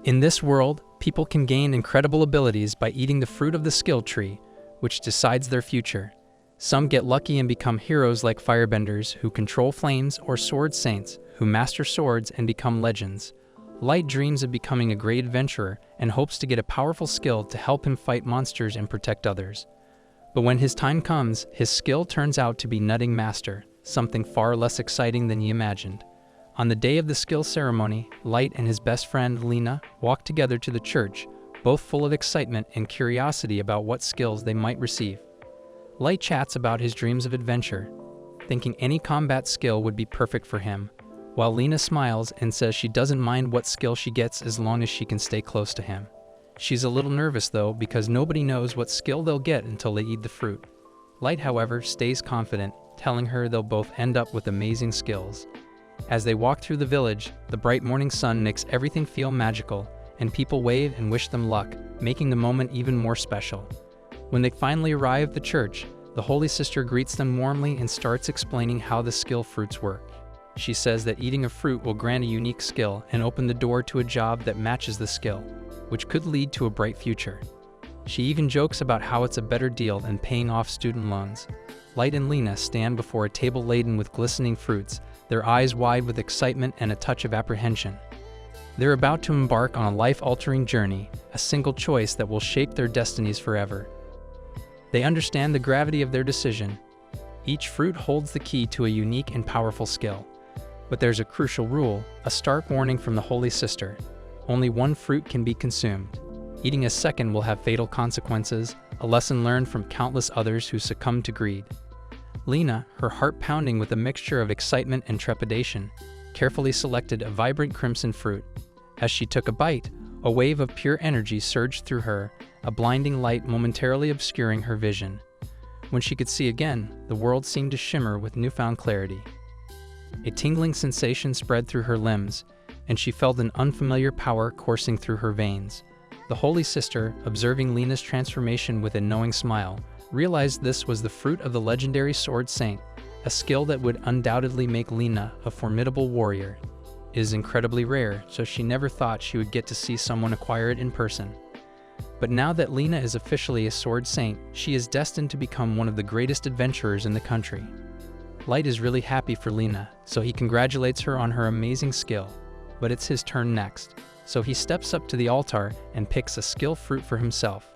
In this world, people can gain incredible abilities by eating the fruit of the skill tree, which decides their future. Some get lucky and become heroes like firebenders who control flames, or sword saints who master swords and become legends. Light dreams of becoming a great adventurer and hopes to get a powerful skill to help him fight monsters and protect others. But when his time comes, his skill turns out to be nutting master, something far less exciting than he imagined. On the day of the skill ceremony, Light and his best friend Lena walk together to the church, both full of excitement and curiosity about what skills they might receive. Light chats about his dreams of adventure, thinking any combat skill would be perfect for him, while Lena smiles and says she doesn't mind what skill she gets as long as she can stay close to him. She's a little nervous though, because nobody knows what skill they'll get until they eat the fruit. Light, however, stays confident, telling her they'll both end up with amazing skills. As they walk through the village, the bright morning sun makes everything feel magical, and people wave and wish them luck, making the moment even more special. When they finally arrive at the church, the Holy Sister greets them warmly and starts explaining how the skill fruits work. She says that eating a fruit will grant a unique skill and open the door to a job that matches the skill, which could lead to a bright future. She even jokes about how it's a better deal than paying off student loans. Light and Lena stand before a table laden with glistening fruits, their eyes wide with excitement and a touch of apprehension. They're about to embark on a life-altering journey, a single choice that will shape their destinies forever. They understand the gravity of their decision. Each fruit holds the key to a unique and powerful skill. But there's a crucial rule, a stark warning from the Holy Sister. Only one fruit can be consumed. Eating a second will have fatal consequences, a lesson learned from countless others who succumbed to greed. Lena, her heart pounding with a mixture of excitement and trepidation, carefully selected a vibrant crimson fruit. As she took a bite, a wave of pure energy surged through her, a blinding light momentarily obscuring her vision. When she could see again, the world seemed to shimmer with newfound clarity. A tingling sensation spread through her limbs, and she felt an unfamiliar power coursing through her veins. The Holy Sister, observing Lena's transformation with a knowing smile, realized this was the fruit of the legendary Sword Saint, a skill that would undoubtedly make Lena a formidable warrior. It is incredibly rare, so she never thought she would get to see someone acquire it in person. But now that Lena is officially a Sword Saint, she is destined to become one of the greatest adventurers in the country. Light is really happy for Lena, so he congratulates her on her amazing skill. But it's his turn next, so he steps up to the altar and picks a skill fruit for himself.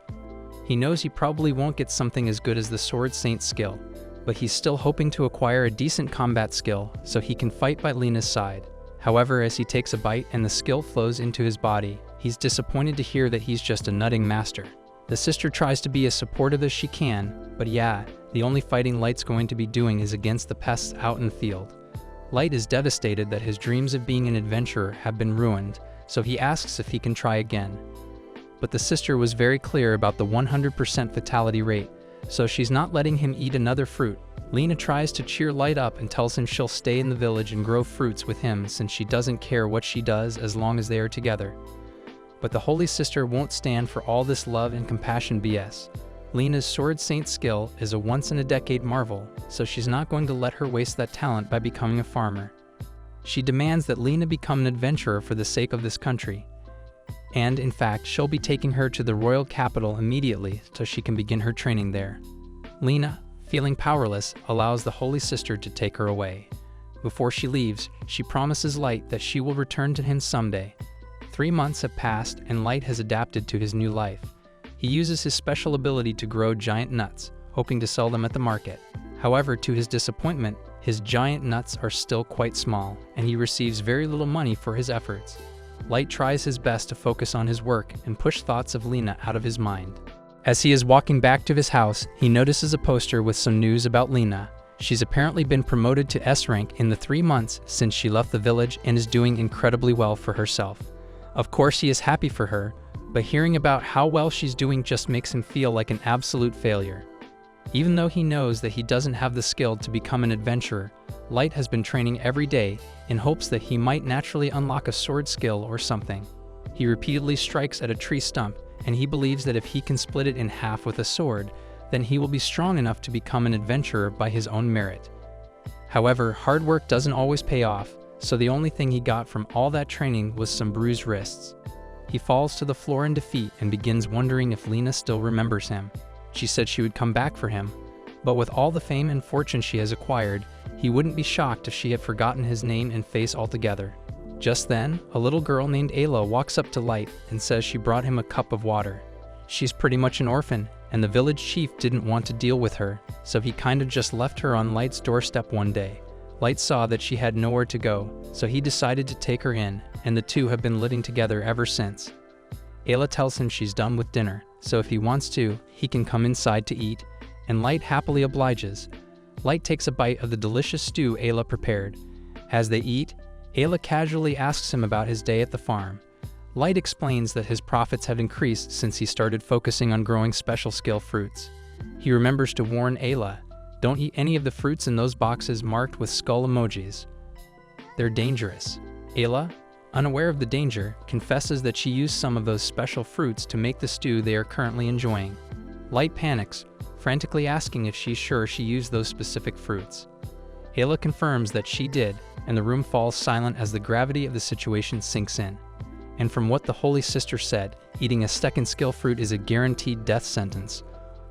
He knows he probably won't get something as good as the Sword Saint's skill, but he's still hoping to acquire a decent combat skill so he can fight by Lena's side. However, as he takes a bite and the skill flows into his body, he's disappointed to hear that he's just a nutting master. The sister tries to be as supportive as she can, but yeah, the only fighting Light's going to be doing is against the pests out in the field. Light is devastated that his dreams of being an adventurer have been ruined, so he asks if he can try again. But the sister was very clear about the 100% fatality rate, so she's not letting him eat another fruit. Lena tries to cheer Light up and tells him she'll stay in the village and grow fruits with him since she doesn't care what she does as long as they are together. But the Holy Sister won't stand for all this love and compassion BS. Lena's Sword Saint skill is a once-in-a-decade marvel, so she's not going to let her waste that talent by becoming a farmer. She demands that Lena become an adventurer for the sake of this country. And, in fact, she'll be taking her to the royal capital immediately so she can begin her training there. Lena, feeling powerless, allows the Holy Sister to take her away. Before she leaves, she promises Light that she will return to him someday. 3 months have passed and Light has adapted to his new life. He uses his special ability to grow giant nuts, hoping to sell them at the market. However, to his disappointment, his giant nuts are still quite small, and he receives very little money for his efforts. Light tries his best to focus on his work and push thoughts of Lena out of his mind. As he is walking back to his house, he notices a poster with some news about Lena. She's apparently been promoted to S rank in the 3 months since she left the village and is doing incredibly well for herself. Of course, he is happy for her, but hearing about how well she's doing just makes him feel like an absolute failure. Even though he knows that he doesn't have the skill to become an adventurer, Light has been training every day in hopes that he might naturally unlock a sword skill or something. He repeatedly strikes at a tree stump, and he believes that if he can split it in half with a sword, then he will be strong enough to become an adventurer by his own merit. However, hard work doesn't always pay off, so the only thing he got from all that training was some bruised wrists. He falls to the floor in defeat and begins wondering if Lena still remembers him. She said she would come back for him, but with all the fame and fortune she has acquired, he wouldn't be shocked if she had forgotten his name and face altogether. Just then, a little girl named Ayla walks up to Light and says she brought him a cup of water. She's pretty much an orphan, and the village chief didn't want to deal with her, so he kinda just left her on Light's doorstep one day. Light saw that she had nowhere to go, so he decided to take her in, and the two have been living together ever since. Ayla tells him she's done with dinner, so if he wants to, he can come inside to eat, and Light happily obliges. Light takes a bite of the delicious stew Ayla prepared. As they eat, Ayla casually asks him about his day at the farm. Light explains that his profits have increased since he started focusing on growing special skill fruits. He remembers to warn Ayla, don't eat any of the fruits in those boxes marked with skull emojis. They're dangerous. Ayla, unaware of the danger, confesses that she used some of those special fruits to make the stew they are currently enjoying. Light panics, frantically asking if she's sure she used those specific fruits. Ayla confirms that she did, and the room falls silent as the gravity of the situation sinks in. And from what the Holy Sister said, eating a second skill fruit is a guaranteed death sentence.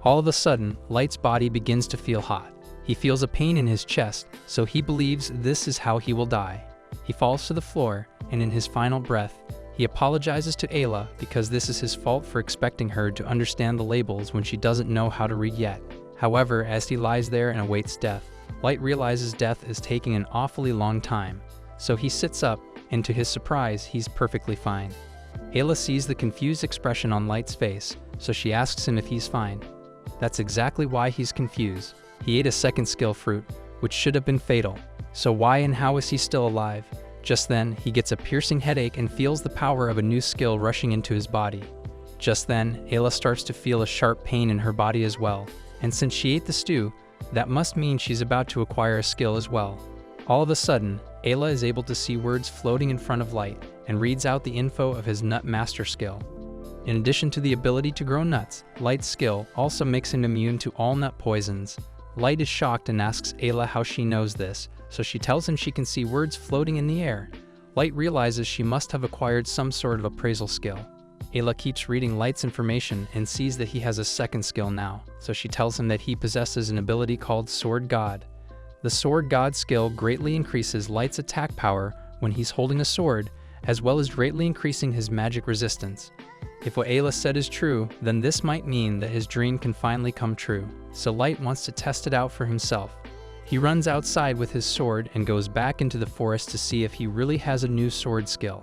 All of a sudden, Light's body begins to feel hot. He feels a pain in his chest, so he believes this is how he will die. He falls to the floor, and in his final breath, he apologizes to Ayla because this is his fault for expecting her to understand the labels when she doesn't know how to read yet. However, as he lies there and awaits death, Light realizes death is taking an awfully long time, so he sits up, and to his surprise, he's perfectly fine. Ayla sees the confused expression on Light's face, so she asks him if he's fine. That's exactly why he's confused. He ate a second skill fruit, which should have been fatal. So why and how is he still alive? Just then, he gets a piercing headache and feels the power of a new skill rushing into his body. Just then, Ayla starts to feel a sharp pain in her body as well, and since she ate the stew, that must mean she's about to acquire a skill as well. All of a sudden, Ayla is able to see words floating in front of Light and reads out the info of his Nut Master skill. In addition to the ability to grow nuts, Light's skill also makes him immune to all nut poisons. Light is shocked and asks Ayla how she knows this, so she tells him she can see words floating in the air. Light realizes she must have acquired some sort of appraisal skill. Ayla keeps reading Light's information and sees that he has a second skill now, so she tells him that he possesses an ability called Sword God. The Sword God skill greatly increases Light's attack power when he's holding a sword, as well as greatly increasing his magic resistance. If what Ayla said is true, then this might mean that his dream can finally come true, so Light wants to test it out for himself. He runs outside with his sword and goes back into the forest to see if he really has a new sword skill.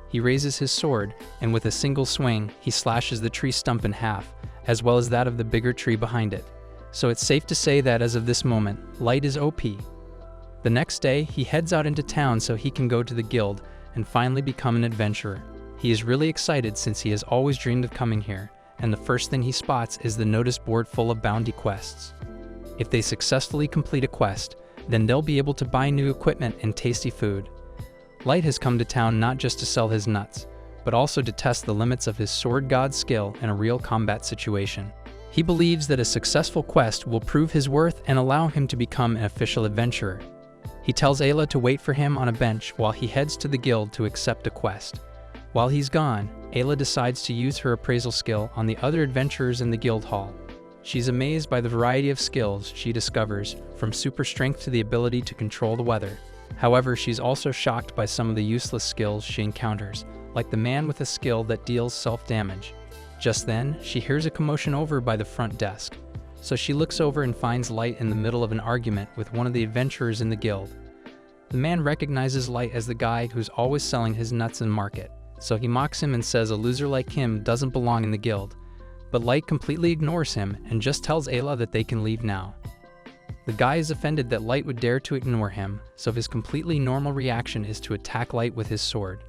He raises his sword, and with a single swing, he slashes the tree stump in half, as well as that of the bigger tree behind it. So it's safe to say that as of this moment, Light is OP. The next day, he heads out into town so he can go to the guild and finally become an adventurer. He is really excited since he has always dreamed of coming here, and the first thing he spots is the notice board full of bounty quests. If they successfully complete a quest, then they'll be able to buy new equipment and tasty food. Light has come to town not just to sell his nuts, but also to test the limits of his Sword God skill in a real combat situation. He believes that a successful quest will prove his worth and allow him to become an official adventurer. He tells Ayla to wait for him on a bench while he heads to the guild to accept a quest. While he's gone, Ayla decides to use her appraisal skill on the other adventurers in the guild hall. She's amazed by the variety of skills she discovers, from super strength to the ability to control the weather. However, she's also shocked by some of the useless skills she encounters, like the man with a skill that deals self-damage. Just then, she hears a commotion over by the front desk. So she looks over and finds Light in the middle of an argument with one of the adventurers in the guild. The man recognizes Light as the guy who's always selling his nuts in market, so he mocks him and says a loser like him doesn't belong in the guild. But Light completely ignores him and just tells Ayla that they can leave now. The guy is offended that Light would dare to ignore him, so his completely normal reaction is to attack Light with his sword.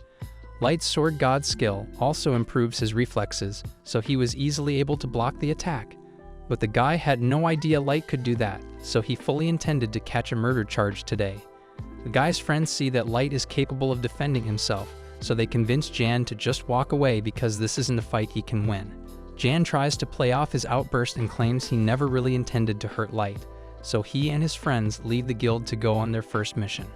Light's Sword God skill also improves his reflexes, so he was easily able to block the attack. But the guy had no idea Light could do that, so he fully intended to catch a murder charge today. The guy's friends see that Light is capable of defending himself, so they convince Jan to just walk away because this isn't a fight he can win. Jan tries to play off his outburst and claims he never really intended to hurt Light, so he and his friends leave the guild to go on their first mission.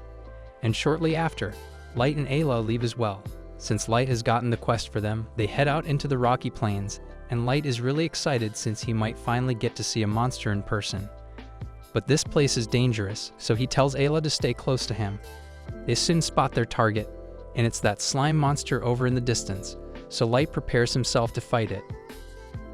And shortly after, Light and Ayla leave as well. Since Light has gotten the quest for them, they head out into the rocky plains, and Light is really excited since he might finally get to see a monster in person. But this place is dangerous, so he tells Ayla to stay close to him. They soon spot their target, and it's that slime monster over in the distance, so Light prepares himself to fight it.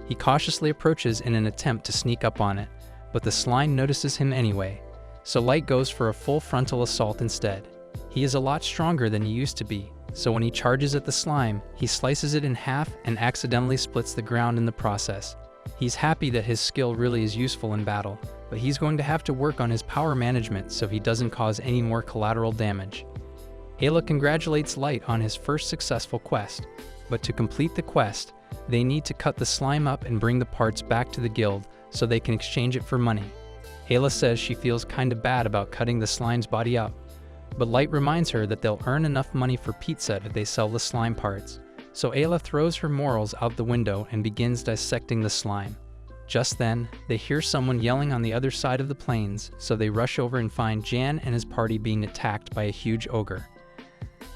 He cautiously approaches in an attempt to sneak up on it, but the slime notices him anyway, so Light goes for a full frontal assault instead. He is a lot stronger than he used to be, so when he charges at the slime, he slices it in half and accidentally splits the ground in the process. He's happy that his skill really is useful in battle, but he's going to have to work on his power management so he doesn't cause any more collateral damage. Ayla congratulates Light on his first successful quest, but to complete the quest, they need to cut the slime up and bring the parts back to the guild so they can exchange it for money. Ayla says she feels kinda bad about cutting the slime's body up, but Light reminds her that they'll earn enough money for pizza if they sell the slime parts. So Ayla throws her morals out the window and begins dissecting the slime. Just then, they hear someone yelling on the other side of the plains, so they rush over and find Jan and his party being attacked by a huge ogre.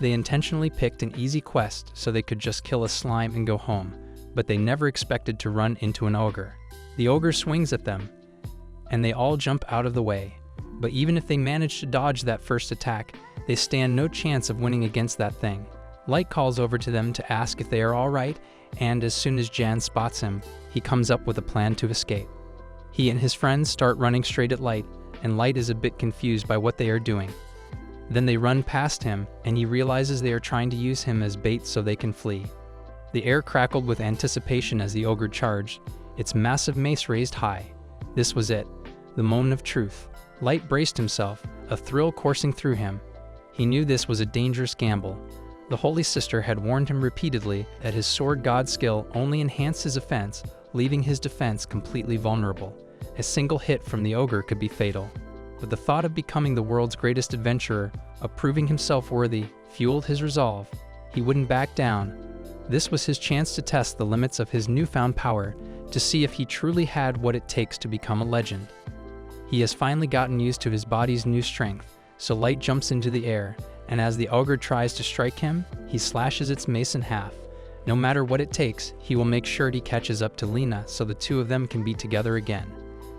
They intentionally picked an easy quest so they could just kill a slime and go home, but they never expected to run into an ogre. The ogre swings at them, and they all jump out of the way. But even if they manage to dodge that first attack, they stand no chance of winning against that thing. Light calls over to them to ask if they are alright, and as soon as Jan spots him, he comes up with a plan to escape. He and his friends start running straight at Light, and Light is a bit confused by what they are doing. Then they run past him, and he realizes they are trying to use him as bait so they can flee. The air crackled with anticipation as the ogre charged, its massive mace raised high. This was it, the moment of truth. Light braced himself, a thrill coursing through him. He knew this was a dangerous gamble. The Holy Sister had warned him repeatedly that his sword god skill only enhanced his offense, leaving his defense completely vulnerable. A single hit from the ogre could be fatal. But the thought of becoming the world's greatest adventurer, of proving himself worthy, fueled his resolve. He wouldn't back down. This was his chance to test the limits of his newfound power, to see if he truly had what it takes to become a legend. He has finally gotten used to his body's new strength, so Light jumps into the air, and as the ogre tries to strike him, he slashes its mace in half. No matter what it takes, he will make sure he catches up to Lena so the two of them can be together again.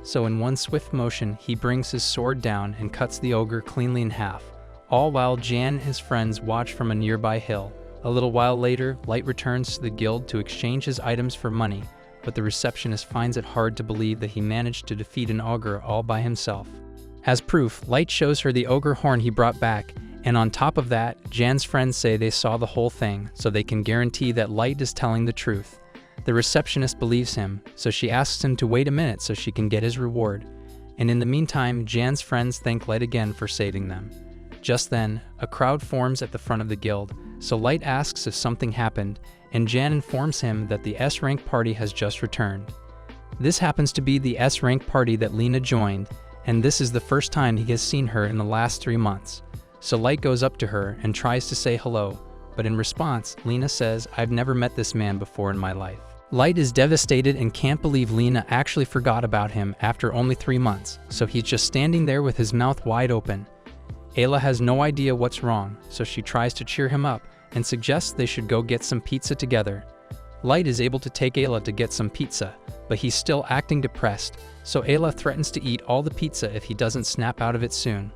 So in one swift motion, he brings his sword down and cuts the ogre cleanly in half, all while Jan and his friends watch from a nearby hill. A little while later, Light returns to the guild to exchange his items for money, but the receptionist finds it hard to believe that he managed to defeat an ogre all by himself. As proof, Light shows her the ogre horn he brought back, and on top of that, Jan's friends say they saw the whole thing, so they can guarantee that Light is telling the truth. The receptionist believes him, so she asks him to wait a minute so she can get his reward. And in the meantime, Jan's friends thank Light again for saving them. Just then, a crowd forms at the front of the guild, so Light asks if something happened, and Jan informs him that the S-rank party has just returned. This happens to be the S-rank party that Lena joined, and this is the first time he has seen her in the last 3 months. So Light goes up to her and tries to say hello, but in response, Lena says, "I've never met this man before in my life." Light is devastated and can't believe Lena actually forgot about him after only 3 months, so he's just standing there with his mouth wide open. Ayla has no idea what's wrong, so she tries to cheer him up and suggests they should go get some pizza together. Light is able to take Ayla to get some pizza, but he's still acting depressed, so Ayla threatens to eat all the pizza if he doesn't snap out of it soon.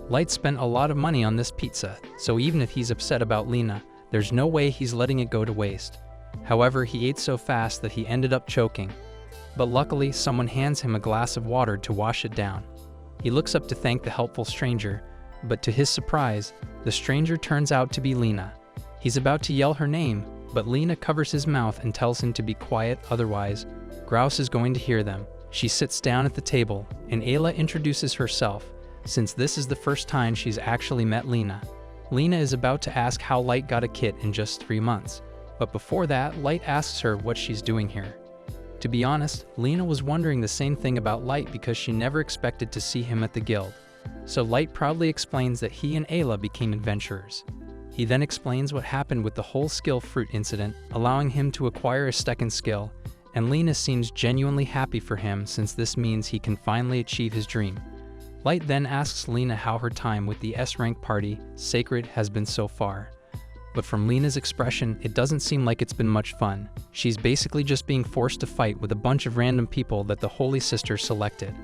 Light spent a lot of money on this pizza, so even if he's upset about Lena, there's no way he's letting it go to waste. However, he ate so fast that he ended up choking. But luckily, someone hands him a glass of water to wash it down. He looks up to thank the helpful stranger, but to his surprise, the stranger turns out to be Lena. He's about to yell her name, but Lena covers his mouth and tells him to be quiet, otherwise, Grouse is going to hear them. She sits down at the table, and Ayla introduces herself, since this is the first time she's actually met Lena. Lena is about to ask how Light got a kit in just 3 months, but before that, Light asks her what she's doing here. To be honest, Lena was wondering the same thing about Light because she never expected to see him at the guild. So Light proudly explains that he and Ayla became adventurers. He then explains what happened with the whole skill fruit incident, allowing him to acquire a second skill, and Lena seems genuinely happy for him since this means he can finally achieve his dream. Light then asks Lena how her time with the S-rank party, Sacred, has been so far. But from Lena's expression, it doesn't seem like it's been much fun. She's basically just being forced to fight with a bunch of random people that the Holy Sisters selected.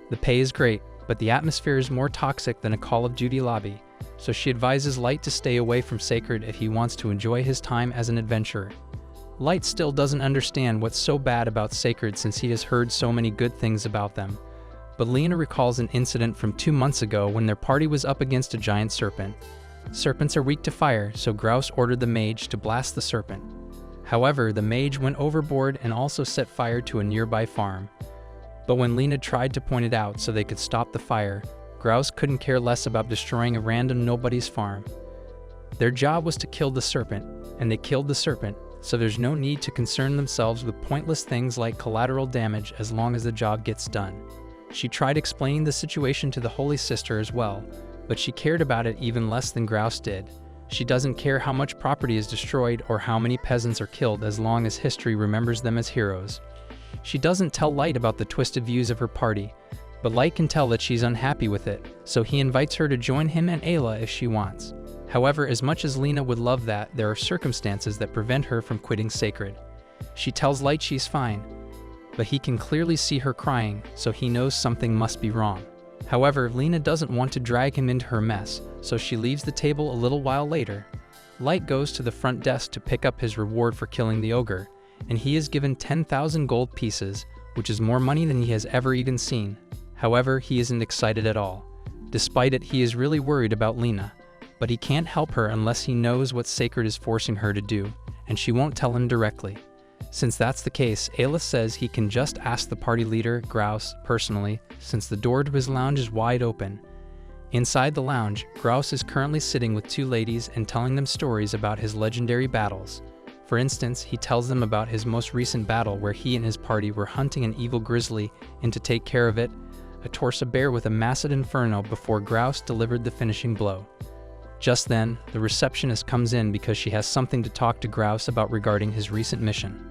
The pay is great, but the atmosphere is more toxic than a Call of Duty lobby, so she advises Light to stay away from Sacred if he wants to enjoy his time as an adventurer. Light still doesn't understand what's so bad about Sacred since he has heard so many good things about them. But Lena recalls an incident from 2 months ago when their party was up against a giant serpent. Serpents are weak to fire, so Grouse ordered the mage to blast the serpent. However, the mage went overboard and also set fire to a nearby farm. But when Lena tried to point it out so they could stop the fire, Grouse couldn't care less about destroying a random nobody's farm. Their job was to kill the serpent, and they killed the serpent, so there's no need to concern themselves with pointless things like collateral damage as long as the job gets done. She tried explaining the situation to the Holy Sister as well, but she cared about it even less than Grouse did. She doesn't care how much property is destroyed or how many peasants are killed as long as history remembers them as heroes. She doesn't tell Light about the twisted views of her party, but Light can tell that she's unhappy with it, so he invites her to join him and Ayla if she wants. However, as much as Lena would love that, there are circumstances that prevent her from quitting Sacred. She tells Light she's fine, but he can clearly see her crying, so he knows something must be wrong. However, Lena doesn't want to drag him into her mess, so she leaves the table a little while later. Light goes to the front desk to pick up his reward for killing the ogre, and he is given 10,000 gold pieces, which is more money than he has ever even seen. However, he isn't excited at all. Despite it, he is really worried about Lena, but he can't help her unless he knows what Sacred is forcing her to do, and she won't tell him directly. Since that's the case, Ayla says he can just ask the party leader, Grouse, personally, since the door to his lounge is wide open. Inside the lounge, Grouse is currently sitting with 2 ladies and telling them stories about his legendary battles. For instance, he tells them about his most recent battle where he and his party were hunting an evil grizzly, and to take care of it, a torsa bear with a massive inferno before Grouse delivered the finishing blow. Just then, the receptionist comes in because she has something to talk to Grouse about regarding his recent mission.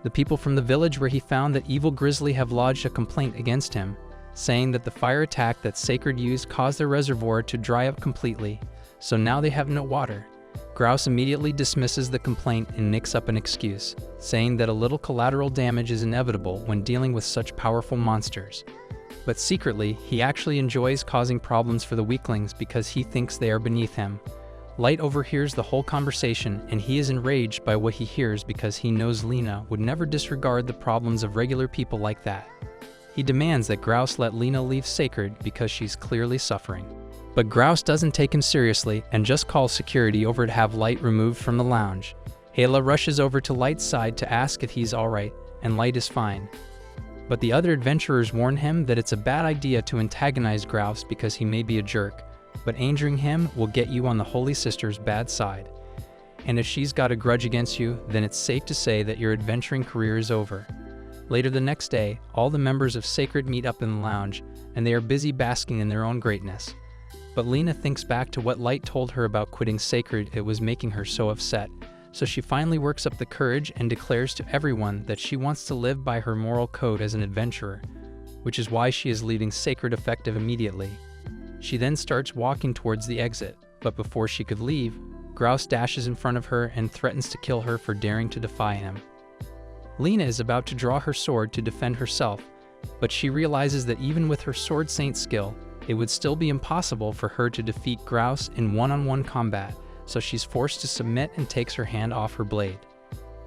The people from the village where he found that evil grizzly have lodged a complaint against him, saying that the fire attack that Sacred used caused their reservoir to dry up completely, so now they have no water. Grouse immediately dismisses the complaint and makes up an excuse, saying that a little collateral damage is inevitable when dealing with such powerful monsters. But secretly, he actually enjoys causing problems for the weaklings because he thinks they are beneath him. Light overhears the whole conversation, and he is enraged by what he hears because he knows Lena would never disregard the problems of regular people like that. He demands that Grouse let Lena leave Sacred because she's clearly suffering. But Grouse doesn't take him seriously and just calls security over to have Light removed from the lounge. Ayla rushes over to Light's side to ask if he's alright, and Light is fine. But the other adventurers warn him that it's a bad idea to antagonize Grouse because he may be a jerk, but angering him will get you on the Holy Sister's bad side. And if she's got a grudge against you, then it's safe to say that your adventuring career is over. Later the next day, all the members of Sacred meet up in the lounge, and they are busy basking in their own greatness. But Lena thinks back to what Light told her about quitting Sacred. It was making her so upset, so she finally works up the courage and declares to everyone that she wants to live by her moral code as an adventurer, which is why she is leaving Sacred effective immediately. She then starts walking towards the exit, but before she could leave, Grouse dashes in front of her and threatens to kill her for daring to defy him. Lena is about to draw her sword to defend herself, but she realizes that even with her sword saint skill, it would still be impossible for her to defeat Grouse in one-on-one combat, so she's forced to submit and takes her hand off her blade.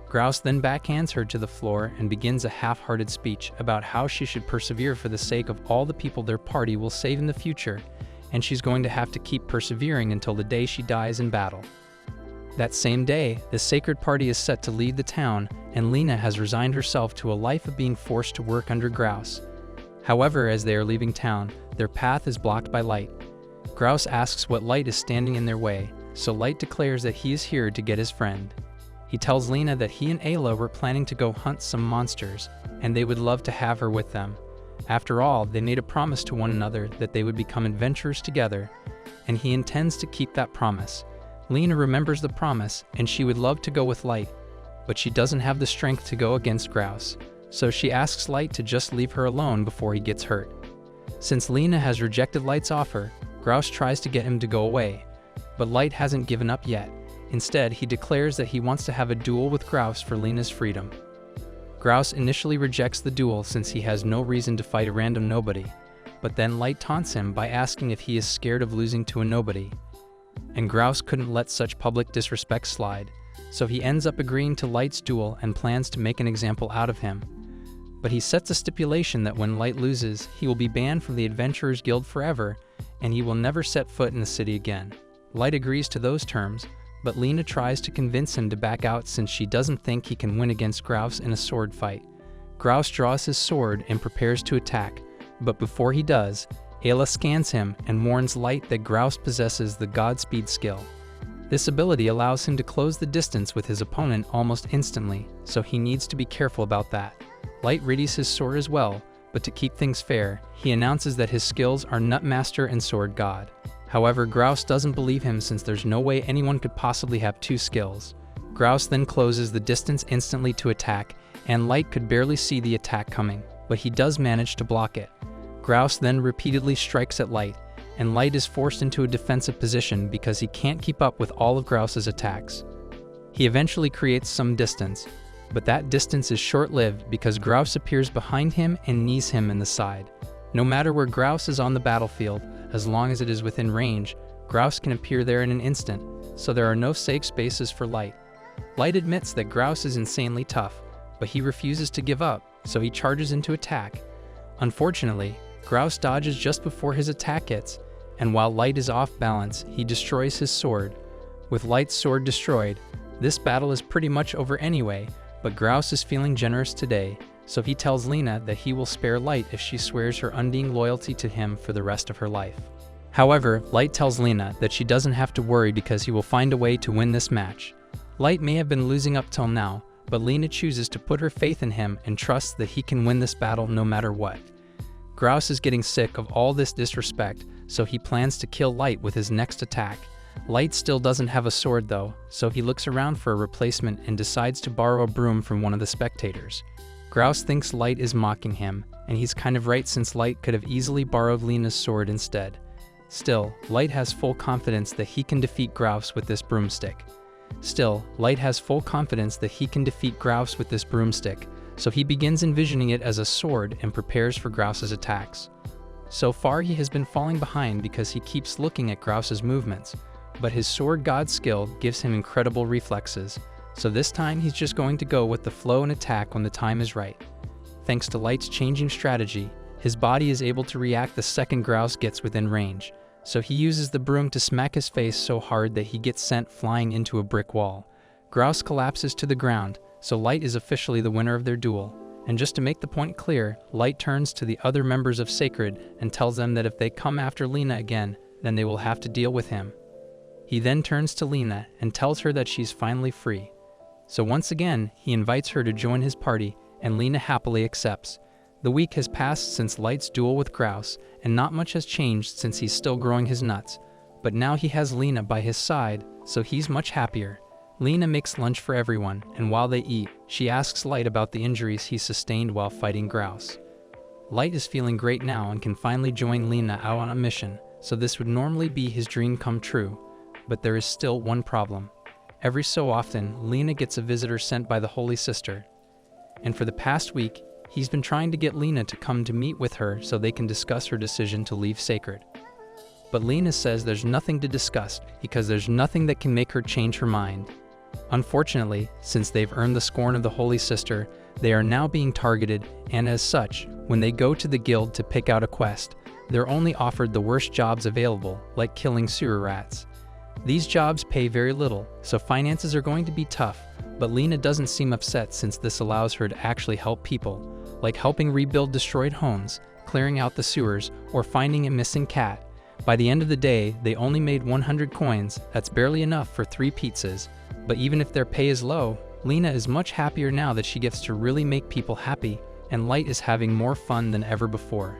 Grouse then backhands her to the floor and begins a half-hearted speech about how she should persevere for the sake of all the people their party will save in the future, and she's going to have to keep persevering until the day she dies in battle. That same day, the Sacred Party is set to leave the town, and Lena has resigned herself to a life of being forced to work under Grouse. However, as they are leaving town, their path is blocked by Light. Grouse asks what Light is standing in their way, so Light declares that he is here to get his friend. He tells Lena that he and Ayla were planning to go hunt some monsters, and they would love to have her with them. After all, they made a promise to one another that they would become adventurers together, and he intends to keep that promise. Lena remembers the promise, and she would love to go with Light, but she doesn't have the strength to go against Grouse, so she asks Light to just leave her alone before he gets hurt. Since Lena has rejected Light's offer, Grouse tries to get him to go away, but Light hasn't given up yet, Instead, he declares that he wants to have a duel with Grouse for Lena's freedom. Grouse initially rejects the duel since he has no reason to fight a random nobody, but then Light taunts him by asking if he is scared of losing to a nobody. And Grouse couldn't let such public disrespect slide, so he ends up agreeing to Light's duel and plans to make an example out of him. But he sets a stipulation that when Light loses, he will be banned from the Adventurers Guild forever, and he will never set foot in the city again. Light agrees to those terms, but Lena tries to convince him to back out since she doesn't think he can win against Grouse in a sword fight. Grouse draws his sword and prepares to attack, but before he does, Ayla scans him and warns Light that Grouse possesses the Godspeed skill. This ability allows him to close the distance with his opponent almost instantly, so he needs to be careful about that. Light readies his sword as well, but to keep things fair, he announces that his skills are Nutmaster and Sword God. However, Grouse doesn't believe him since there's no way anyone could possibly have two skills. Grouse then closes the distance instantly to attack, and Light could barely see the attack coming, but he does manage to block it. Grouse then repeatedly strikes at Light, and Light is forced into a defensive position because he can't keep up with all of Grouse's attacks. He eventually creates some distance, but that distance is short-lived because Grouse appears behind him and knees him in the side. No matter where Grouse is on the battlefield, as long as it is within range, Grouse can appear there in an instant, so there are no safe spaces for Light. Light admits that Grouse is insanely tough, but he refuses to give up, so he charges into attack. Unfortunately, Grouse dodges just before his attack hits, and while Light is off balance, he destroys his sword. With Light's sword destroyed, this battle is pretty much over anyway, but Grouse is feeling generous today, so he tells Lena that he will spare Light if she swears her undying loyalty to him for the rest of her life. However, Light tells Lena that she doesn't have to worry because he will find a way to win this match. Light may have been losing up till now, but Lena chooses to put her faith in him and trusts that he can win this battle no matter what. Grouse is getting sick of all this disrespect, so he plans to kill Light with his next attack. Light still doesn't have a sword though, so he looks around for a replacement and decides to borrow a broom from one of the spectators. Grouse thinks Light is mocking him, and he's kind of right since Light could have easily borrowed Lena's sword instead. Still, Light has full confidence that he can defeat Grouse with this broomstick. So he begins envisioning it as a sword and prepares for Grouse's attacks. So far he has been falling behind because he keeps looking at Grouse's movements, but his Sword God skill gives him incredible reflexes, so this time he's just going to go with the flow and attack when the time is right. Thanks to Light's changing strategy, his body is able to react the second Grouse gets within range, so he uses the broom to smack his face so hard that he gets sent flying into a brick wall. Grouse collapses to the ground, so Light is officially the winner of their duel. And just to make the point clear, Light turns to the other members of Sacred and tells them that if they come after Lena again, then they will have to deal with him. He then turns to Lena and tells her that she's finally free. So once again, he invites her to join his party, and Lena happily accepts. The week has passed since Light's duel with Grouse, and not much has changed since he's still growing his nuts. But now he has Lena by his side, so he's much happier. Lena makes lunch for everyone, and while they eat, she asks Light about the injuries he sustained while fighting Grouse. Light is feeling great now and can finally join Lena out on a mission, so this would normally be his dream come true. But there is still one problem. Every so often, Lena gets a visitor sent by the Holy Sister. And for the past week, he's been trying to get Lena to come to meet with her so they can discuss her decision to leave Sacred. But Lena says there's nothing to discuss because there's nothing that can make her change her mind. Unfortunately, since they've earned the scorn of the Holy Sister, they are now being targeted, and as such, when they go to the guild to pick out a quest, they're only offered the worst jobs available, like killing sewer rats. These jobs pay very little, so finances are going to be tough, but Lena doesn't seem upset since this allows her to actually help people, like helping rebuild destroyed homes, clearing out the sewers, or finding a missing cat. By the end of the day, they only made 100 coins, that's barely enough for 3 pizzas. But even if their pay is low, Lena is much happier now that she gets to really make people happy, and Light is having more fun than ever before.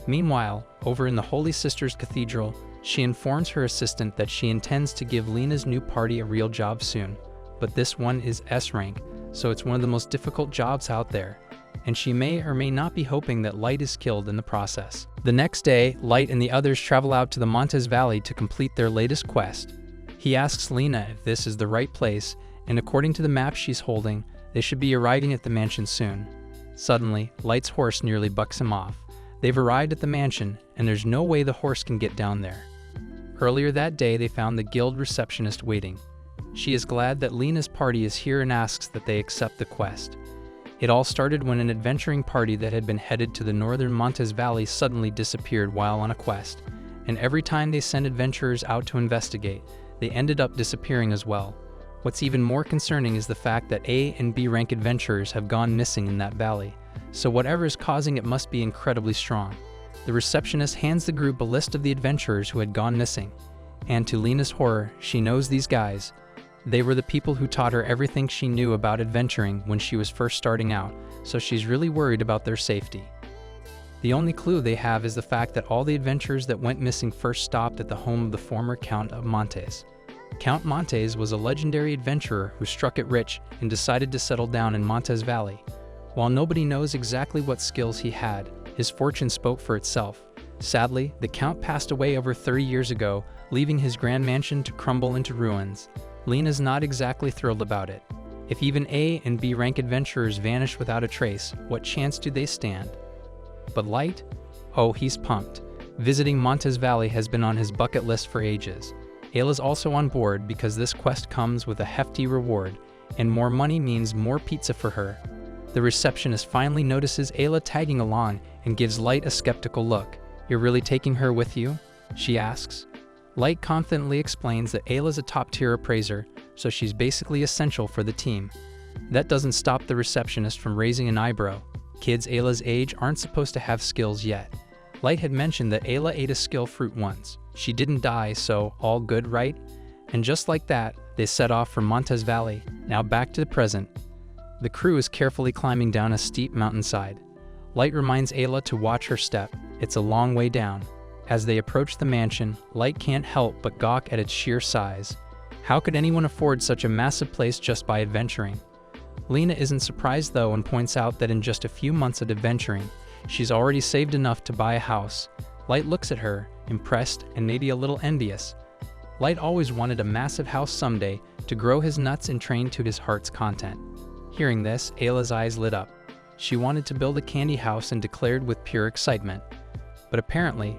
Meanwhile, over in the Holy Sisters Cathedral, she informs her assistant that she intends to give Lena's new party a real job soon, but this one is S rank, so it's one of the most difficult jobs out there, and she may or may not be hoping that Light is killed in the process. The next day, Light and the others travel out to the Montes Valley to complete their latest quest. He asks Lena if this is the right place, and according to the map she's holding, they should be arriving at the mansion soon. Suddenly, Light's horse nearly bucks him off. They've arrived at the mansion, and there's no way the horse can get down there. Earlier that day, they found the guild receptionist waiting. She is glad that Lena's party is here and asks that they accept the quest. It all started when an adventuring party that had been headed to the northern Montes Valley suddenly disappeared while on a quest, and every time they sent adventurers out to investigate, they ended up disappearing as well. What's even more concerning is the fact that A and B rank adventurers have gone missing in that valley, so whatever is causing it must be incredibly strong. The receptionist hands the group a list of the adventurers who had gone missing, and to Lena's horror, she knows these guys. They were the people who taught her everything she knew about adventuring when she was first starting out, so she's really worried about their safety. The only clue they have is the fact that all the adventurers that went missing first stopped at the home of the former Count of Montes. Count Montes was a legendary adventurer who struck it rich and decided to settle down in Montes Valley. While nobody knows exactly what skills he had, his fortune spoke for itself. Sadly, the Count passed away over 30 years ago, leaving his grand mansion to crumble into ruins. Lena's not exactly thrilled about it. If even A and B rank adventurers vanish without a trace, what chance do they stand? But Light? Oh, he's pumped. Visiting Montes Valley has been on his bucket list for ages. Ayla's also on board because this quest comes with a hefty reward, and more money means more pizza for her. The receptionist finally notices Ayla tagging along and gives Light a skeptical look. "You're really taking her with you?" she asks. Light confidently explains that Ayla's a top-tier appraiser, so she's basically essential for the team. That doesn't stop the receptionist from raising an eyebrow. Kids Ayla's age aren't supposed to have skills yet. Light had mentioned that Ayla ate a skill fruit once. She didn't die, so all good, right? And just like that, they set off for Montes Valley. Now back to the present. The crew is carefully climbing down a steep mountainside. Light reminds Ayla to watch her step. It's a long way down. As they approach the mansion, Light can't help but gawk at its sheer size. How could anyone afford such a massive place just by adventuring? Lena isn't surprised though and points out that in just a few months of adventuring, she's already saved enough to buy a house. Light looks at her, impressed and maybe a little envious. Light always wanted a massive house someday to grow his nuts and train to his heart's content. Hearing this, Ayla's eyes lit up. She wanted to build a candy house and declared with pure excitement. But apparently,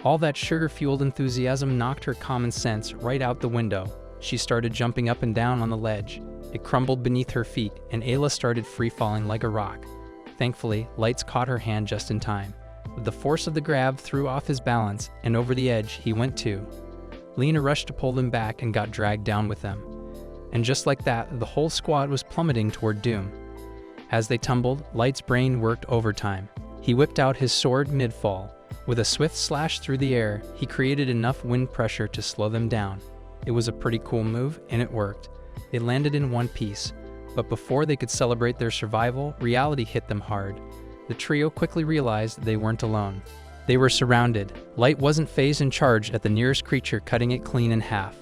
all that sugar-fueled enthusiasm knocked her common sense right out the window. She started jumping up and down on the ledge. It crumbled beneath her feet, and Ayla started free-falling like a rock. Thankfully, Lights caught her hand just in time. With the force of the grab threw off his balance, and over the edge he went too. Lena rushed to pull him back and got dragged down with them. And just like that, the whole squad was plummeting toward doom. As they tumbled, Light's brain worked overtime. He whipped out his sword mid-fall. With a swift slash through the air, he created enough wind pressure to slow them down. It was a pretty cool move, and it worked. They landed in one piece, but before they could celebrate their survival, reality hit them hard. The trio quickly realized they weren't alone. They were surrounded. Light wasn't phased and charged at the nearest creature, cutting it clean in half.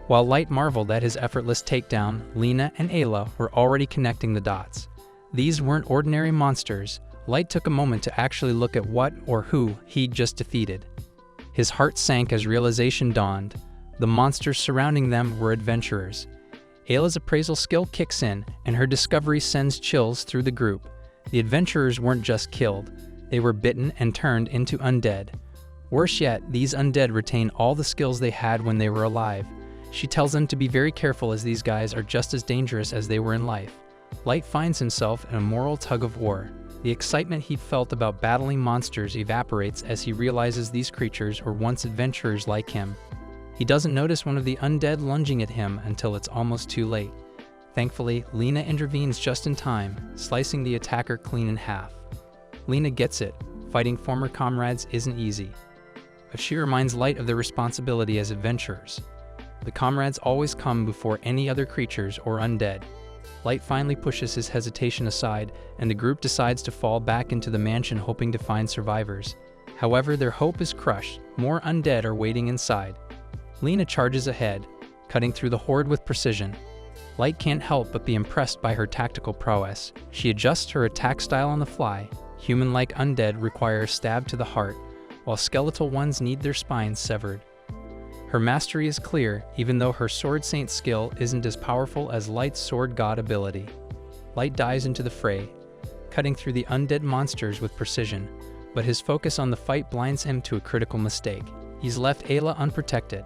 While Light marveled at his effortless takedown, Lena and Ayla were already connecting the dots. These weren't ordinary monsters. Light took a moment to actually look at what or who he'd just defeated. His heart sank as realization dawned. The monsters surrounding them were adventurers. Ayla's appraisal skill kicks in, and her discovery sends chills through the group. The adventurers weren't just killed. They were bitten and turned into undead. Worse yet, these undead retain all the skills they had when they were alive. She tells them to be very careful as these guys are just as dangerous as they were in life. Light finds himself in a moral tug-of-war. The excitement he felt about battling monsters evaporates as he realizes these creatures were once adventurers like him. He doesn't notice one of the undead lunging at him until it's almost too late. Thankfully, Lena intervenes just in time, slicing the attacker clean in half. Lena gets it. Fighting former comrades isn't easy. But she reminds Light of their responsibility as adventurers. The comrades always come before any other creatures or undead. Light finally pushes his hesitation aside, and the group decides to fall back into the mansion hoping to find survivors. However, their hope is crushed. More undead are waiting inside. Lena charges ahead, cutting through the horde with precision. Light can't help but be impressed by her tactical prowess. She adjusts her attack style on the fly. Human-like undead require a stab to the heart, while skeletal ones need their spines severed. Her mastery is clear, even though her Sword Saint skill isn't as powerful as Light's Sword God ability. Light dives into the fray, cutting through the undead monsters with precision, but his focus on the fight blinds him to a critical mistake. He's left Ayla unprotected.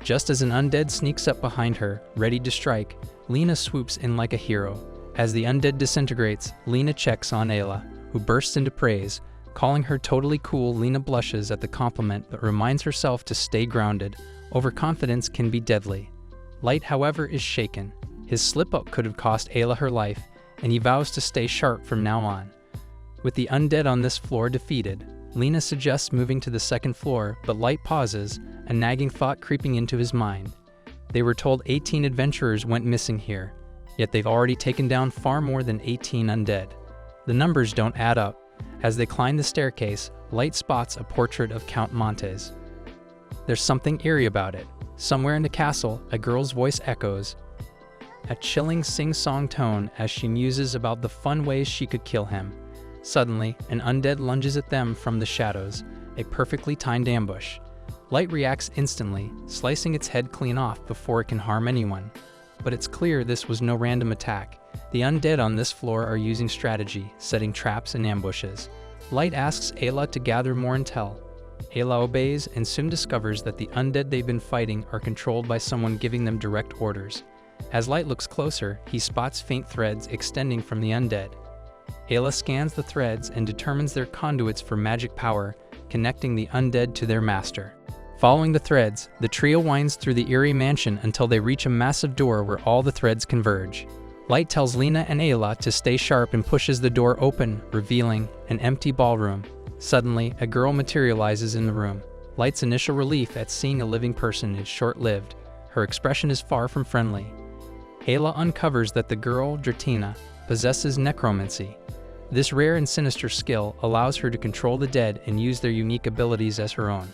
Just as an undead sneaks up behind her, ready to strike, Lena swoops in like a hero. As the undead disintegrates, Lena checks on Ayla, who bursts into praise. Calling her totally cool, Lena blushes at the compliment but reminds herself to stay grounded. Overconfidence can be deadly. Light, however, is shaken. His slip-up could have cost Ayla her life, and he vows to stay sharp from now on. With the undead on this floor defeated, Lena suggests moving to the second floor, but Light pauses, a nagging thought creeping into his mind. They were told 18 adventurers went missing here, yet they've already taken down far more than 18 undead. The numbers don't add up. As they climb the staircase, Light spots a portrait of Count Montes. There's something eerie about it. Somewhere in the castle, a girl's voice echoes, a chilling sing-song tone as she muses about the fun ways she could kill him. Suddenly, an undead lunges at them from the shadows, a perfectly timed ambush. Light reacts instantly, slicing its head clean off before it can harm anyone. But it's clear this was no random attack. The undead on this floor are using strategy, setting traps and ambushes. Light asks Ayla to gather more intel. Ayla obeys and soon discovers that the undead they've been fighting are controlled by someone giving them direct orders. As Light looks closer, he spots faint threads extending from the undead. Ayla scans the threads and determines they're conduits for magic power, connecting the undead to their master. Following the threads, the trio winds through the eerie mansion until they reach a massive door where all the threads converge. Light tells Lena and Ayla to stay sharp and pushes the door open, revealing an empty ballroom. Suddenly, a girl materializes in the room. Light's initial relief at seeing a living person is short-lived. Her expression is far from friendly. Ayla uncovers that the girl, Dratina, possesses necromancy. This rare and sinister skill allows her to control the dead and use their unique abilities as her own.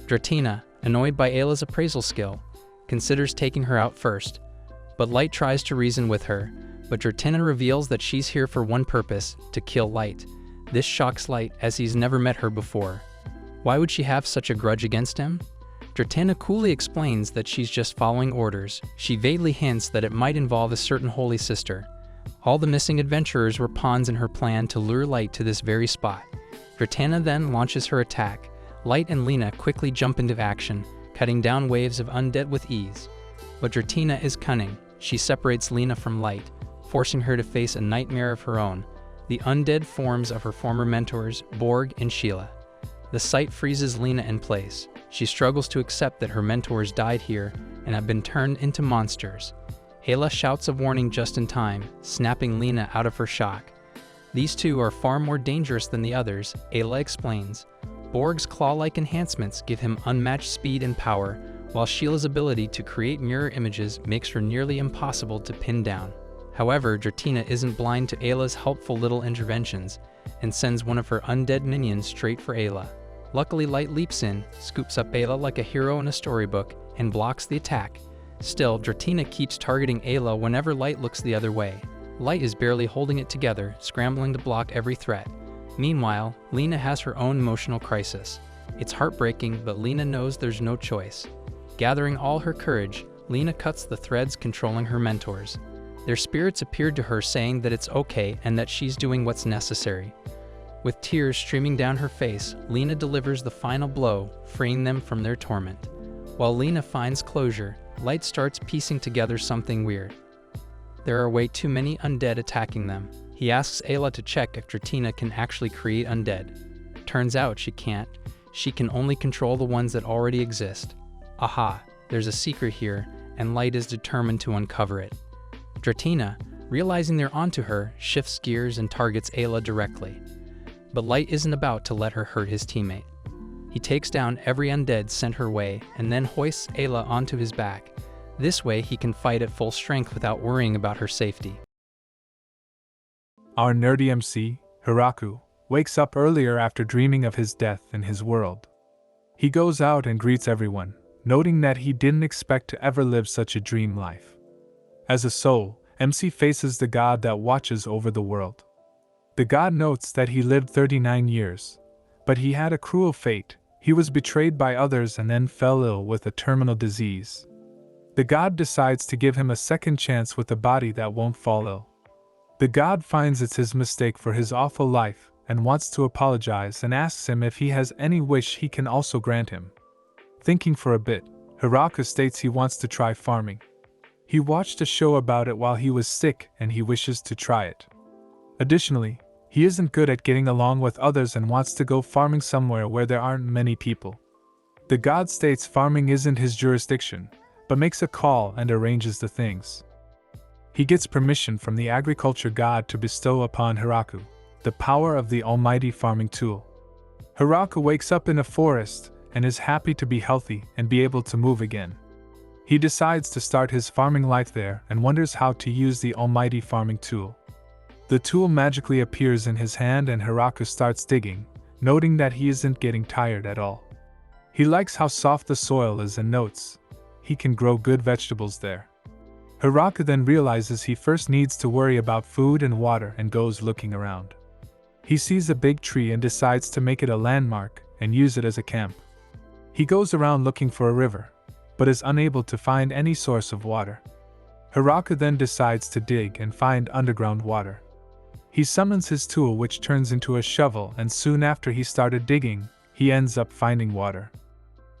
Dratina, annoyed by Ayla's appraisal skill, considers taking her out first, but Light tries to reason with her, but Dratina reveals that she's here for one purpose, to kill Light. This shocks Light as he's never met her before. Why would she have such a grudge against him? Dratina coolly explains that she's just following orders. She vaguely hints that it might involve a certain holy sister. All the missing adventurers were pawns in her plan to lure Light to this very spot. Dratina then launches her attack. Light and Lena quickly jump into action, cutting down waves of undead with ease. But Dratina is cunning. She separates Lena from Light, forcing her to face a nightmare of her own, the undead forms of her former mentors, Borg and Sheila. The sight freezes Lena in place. She struggles to accept that her mentors died here and have been turned into monsters. Ayla shouts a warning just in time, snapping Lena out of her shock. These two are far more dangerous than the others, Ayla explains. Borg's claw-like enhancements give him unmatched speed and power, while Sheila's ability to create mirror images makes her nearly impossible to pin down. However, Dratina isn't blind to Ayla's helpful little interventions, and sends one of her undead minions straight for Ayla. Luckily, Light leaps in, scoops up Ayla like a hero in a storybook, and blocks the attack. Still, Dratina keeps targeting Ayla whenever Light looks the other way. Light is barely holding it together, scrambling to block every threat. Meanwhile, Lena has her own emotional crisis. It's heartbreaking, but Lena knows there's no choice. Gathering all her courage, Lena cuts the threads controlling her mentors. Their spirits appeared to her saying that it's okay and that she's doing what's necessary. With tears streaming down her face, Lena delivers the final blow, freeing them from their torment. While Lena finds closure, Light starts piecing together something weird. There are way too many undead attacking them. He asks Ayla to check if Dratina can actually create undead. Turns out she can't. She can only control the ones that already exist. Aha, there's a secret here, and Light is determined to uncover it. Dratina, realizing they're onto her, shifts gears and targets Ayla directly. But Light isn't about to let her hurt his teammate. He takes down every undead sent her way and then hoists Ayla onto his back. This way he can fight at full strength without worrying about her safety. Our nerdy MC, Hiraku, wakes up earlier after dreaming of his death in his world. He goes out and greets everyone, noting that he didn't expect to ever live such a dream life. As a soul, MC faces the god that watches over the world. The god notes that he lived 39 years, but he had a cruel fate. He was betrayed by others and then fell ill with a terminal disease. The god decides to give him a second chance with a body that won't fall ill. The god finds it's his mistake for his awful life and wants to apologize and asks him if he has any wish he can also grant him. Thinking for a bit, Hiraku states he wants to try farming. He watched a show about it while he was sick and he wishes to try it. Additionally, he isn't good at getting along with others and wants to go farming somewhere where there aren't many people. The god states farming isn't his jurisdiction, but makes a call and arranges the things. He gets permission from the agriculture god to bestow upon Hiraku the power of the almighty farming tool. Hiraku wakes up in a forest and is happy to be healthy and be able to move again. He decides to start his farming life there and wonders how to use the almighty farming tool. The tool magically appears in his hand and Hiraku starts digging, noting that he isn't getting tired at all. He likes how soft the soil is and notes he can grow good vegetables there. Hiraku then realizes he first needs to worry about food and water and goes looking around. He sees a big tree and decides to make it a landmark and use it as a camp. He goes around looking for a river, but is unable to find any source of water. Hiraku then decides to dig and find underground water. He summons his tool, which turns into a shovel, and soon after he started digging, he ends up finding water.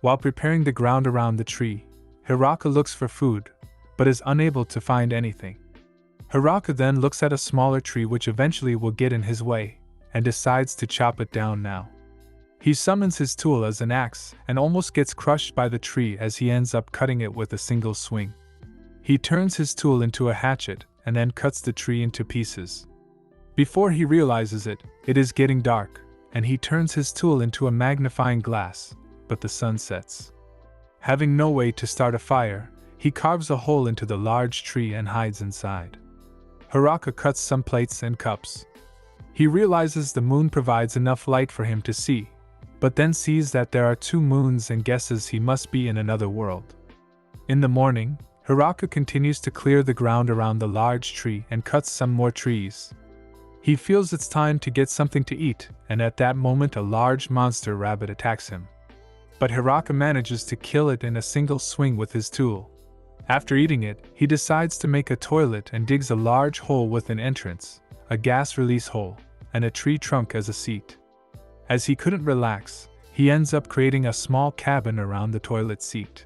While preparing the ground around the tree, Hiraku looks for food, but is unable to find anything. Hiraku then looks at a smaller tree which eventually will get in his way, and decides to chop it down now. He summons his tool as an axe and almost gets crushed by the tree as he ends up cutting it with a single swing. He turns his tool into a hatchet and then cuts the tree into pieces. Before he realizes it, it is getting dark, and he turns his tool into a magnifying glass, but the sun sets. Having no way to start a fire, he carves a hole into the large tree and hides inside. Hiraku cuts some plates and cups. He realizes the moon provides enough light for him to see, but then sees that there are 2 moons and guesses he must be in another world. In the morning, Hiraku continues to clear the ground around the large tree and cuts some more trees. He feels it's time to get something to eat, and at that moment a large monster rabbit attacks him. But Hiraku manages to kill it in a single swing with his tool. After eating it, he decides to make a toilet and digs a large hole with an entrance, a gas release hole, and a tree trunk as a seat. As he couldn't relax, he ends up creating a small cabin around the toilet seat.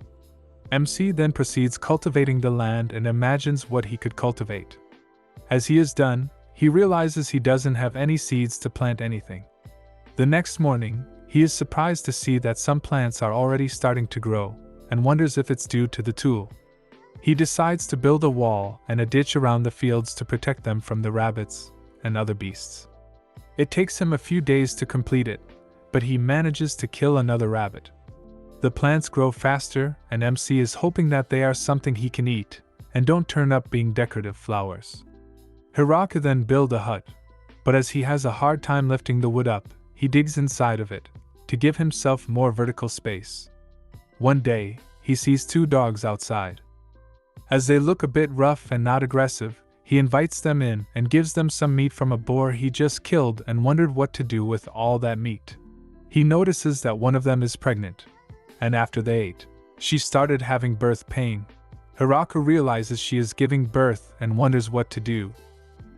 MC then proceeds cultivating the land and imagines what he could cultivate. As he is done, he realizes he doesn't have any seeds to plant anything. The next morning, he is surprised to see that some plants are already starting to grow, and wonders if it's due to the tool. He decides to build a wall and a ditch around the fields to protect them from the rabbits and other beasts. It takes him a few days to complete it, but he manages to kill another rabbit. The plants grow faster, and MC is hoping that they are something he can eat, and don't turn up being decorative flowers. Hiraku then builds a hut, but as he has a hard time lifting the wood up, he digs inside of it, to give himself more vertical space. One day, he sees 2 dogs outside. As they look a bit rough and not aggressive, he invites them in and gives them some meat from a boar he just killed and wondered what to do with all that meat. He notices that one of them is pregnant, and after they ate, she started having birth pain. Hiraku realizes she is giving birth and wonders what to do.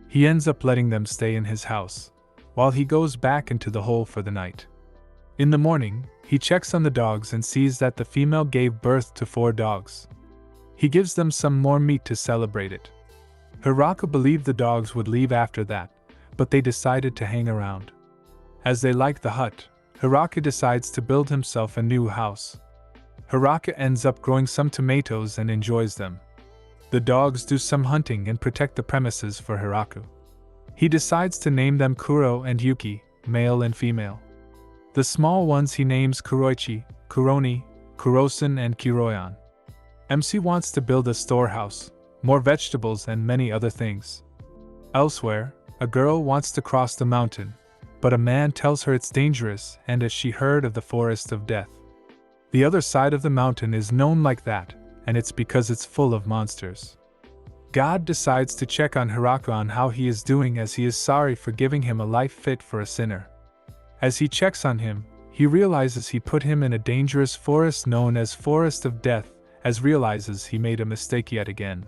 He ends up letting them stay in his house, while he goes back into the hole for the night. In the morning, he checks on the dogs and sees that the female gave birth to 4 dogs. He gives them some more meat to celebrate it. Hiraku believed the dogs would leave after that, but they decided to hang around. As they like the hut, Hiraku decides to build himself a new house. Hiraku ends up growing some tomatoes and enjoys them. The dogs do some hunting and protect the premises for Hiraku. He decides to name them Kuro and Yuki, male and female. The small ones he names Kuroichi, Kuroni, Kurosan and Kiroyan. MC wants to build a storehouse, more vegetables and many other things. Elsewhere, a girl wants to cross the mountain, but a man tells her it's dangerous and as she heard of the forest of death. The other side of the mountain is known like that, and it's because it's full of monsters. God decides to check on Hiraku on how he is doing as he is sorry for giving him a life fit for a sinner. As he checks on him, he He realizes he put him in a dangerous forest known as Forest of Death, as realizes he made a mistake yet again.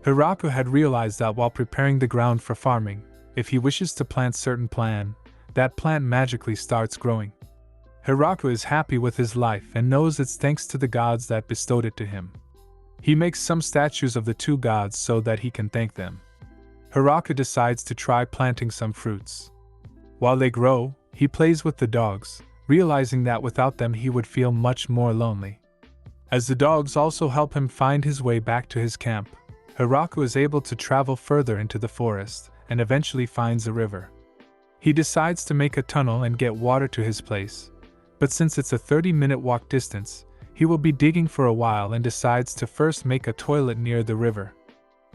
Hiraku had realized that while preparing the ground for farming, if he wishes to plant certain plant, that plant magically starts growing. Hiraku is happy with his life and knows it's thanks to the gods that bestowed it to him. He makes some statues of the two gods so that he can thank them. Hiraku decides to try planting some fruits. While they grow, he plays with the dogs, realizing that without them he would feel much more lonely. As the dogs also help him find his way back to his camp, Hiraku is able to travel further into the forest and eventually finds a river. He decides to make a tunnel and get water to his place, but since it's a 30-minute walk distance, he will be digging for a while and decides to first make a toilet near the river.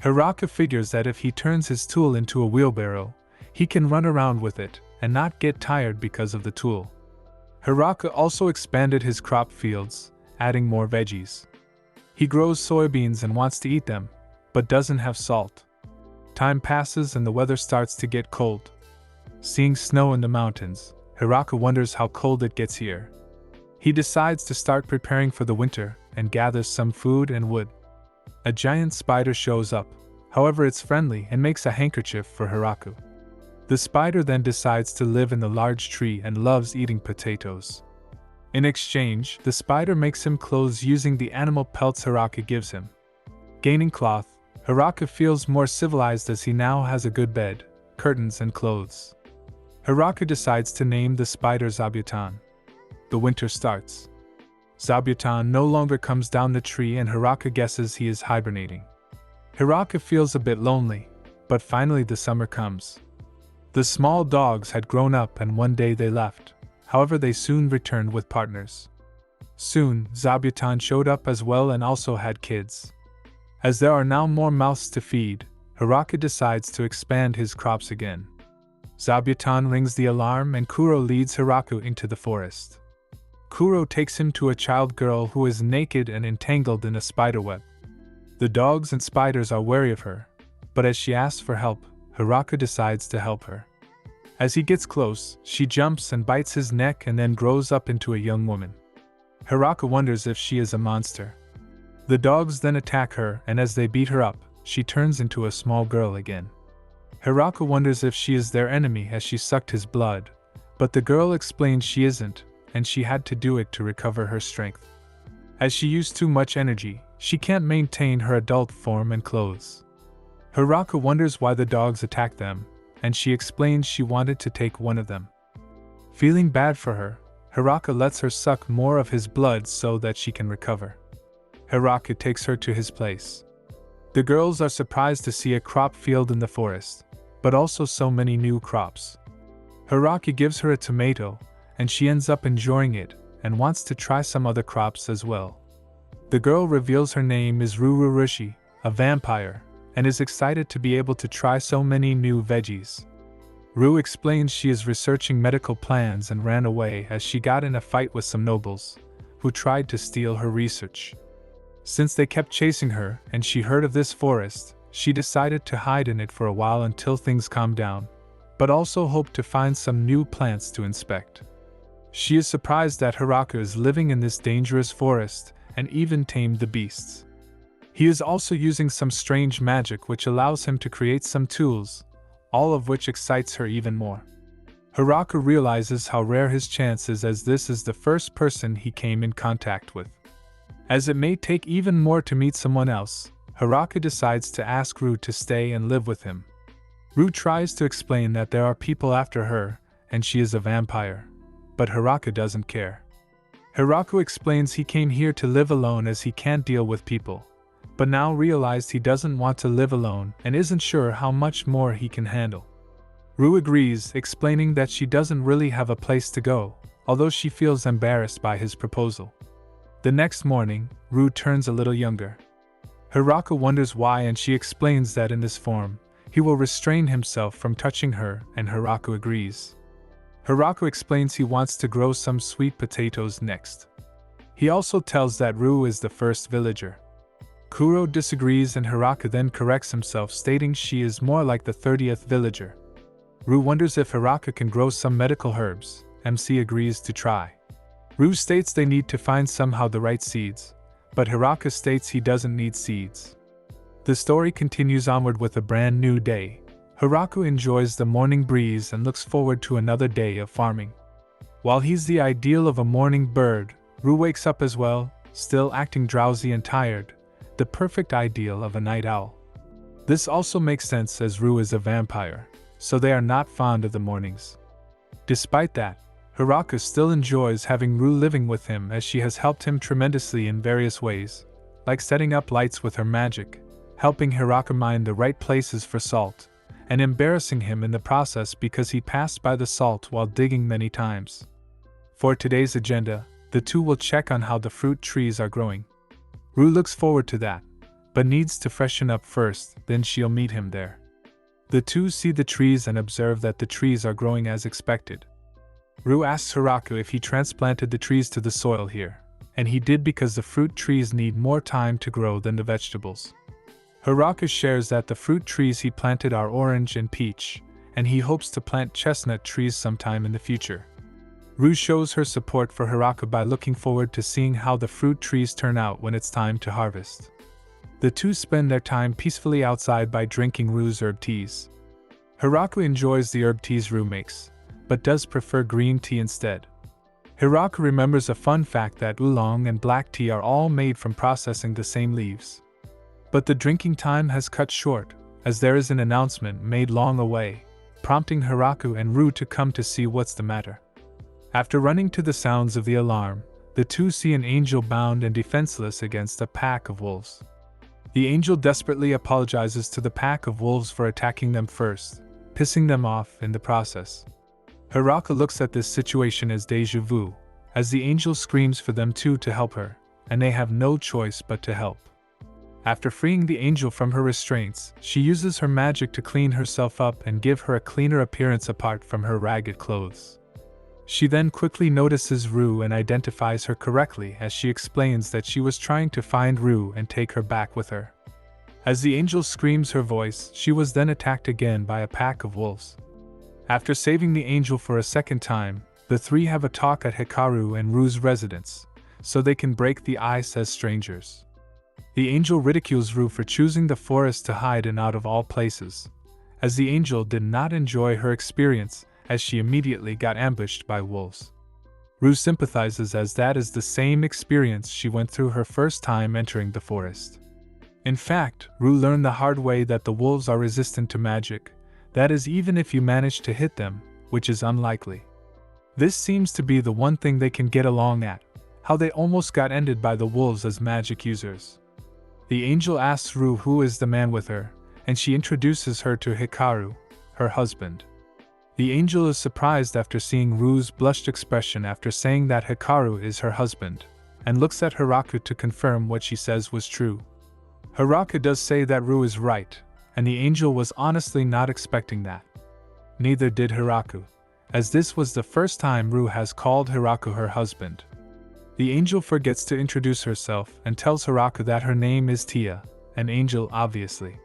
Hiraku figures that if he turns his tool into a wheelbarrow, he can run around with it and not get tired because of the tool. Hiraku also expanded his crop fields, adding more veggies. He grows soybeans and wants to eat them, but doesn't have salt. Time passes and the weather starts to get cold. Seeing snow in the mountains, Hiraku wonders how cold it gets here. He decides to start preparing for the winter and gathers some food and wood. A giant spider shows up, however it's friendly and makes a handkerchief for Hiraku. The spider then decides to live in the large tree and loves eating potatoes. In exchange, the spider makes him clothes using the animal pelts Hiraku gives him. Gaining cloth, Hiraku feels more civilized as he now has a good bed, curtains and clothes. Hiraku decides to name the spider Zabuton. The winter starts. Zabuton no longer comes down the tree and Hiraku guesses he is hibernating. Hiraku feels a bit lonely, but finally the summer comes. The small dogs had grown up and one day they left, however they soon returned with partners. Soon, Zabuton showed up as well and also had kids. As there are now more mouths to feed, Hiraku decides to expand his crops again. Zabuton rings the alarm and Kuro leads Hiraku into the forest. Kuro takes him to a child girl who is naked and entangled in a spiderweb. The dogs and spiders are wary of her, but as she asks for help, Hiraku decides to help her. As he gets close, she jumps and bites his neck and then grows up into a young woman. Hiraku wonders if she is a monster. The dogs then attack her and as they beat her up, she turns into a small girl again. Hiraku wonders if she is their enemy as she sucked his blood, but the girl explains she isn't, and she had to do it to recover her strength. As she used too much energy, she can't maintain her adult form and clothes. Hiraku wonders why the dogs attacked them, and she explains she wanted to take one of them. Feeling bad for her, Hiraku lets her suck more of his blood so that she can recover. Hiraku takes her to his place. The girls are surprised to see a crop field in the forest, but also so many new crops. Hiraku gives her a tomato, and she ends up enjoying it and wants to try some other crops as well. The girl reveals her name is Rururushi, a vampire, and is excited to be able to try so many new veggies. Ru explains she is researching medical plans and ran away as she got in a fight with some nobles, who tried to steal her research. Since they kept chasing her and she heard of this forest, she decided to hide in it for a while until things calmed down, but also hoped to find some new plants to inspect. She is surprised that Hiraku is living in this dangerous forest and even tamed the beasts. He is also using some strange magic which allows him to create some tools, all of which excites her even more. Hiraku realizes how rare his chance is as this is the first person he came in contact with. As it may take even more to meet someone else, Hiraku decides to ask Ru to stay and live with him. Ru tries to explain that there are people after her, and she is a vampire, but Hiraku doesn't care. Hiraku explains he came here to live alone as he can't deal with people, but now realized he doesn't want to live alone and isn't sure how much more he can handle. Ru agrees, explaining that she doesn't really have a place to go, although she feels embarrassed by his proposal. The next morning, Ru turns a little younger. Hiraku wonders why and she explains that in this form, he will restrain himself from touching her and Hiraku agrees. Hiraku explains he wants to grow some sweet potatoes next. He also tells that Ru is the first villager. Kuro disagrees and Hiraku then corrects himself stating she is more like the 30th villager. Ru wonders if Hiraku can grow some medical herbs, MC agrees to try. Ru states they need to find somehow the right seeds, but Hiraka states he doesn't need seeds. The story continues onward with a brand new day. Hiraku enjoys the morning breeze and looks forward to another day of farming. While he's the ideal of a morning bird, Ru wakes up as well, still acting drowsy and tired, the perfect ideal of a night owl. This also makes sense as Ru is a vampire, so they are not fond of the mornings. Despite that, Hiraku still enjoys having Ru living with him as she has helped him tremendously in various ways, like setting up lights with her magic, helping Hiraku mine the right places for salt, and embarrassing him in the process because he passed by the salt while digging many times. For today's agenda, the two will check on how the fruit trees are growing. Ru looks forward to that, but needs to freshen up first, then she'll meet him there. The two see the trees and observe that the trees are growing as expected. Ru asks Hiraku if he transplanted the trees to the soil here, and he did because the fruit trees need more time to grow than the vegetables. Hiraku shares that the fruit trees he planted are orange and peach, and he hopes to plant chestnut trees sometime in the future. Ru shows her support for Hiraku by looking forward to seeing how the fruit trees turn out when it's time to harvest. The two spend their time peacefully outside by drinking Ru's herb teas. Hiraku enjoys the herb teas Ru makes, but does prefer green tea instead. Hiraku remembers a fun fact that oolong and black tea are all made from processing the same leaves. But the drinking time has cut short, as there is an announcement made long away, prompting Hiraku and Ru to come to see what's the matter. After running to the sounds of the alarm, the two see an angel bound and defenseless against a pack of wolves. The angel desperately apologizes to the pack of wolves for attacking them first, pissing them off in the process. Hiraku looks at this situation as déjà vu, as the angel screams for them two to help her, and they have no choice but to help. After freeing the angel from her restraints, she uses her magic to clean herself up and give her a cleaner appearance apart from her ragged clothes. She then quickly notices Ru and identifies her correctly as she explains that she was trying to find Ru and take her back with her. As the angel screams her voice, she was then attacked again by a pack of wolves. After saving the angel for a second time, the three have a talk at Hikaru and Ru's residence, so they can break the ice as strangers. The angel ridicules Ru for choosing the forest to hide in out of all places, as the angel did not enjoy her experience as she immediately got ambushed by wolves. Ru sympathizes as that is the same experience she went through her first time entering the forest. In fact, Ru learned the hard way that the wolves are resistant to magic, that is even if you manage to hit them, which is unlikely. This seems to be the one thing they can get along at, how they almost got ended by the wolves as magic users. The angel asks Ru who is the man with her, and she introduces her to Hikaru, her husband. The angel is surprised after seeing Ru's blushed expression after saying that Hikaru is her husband, and looks at Hiraku to confirm what she says was true. Hiraku does say that Ru is right, and the angel was honestly not expecting that. Neither did Hiraku, as this was the first time Ru has called Hiraku her husband. The angel forgets to introduce herself and tells Hiraku that her name is Tia, an angel obviously.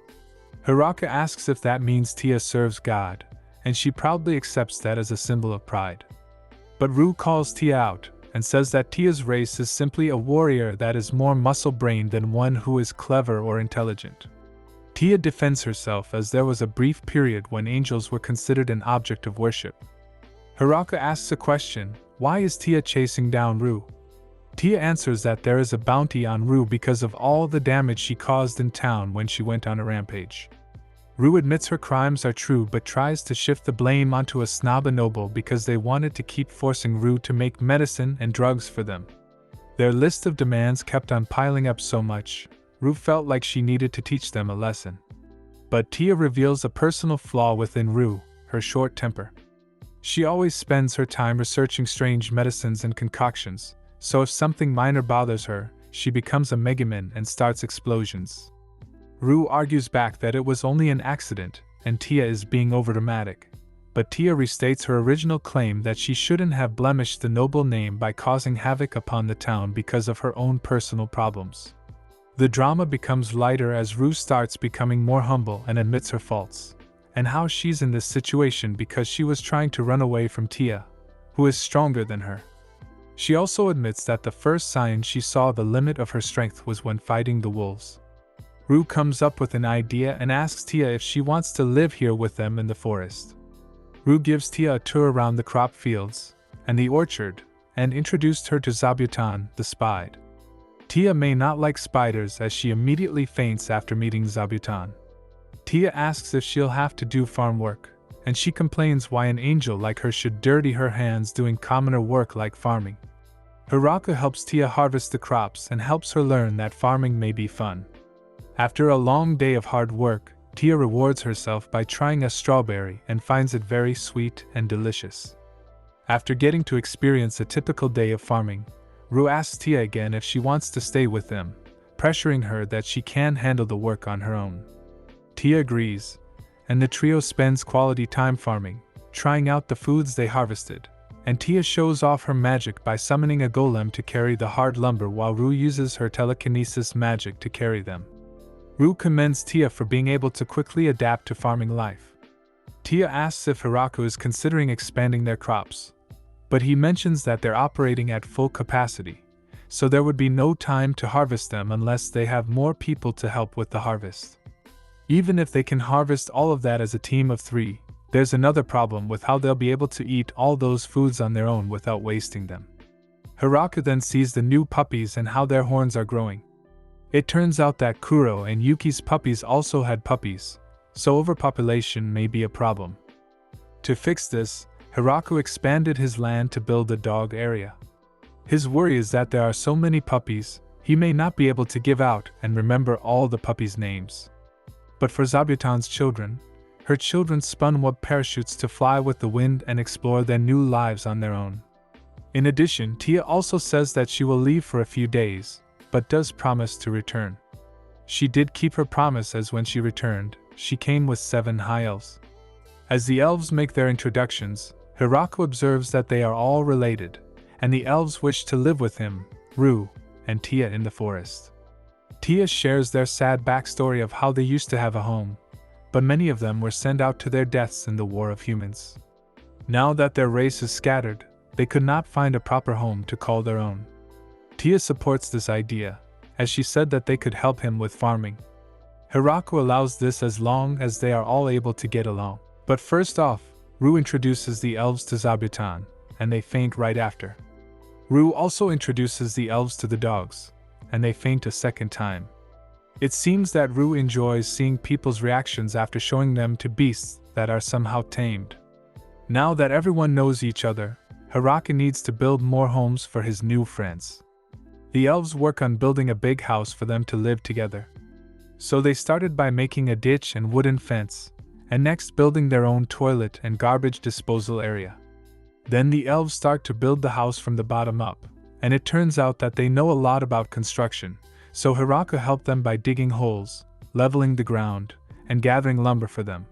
Hiraku asks if that means Tia serves God, and she proudly accepts that as a symbol of pride. But Ru calls Tia out, and says that Tia's race is simply a warrior that is more muscle-brained than one who is clever or intelligent. Tia defends herself as there was a brief period when angels were considered an object of worship. Hiraku asks a question, why is Tia chasing down Ru? Tia answers that there is a bounty on Ru because of all the damage she caused in town when she went on a rampage. Ru admits her crimes are true but tries to shift the blame onto a snob noble because they wanted to keep forcing Ru to make medicine and drugs for them. Their list of demands kept on piling up so much, Ru felt like she needed to teach them a lesson. But Tia reveals a personal flaw within Ru, her short temper. She always spends her time researching strange medicines and concoctions, so if something minor bothers her, she becomes a megaman and starts explosions. Ru argues back that it was only an accident, and Tia is being overdramatic, but Tia restates her original claim that she shouldn't have blemished the noble name by causing havoc upon the town because of her own personal problems. The drama becomes lighter as Ru starts becoming more humble and admits her faults, and how she's in this situation because she was trying to run away from Tia, who is stronger than her. She also admits that the first sign she saw the limit of her strength was when fighting the wolves. Rue comes up with an idea and asks Tia if she wants to live here with them in the forest. Rue gives Tia a tour around the crop fields and the orchard, and introduced her to Zabuton, the spide. Tia may not like spiders as she immediately faints after meeting Zabuton. Tia asks if she'll have to do farm work, and she complains why an angel like her should dirty her hands doing commoner work like farming. Hiraku helps Tia harvest the crops and helps her learn that farming may be fun. After a long day of hard work, Tia rewards herself by trying a strawberry and finds it very sweet and delicious. After getting to experience a typical day of farming, Rue asks Tia again if she wants to stay with them, pressuring her that she can handle the work on her own. Tia agrees, and the trio spends quality time farming, trying out the foods they harvested, and Tia shows off her magic by summoning a golem to carry the hard lumber while Rue uses her telekinesis magic to carry them. Rue commends Tia for being able to quickly adapt to farming life. Tia asks if Hiraku is considering expanding their crops, but he mentions that they're operating at full capacity, so there would be no time to harvest them unless they have more people to help with the harvest. Even if they can harvest all of that as a team of 3, there's another problem with how they'll be able to eat all those foods on their own without wasting them. Hiraku then sees the new puppies and how their horns are growing. It turns out that Kuro and Yuki's puppies also had puppies, so overpopulation may be a problem. To fix this, Hiraku expanded his land to build a dog area. His worry is that there are so many puppies, he may not be able to give out and remember all the puppies' names. But for Zabuton's children, her children spun web parachutes to fly with the wind and explore their new lives on their own. In addition, Tia also says that she will leave for a few days, but does promise to return. She did keep her promise, as when she returned, she came with 7 high elves. As the elves make their introductions, Hiraku observes that they are all related, and the elves wish to live with him, Rue, and Tia in the forest. Tia shares their sad backstory of how they used to have a home, but many of them were sent out to their deaths in the War of Humans. Now that their race is scattered, they could not find a proper home to call their own. Tia supports this idea, as she said that they could help him with farming. Hiraku allows this as long as they are all able to get along. But first off, Rue introduces the elves to Zabuton, and they faint right after. Rue also introduces the elves to the dogs, and they faint a second time. It seems that Rue enjoys seeing people's reactions after showing them to beasts that are somehow tamed. Now that everyone knows each other, Hiraku needs to build more homes for his new friends. The elves work on building a big house for them to live together. So they started by making a ditch and wooden fence, and next building their own toilet and garbage disposal area. Then the elves start to build the house from the bottom up, and it turns out that they know a lot about construction, so Hiraku helped them by digging holes, leveling the ground, and gathering lumber for them.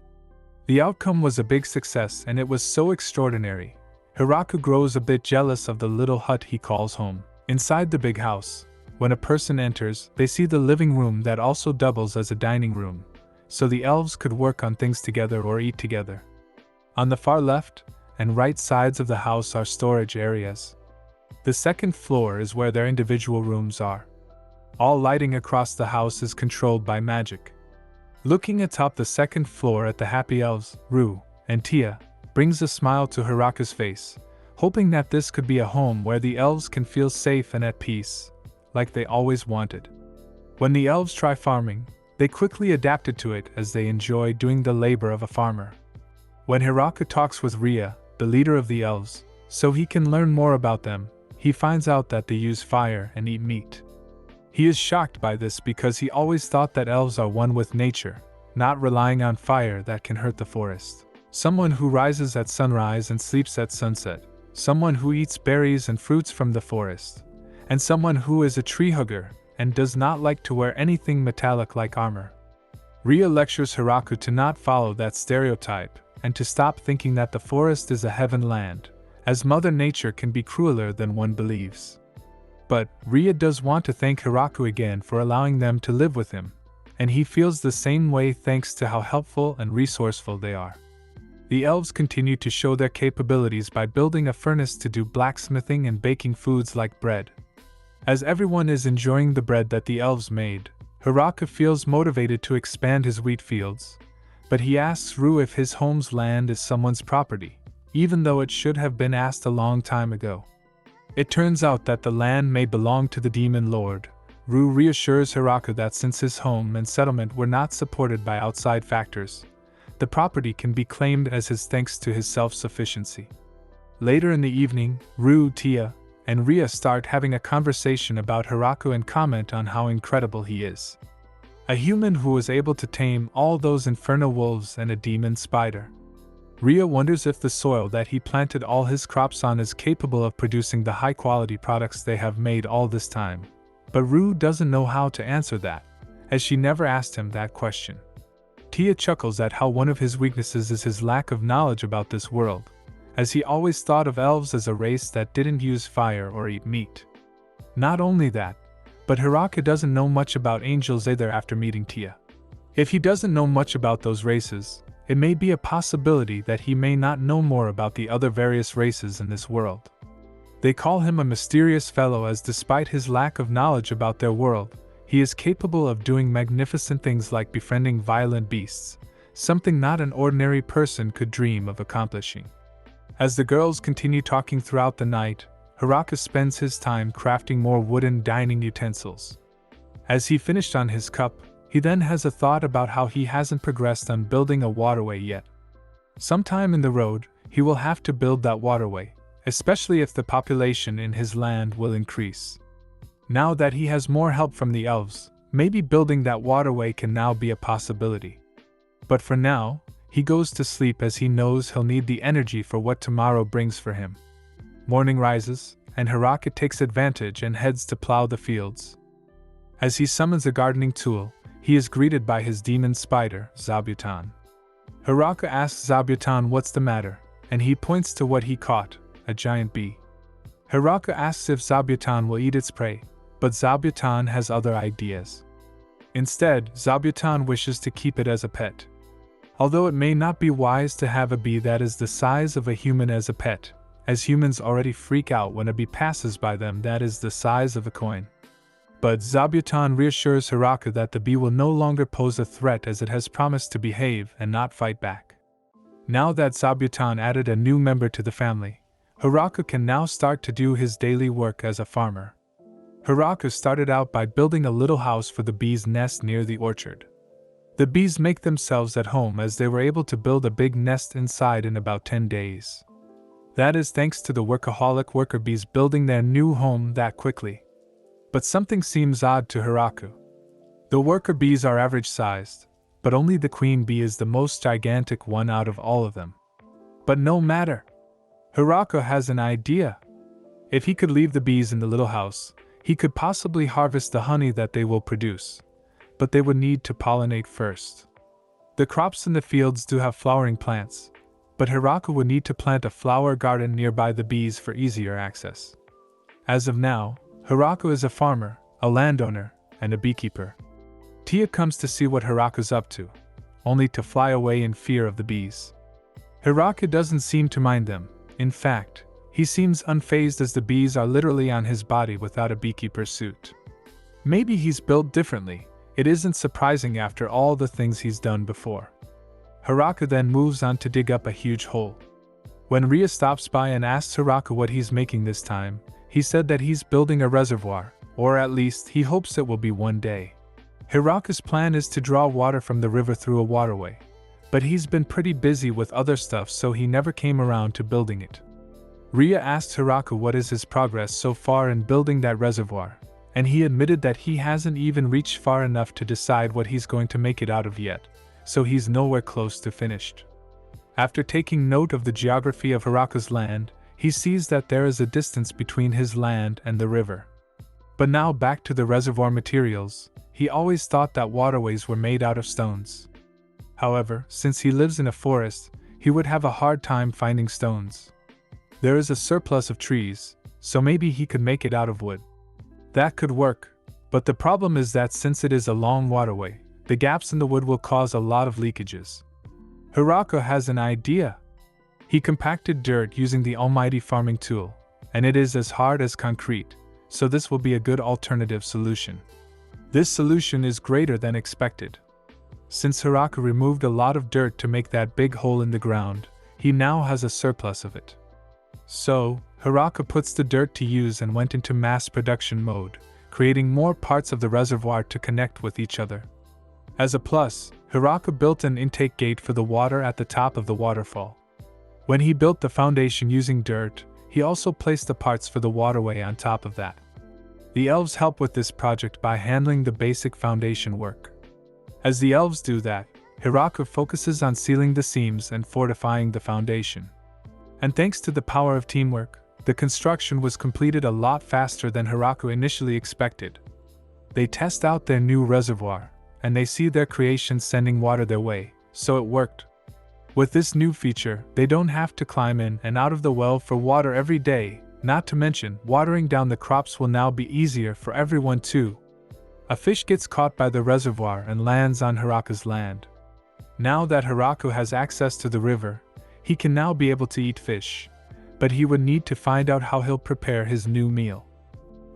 The outcome was a big success, and it was so extraordinary. Hiraku grows a bit jealous of the little hut he calls home. Inside the big house, when a person enters, they see the living room that also doubles as a dining room, so the elves could work on things together or eat together. On the far left and right sides of the house are storage areas. The second floor is where their individual rooms are. All lighting across the house is controlled by magic. Looking atop the second floor at the happy elves, Rue and Tia, brings a smile to Hiraku's face, hoping that this could be a home where the elves can feel safe and at peace, like they always wanted. When the elves try farming, they quickly adapted to it as they enjoy doing the labor of a farmer. When Hiraku talks with Ria, the leader of the elves, so he can learn more about them, he finds out that they use fire and eat meat. He is shocked by this because he always thought that elves are one with nature, not relying on fire that can hurt the forest. Someone who rises at sunrise and sleeps at sunset, someone who eats berries and fruits from the forest, and someone who is a tree hugger and does not like to wear anything metallic like armor. Ria lectures Hiraku to not follow that stereotype and to stop thinking that the forest is a heaven land, as Mother Nature can be crueler than one believes. But Ria does want to thank Hiraku again for allowing them to live with him, and he feels the same way thanks to how helpful and resourceful they are. The elves continue to show their capabilities by building a furnace to do blacksmithing and baking foods like bread. As everyone is enjoying the bread that the elves made, Hiraku feels motivated to expand his wheat fields, but he asks Rue if his home's land is someone's property, even though it should have been asked a long time ago. It turns out that the land may belong to the demon lord. Rue reassures Hiraku that since his home and settlement were not supported by outside factors, the property can be claimed as his thanks to his self-sufficiency. Later in the evening, Rue, Tia, and Ria start having a conversation about Hiraku and comment on how incredible he is. A human who was able to tame all those inferno wolves and a demon spider. Ria wonders if the soil that he planted all his crops on is capable of producing the high-quality products they have made all this time. But Rue doesn't know how to answer that, as she never asked him that question. Tia chuckles at how one of his weaknesses is his lack of knowledge about this world, as he always thought of elves as a race that didn't use fire or eat meat. Not only that, but Hiraku doesn't know much about angels either after meeting Tia. If he doesn't know much about those races, it may be a possibility that he may not know more about the other various races in this world. They call him a mysterious fellow as despite his lack of knowledge about their world, he is capable of doing magnificent things like befriending violent beasts, something not an ordinary person could dream of accomplishing. As the girls continue talking throughout the night, Hiraku spends his time crafting more wooden dining utensils. As he finished on his cup, he then has a thought about how he hasn't progressed on building a waterway yet. Sometime in the road, he will have to build that waterway, especially if the population in his land will increase. Now that he has more help from the elves, maybe building that waterway can now be a possibility. But for now, he goes to sleep as he knows he'll need the energy for what tomorrow brings for him. Morning rises, and Hiraku takes advantage and heads to plow the fields. As he summons a gardening tool, he is greeted by his demon spider, Zabuton. Hiraku asks Zabuton what's the matter, and he points to what he caught, a giant bee. Hiraku asks if Zabuton will eat its prey, but Zabuton has other ideas. Instead, Zabuton wishes to keep it as a pet. Although it may not be wise to have a bee that is the size of a human as a pet, as humans already freak out when a bee passes by them that is the size of a coin. But Zabuton reassures Hiraku that the bee will no longer pose a threat as it has promised to behave and not fight back. Now that Zabuton added a new member to the family, Hiraku can now start to do his daily work as a farmer. Hiraku started out by building a little house for the bees' nest near the orchard. The bees make themselves at home as they were able to build a big nest inside in about 10 days. That is thanks to the workaholic worker bees building their new home that quickly. But something seems odd to Hiraku. The worker bees are average-sized, but only the queen bee is the most gigantic one out of all of them. But no matter. Hiraku has an idea. If he could leave the bees in the little house, he could possibly harvest the honey that they will produce, but they would need to pollinate first. The crops in the fields do have flowering plants, but Hiraku would need to plant a flower garden nearby the bees for easier access. As of now, Hiraku is a farmer, a landowner, and a beekeeper. Tia comes to see what Hiraku's up to, only to fly away in fear of the bees. Hiraku doesn't seem to mind them. In fact, he seems unfazed as the bees are literally on his body without a beekeeper's suit. Maybe he's built differently. It isn't surprising after all the things he's done before. Hiraku then moves on to dig up a huge hole. When Ria stops by and asks Hiraku what he's making this time, he said that he's building a reservoir, or at least he hopes it will be one day. Hiraku's plan is to draw water from the river through a waterway, but he's been pretty busy with other stuff so he never came around to building it. Ria asked Hiraku what is his progress so far in building that reservoir, and he admitted that he hasn't even reached far enough to decide what he's going to make it out of yet, so he's nowhere close to finished. After taking note of the geography of Hiraku's land, he sees that there is a distance between his land and the river. But now back to the reservoir materials, he always thought that waterways were made out of stones. However, since he lives in a forest, he would have a hard time finding stones. There is a surplus of trees, so maybe he could make it out of wood. That could work, but the problem is that since it is a long waterway, the gaps in the wood will cause a lot of leakages. Hirako has an idea. He compacted dirt using the almighty farming tool, and it is as hard as concrete, so this will be a good alternative solution. This solution is greater than expected. Since Hirako removed a lot of dirt to make that big hole in the ground, he now has a surplus of it. So, Hirako puts the dirt to use and went into mass production mode, creating more parts of the reservoir to connect with each other. As a plus, Hirako built an intake gate for the water at the top of the waterfall. When he built the foundation using dirt, he also placed the parts for the waterway on top of that. The elves help with this project by handling the basic foundation work. As the elves do that, Hirako focuses on sealing the seams and fortifying the foundation. And thanks to the power of teamwork, the construction was completed a lot faster than Hirako initially expected. They test out their new reservoir, and they see their creation sending water their way, so it worked. With this new feature, they don't have to climb in and out of the well for water every day, not to mention, watering down the crops will now be easier for everyone too. A fish gets caught by the reservoir and lands on Hirako's land. Now that Hirako has access to the river, he can now be able to eat fish, but he would need to find out how he'll prepare his new meal.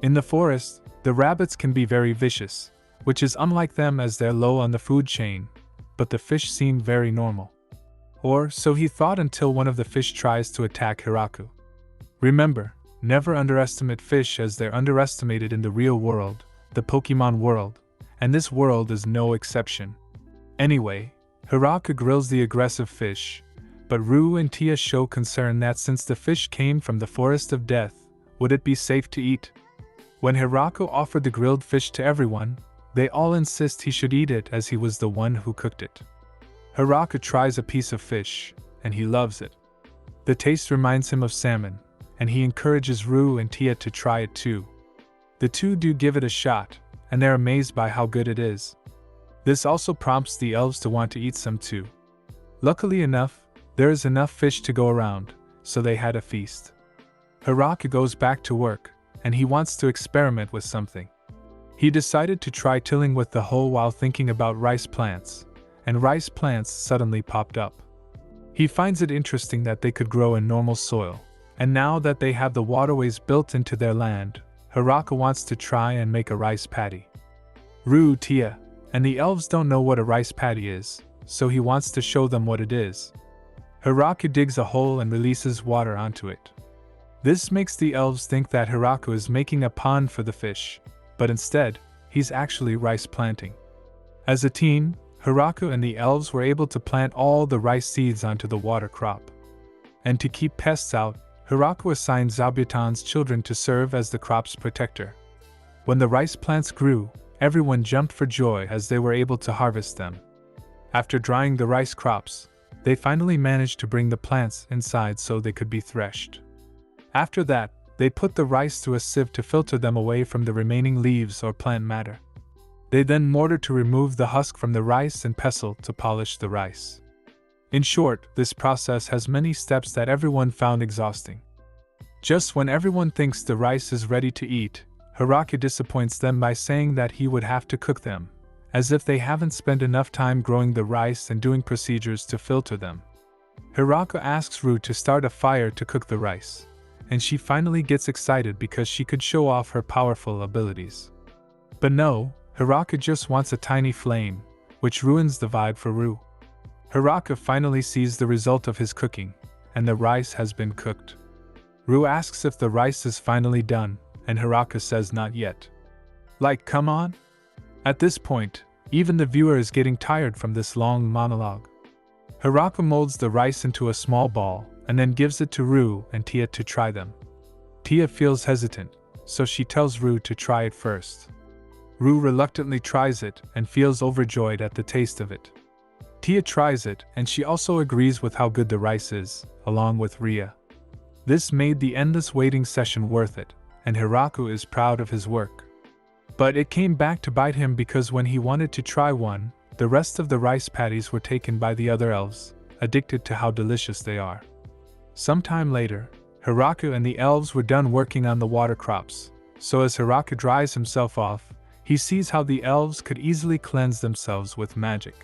In the forest, the rabbits can be very vicious, which is unlike them as they're low on the food chain, but the fish seem very normal. Or so he thought until one of the fish tries to attack Hirako. Remember, never underestimate fish as they're underestimated in the real world, the Pokemon world, and this world is no exception. Anyway, Hirako grills the aggressive fish, but Rue and Tia show concern that since the fish came from the Forest of Death, would it be safe to eat? When Hirako offered the grilled fish to everyone, they all insist he should eat it as he was the one who cooked it. Hirako tries a piece of fish, and he loves it. The taste reminds him of salmon, and he encourages Rue and Tia to try it too. The two do give it a shot, and they're amazed by how good it is. This also prompts the elves to want to eat some too. Luckily enough, there is enough fish to go around, so they had a feast. Hirako goes back to work, and he wants to experiment with something. He decided to try tilling with the hoe while thinking about rice plants, and rice plants suddenly popped up. He finds it interesting that they could grow in normal soil, and now that they have the waterways built into their land, Hirako wants to try and make a rice paddy. Rue, Tia, and the elves don't know what a rice paddy is, so he wants to show them what it is. Hirako digs a hole and releases water onto it. This makes the elves think that Hirako is making a pond for the fish, but instead, he's actually rice planting. As a team, Hirako and the elves were able to plant all the rice seeds onto the water crop. And to keep pests out, Hirako assigned Zabuton's children to serve as the crop's protector. When the rice plants grew, everyone jumped for joy as they were able to harvest them. After drying the rice crops, they finally managed to bring the plants inside so they could be threshed. After that, they put the rice through a sieve to filter them away from the remaining leaves or plant matter. They then mortared to remove the husk from the rice and pestle to polish the rice. In short, this process has many steps that everyone found exhausting. Just when everyone thinks the rice is ready to eat, Hirako disappoints them by saying that he would have to cook them, as if they haven't spent enough time growing the rice and doing procedures to filter them. Hirako asks Rue to start a fire to cook the rice, and she finally gets excited because she could show off her powerful abilities. But no, Hirako just wants a tiny flame, which ruins the vibe for Rue. Hirako finally sees the result of his cooking, and the rice has been cooked. Rue asks if the rice is finally done, and Hirako says not yet. Like, come on? At this point, even the viewer is getting tired from this long monologue. Hirako molds the rice into a small ball, and then gives it to Rue and Tia to try them. Tia feels hesitant, so she tells Rue to try it first. Rue reluctantly tries it and feels overjoyed at the taste of it. Tia tries it and she also agrees with how good the rice is, along with Ria. This made the endless waiting session worth it, and Hirako is proud of his work. But it came back to bite him because when he wanted to try one, the rest of the rice patties were taken by the other elves, addicted to how delicious they are. Sometime later, Hirako and the elves were done working on the water crops, so as Hirako dries himself off, he sees how the elves could easily cleanse themselves with magic.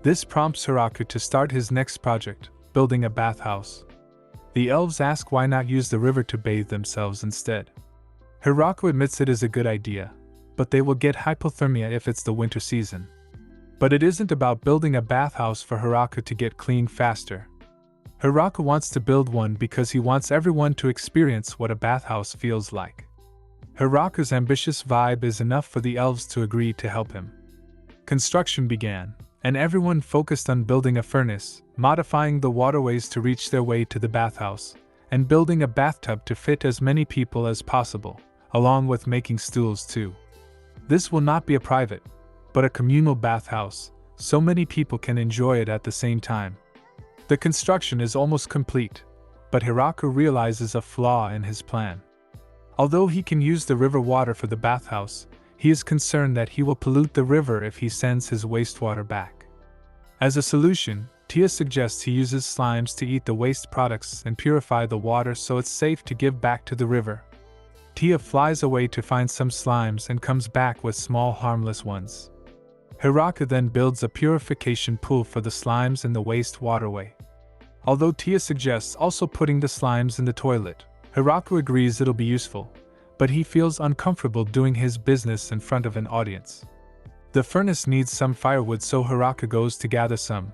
This prompts Hiraku to start his next project, building a bathhouse. The elves ask why not use the river to bathe themselves instead. Hiraku admits it is a good idea, but they will get hypothermia if it's the winter season. But it isn't about building a bathhouse for Hiraku to get clean faster. Hiraku wants to build one because he wants everyone to experience what a bathhouse feels like. Hiraku's ambitious vibe is enough for the elves to agree to help him. Construction began, and everyone focused on building a furnace, modifying the waterways to reach their way to the bathhouse, and building a bathtub to fit as many people as possible, along with making stools too. This will not be a private, but a communal bathhouse, so many people can enjoy it at the same time. The construction is almost complete, but Hiraku realizes a flaw in his plan. Although he can use the river water for the bathhouse, he is concerned that he will pollute the river if he sends his wastewater back. As a solution, Tia suggests he uses slimes to eat the waste products and purify the water so it's safe to give back to the river. Tia flies away to find some slimes and comes back with small harmless ones. Hiraku then builds a purification pool for the slimes in the waste waterway. Although Tia suggests also putting the slimes in the toilet, Hiraku agrees it'll be useful, but he feels uncomfortable doing his business in front of an audience. The furnace needs some firewood, so Hiraku goes to gather some,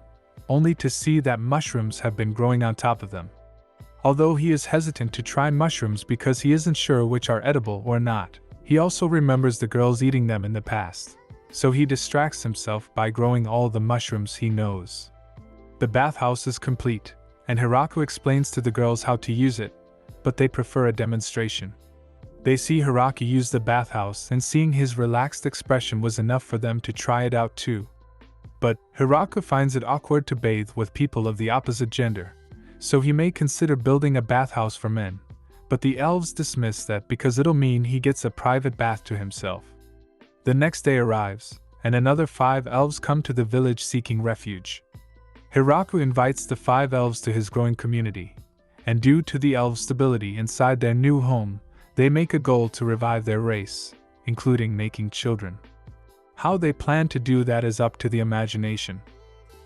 only to see that mushrooms have been growing on top of them. Although he is hesitant to try mushrooms because he isn't sure which are edible or not, he also remembers the girls eating them in the past, so he distracts himself by growing all the mushrooms he knows. The bathhouse is complete, and Hiraku explains to the girls how to use it, but they prefer a demonstration. They see Hiraku use the bathhouse, and seeing his relaxed expression was enough for them to try it out too. But Hiraku finds it awkward to bathe with people of the opposite gender, so he may consider building a bathhouse for men, but the elves dismiss that because it'll mean he gets a private bath to himself. The next day arrives, and another 5 elves come to the village seeking refuge. Hiraku invites the 5 elves to his growing community, and due to the elves' stability inside their new home, they make a goal to revive their race, including making children. How they plan to do that is up to the imagination.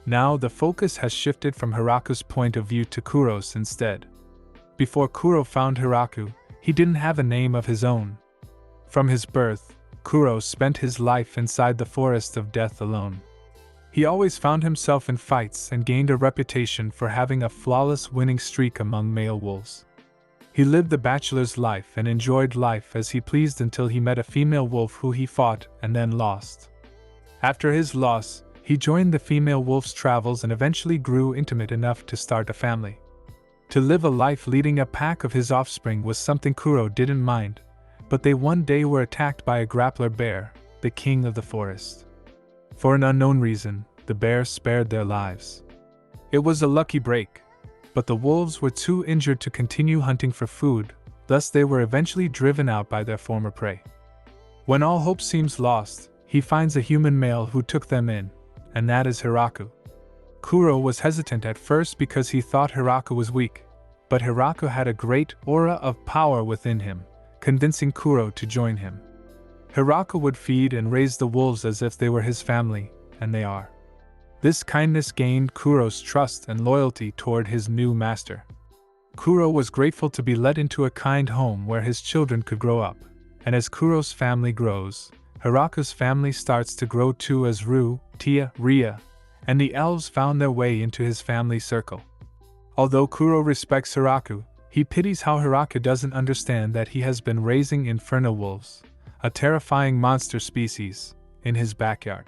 Now the focus has shifted from Hiraku's point of view to Kuro's instead. Before Kuro found Hiraku, he didn't have a name of his own. From his birth, Kuro spent his life inside the forest of death alone. He always found himself in fights and gained a reputation for having a flawless winning streak among male wolves. He lived the bachelor's life and enjoyed life as he pleased until he met a female wolf who he fought and then lost. After his loss, he joined the female wolf's travels and eventually grew intimate enough to start a family. To live a life leading a pack of his offspring was something Kuro didn't mind, but they one day were attacked by a grappler bear, the king of the forest. For an unknown reason, the bear spared their lives. It was a lucky break, but the wolves were too injured to continue hunting for food, thus they were eventually driven out by their former prey. When all hope seems lost, he finds a human male who took them in, and that is Hiraku. Kuro was hesitant at first because he thought Hiraku was weak, but Hiraku had a great aura of power within him, convincing Kuro to join him. Hiraku would feed and raise the wolves as if they were his family, and they are. This kindness gained Kuro's trust and loyalty toward his new master. Kuro was grateful to be let into a kind home where his children could grow up, and as Kuro's family grows, Hiraku's family starts to grow too as Ru, Tia, Ria, and the elves found their way into his family circle. Although Kuro respects Hiraku, he pities how Hiraku doesn't understand that he has been raising infernal wolves, a terrifying monster species, in his backyard.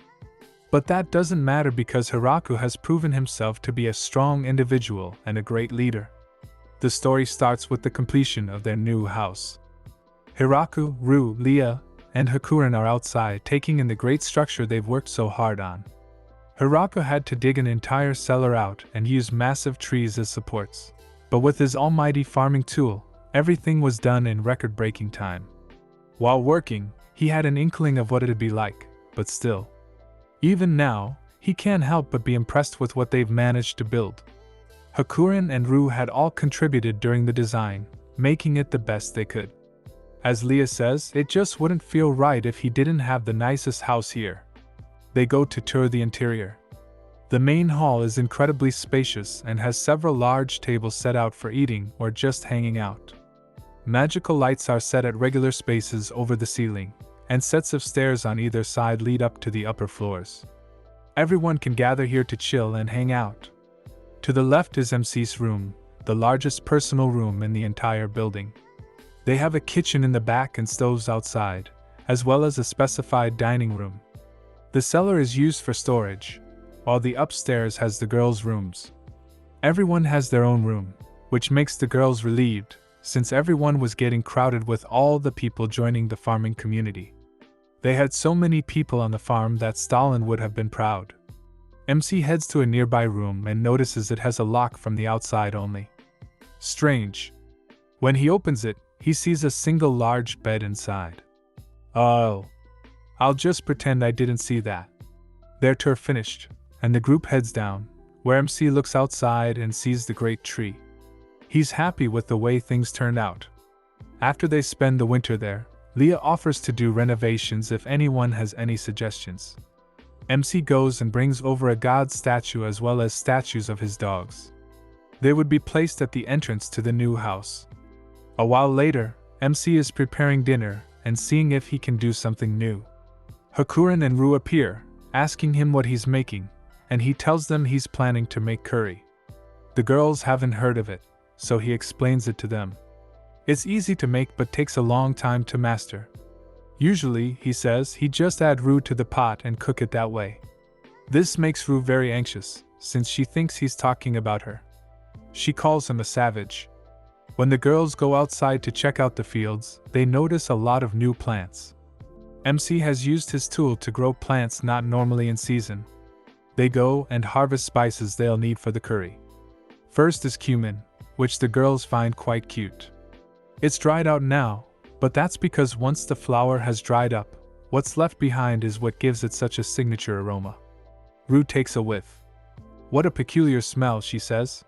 But that doesn't matter because Hiraku has proven himself to be a strong individual and a great leader. The story starts with the completion of their new house. Hiraku, Ru, Lia, and Hakuren are outside taking in the great structure they've worked so hard on. Hiraku had to dig an entire cellar out and use massive trees as supports, but with his almighty farming tool, everything was done in record-breaking time. While working, he had an inkling of what it'd be like, but still. Even now, he can't help but be impressed with what they've managed to build. Hakuren and Ru had all contributed during the design, making it the best they could. As Leah says, it just wouldn't feel right if he didn't have the nicest house here. They go to tour the interior. The main hall is incredibly spacious and has several large tables set out for eating or just hanging out. Magical lights are set at regular spaces over the ceiling, and sets of stairs on either side lead up to the upper floors. Everyone can gather here to chill and hang out. To the left is MC's room, the largest personal room in the entire building. They have a kitchen in the back and stoves outside, as well as a specified dining room. The cellar is used for storage, while the upstairs has the girls' rooms. Everyone has their own room, which makes the girls relieved, since everyone was getting crowded with all the people joining the farming community. They had so many people on the farm that Stalin would have been proud. MC heads to a nearby room and notices it has a lock from the outside only. Strange. When he opens it, he sees a single large bed inside. Oh. I'll just pretend I didn't see that. Their tour finished, and the group heads down, where MC looks outside and sees the great tree. He's happy with the way things turned out. After they spend the winter there, Leah offers to do renovations if anyone has any suggestions. MC goes and brings over a god statue as well as statues of his dogs. They would be placed at the entrance to the new house. A while later, MC is preparing dinner and seeing if he can do something new. Hakuran and Ru appear, asking him what he's making, and he tells them he's planning to make curry. The girls haven't heard of it, so he explains it to them. It's easy to make but takes a long time to master. Usually, he says, he just add Ru to the pot and cook it that way. This makes Ru very anxious, since she thinks he's talking about her. She calls him a savage. When the girls go outside to check out the fields, they notice a lot of new plants. MC has used his tool to grow plants not normally in season. They go and harvest spices they'll need for the curry. First is cumin, which the girls find quite cute. It's dried out now, but that's because once the flower has dried up, what's left behind is what gives it such a signature aroma. Ru takes a whiff. What a peculiar smell, she says.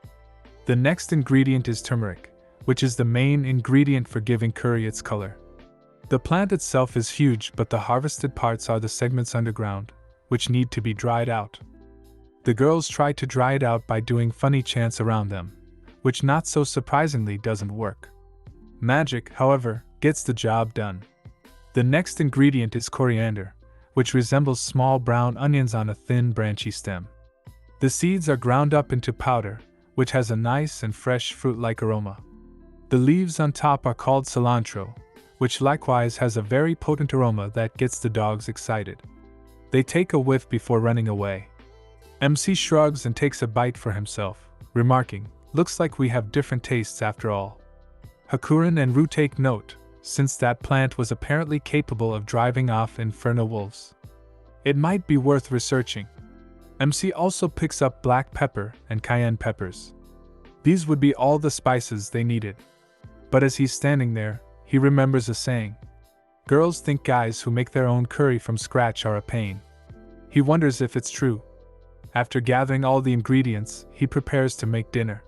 The next ingredient is turmeric, which is the main ingredient for giving curry its color. The plant itself is huge, but the harvested parts are the segments underground, which need to be dried out. The girls try to dry it out by doing funny chants around them, which not so surprisingly doesn't work. Magic, however, gets the job done. The next ingredient is coriander, which resembles small brown onions on a thin branchy stem. The seeds are ground up into powder, which has a nice and fresh fruit-like aroma. The leaves on top are called cilantro, which likewise has a very potent aroma that gets the dogs excited. They take a whiff before running away. MC shrugs and takes a bite for himself, remarking, "Looks like we have different tastes after all." Hakuran and Ru take note, since that plant was apparently capable of driving off inferno wolves. It might be worth researching. MC also picks up black pepper and cayenne peppers. These would be all the spices they needed. But as he's standing there, he remembers a saying. Girls think guys who make their own curry from scratch are a pain. He wonders if it's true. After gathering all the ingredients, he prepares to make dinner.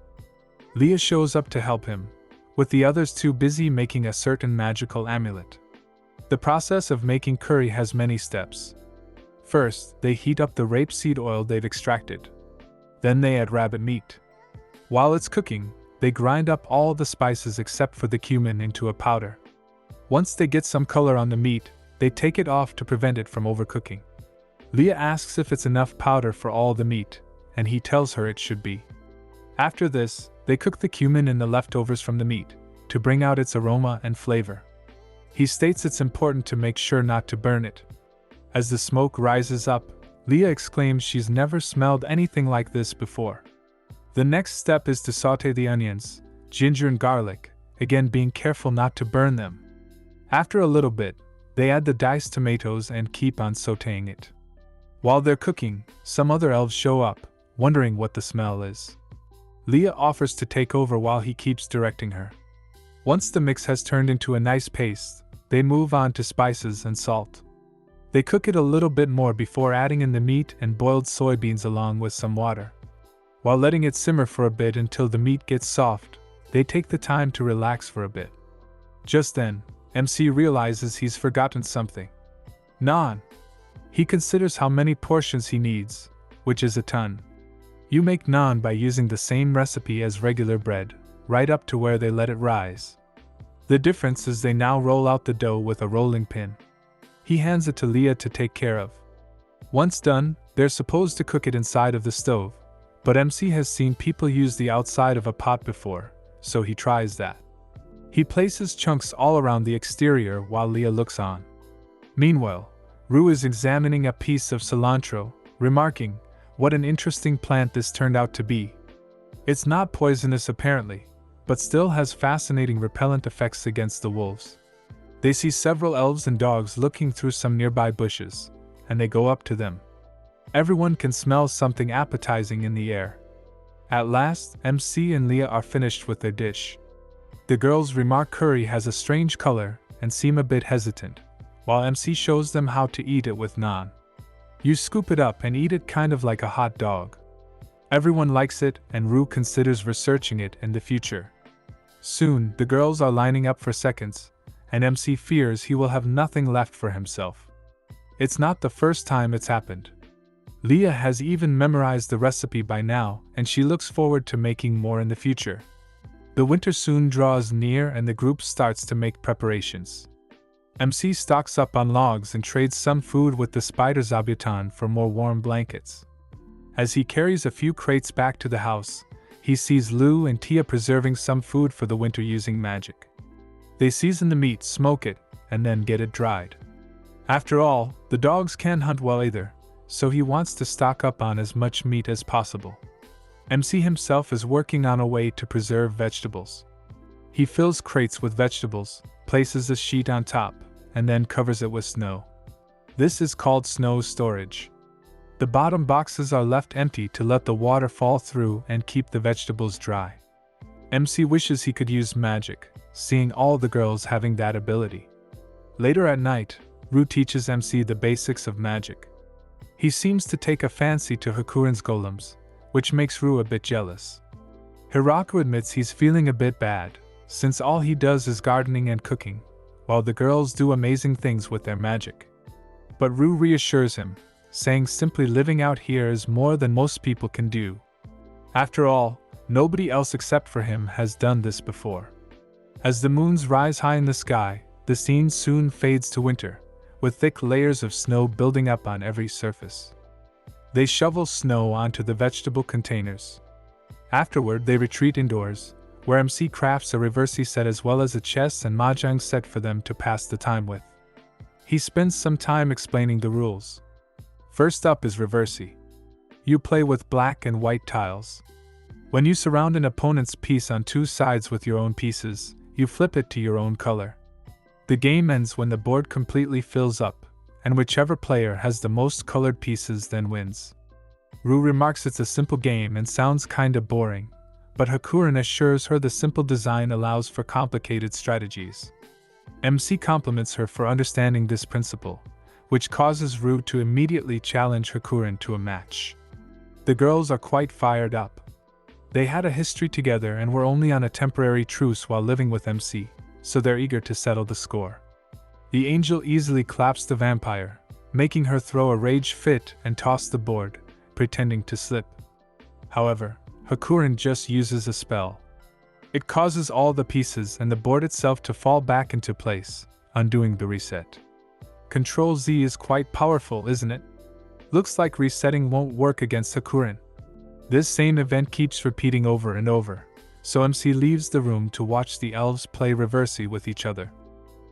Leah shows up to help him, with the others too busy making a certain magical amulet. The process of making curry has many steps. First, they heat up the rapeseed oil they've extracted. Then they add rabbit meat. While it's cooking, they grind up all the spices except for the cumin into a powder. Once they get some color on the meat, they take it off to prevent it from overcooking. Leah asks if it's enough powder for all the meat, and he tells her it should be. After this, they cook the cumin in the leftovers from the meat, to bring out its aroma and flavor. He states it's important to make sure not to burn it. As the smoke rises up, Leah exclaims she's never smelled anything like this before. The next step is to saute the onions, ginger and garlic, again being careful not to burn them. After a little bit, they add the diced tomatoes and keep on sauteing it. While they're cooking, some other elves show up, wondering what the smell is. Leah offers to take over while he keeps directing her. Once the mix has turned into a nice paste, they move on to spices and salt. They cook it a little bit more before adding in the meat and boiled soybeans along with some water. While letting it simmer for a bit until the meat gets soft, they take the time to relax for a bit. Just then, MC realizes he's forgotten something. Naan. He considers how many portions he needs, which is a ton. You make naan by using the same recipe as regular bread, right up to where they let it rise. The difference is they now roll out the dough with a rolling pin. He hands it to Leah to take care of. Once done, they're supposed to cook it inside of the stove, but MC has seen people use the outside of a pot before, so he tries that. He places chunks all around the exterior while Leah looks on. Meanwhile, Rue is examining a piece of cilantro, remarking, "What an interesting plant this turned out to be. It's not poisonous apparently, but still has fascinating repellent effects against the wolves." They see several elves and dogs looking through some nearby bushes, and they go up to them. Everyone can smell something appetizing in the air. At last, MC and Leah are finished with their dish. The girls remark curry has a strange color and seem a bit hesitant, while MC shows them how to eat it with naan. You scoop it up and eat it kind of like a hot dog. Everyone likes it, and Rue considers researching it in the future. Soon, the girls are lining up for seconds, and MC fears he will have nothing left for himself. It's not the first time it's happened. Leah has even memorized the recipe by now, and she looks forward to making more in the future. The winter soon draws near and the group starts to make preparations. MC stocks up on logs and trades some food with the spider zabuton for more warm blankets. As he carries a few crates back to the house, he sees Lou and Tia preserving some food for the winter using magic. They season the meat, smoke it, and then get it dried. After all, the dogs can't hunt well either, so he wants to stock up on as much meat as possible. MC himself is working on a way to preserve vegetables. He fills crates with vegetables, places a sheet on top, and then covers it with snow. This is called snow storage. The bottom boxes are left empty to let the water fall through and keep the vegetables dry. MC wishes he could use magic, seeing all the girls having that ability. Later at night, Rue teaches MC the basics of magic. He seems to take a fancy to Hakuren's golems, which makes Rue a bit jealous. Hiraku admits he's feeling a bit bad, since all he does is gardening and cooking, while the girls do amazing things with their magic. But Rue reassures him, saying simply living out here is more than most people can do. After all, nobody else except for him has done this before. As the moons rise high in the sky, the scene soon fades to winter, with thick layers of snow building up on every surface. They shovel snow onto the vegetable containers. Afterward, they retreat indoors, where MC crafts a reversi set as well as a chess and mahjong set for them to pass the time with. He spends some time explaining the rules. First up is reversi. You play with black and white tiles. When you surround an opponent's piece on two sides with your own pieces, you flip it to your own color. The game ends when the board completely fills up, and whichever player has the most colored pieces then wins. Rue remarks it's a simple game and sounds kinda boring, but Hakuren assures her the simple design allows for complicated strategies. MC compliments her for understanding this principle, which causes Rue to immediately challenge Hakuren to a match. The girls are quite fired up. They had a history together and were only on a temporary truce while living with MC, so they're eager to settle the score. The angel easily claps the vampire, making her throw a rage fit and toss the board, pretending to slip. However, Hakuren just uses a spell. It causes all the pieces and the board itself to fall back into place, undoing the reset. Control Z is quite powerful, isn't it? Looks like resetting won't work against Hakuren. This same event keeps repeating over and over, so MC leaves the room to watch the elves play reversi with each other.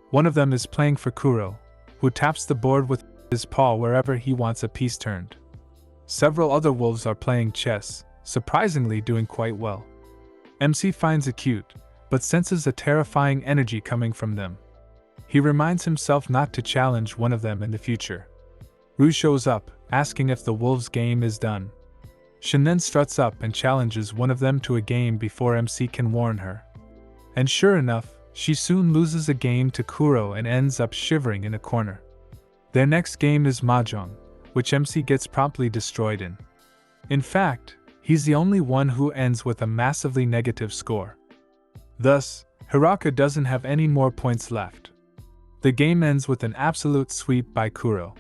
One of them is playing for Kuro, who taps the board with his paw wherever he wants a piece turned. Several other wolves are playing chess, surprisingly doing quite well. MC finds it cute, but senses a terrifying energy coming from them. He reminds himself not to challenge one of them in the future. Rue shows up, asking if the wolves' game is done. Shin then struts up and challenges one of them to a game before MC can warn her. And sure enough, she soon loses a game to Kuro and ends up shivering in a corner. Their next game is mahjong, which MC gets promptly destroyed in. In fact, he's the only one who ends with a massively negative score. Thus, Hiraka doesn't have any more points left. The game ends with an absolute sweep by Kuro.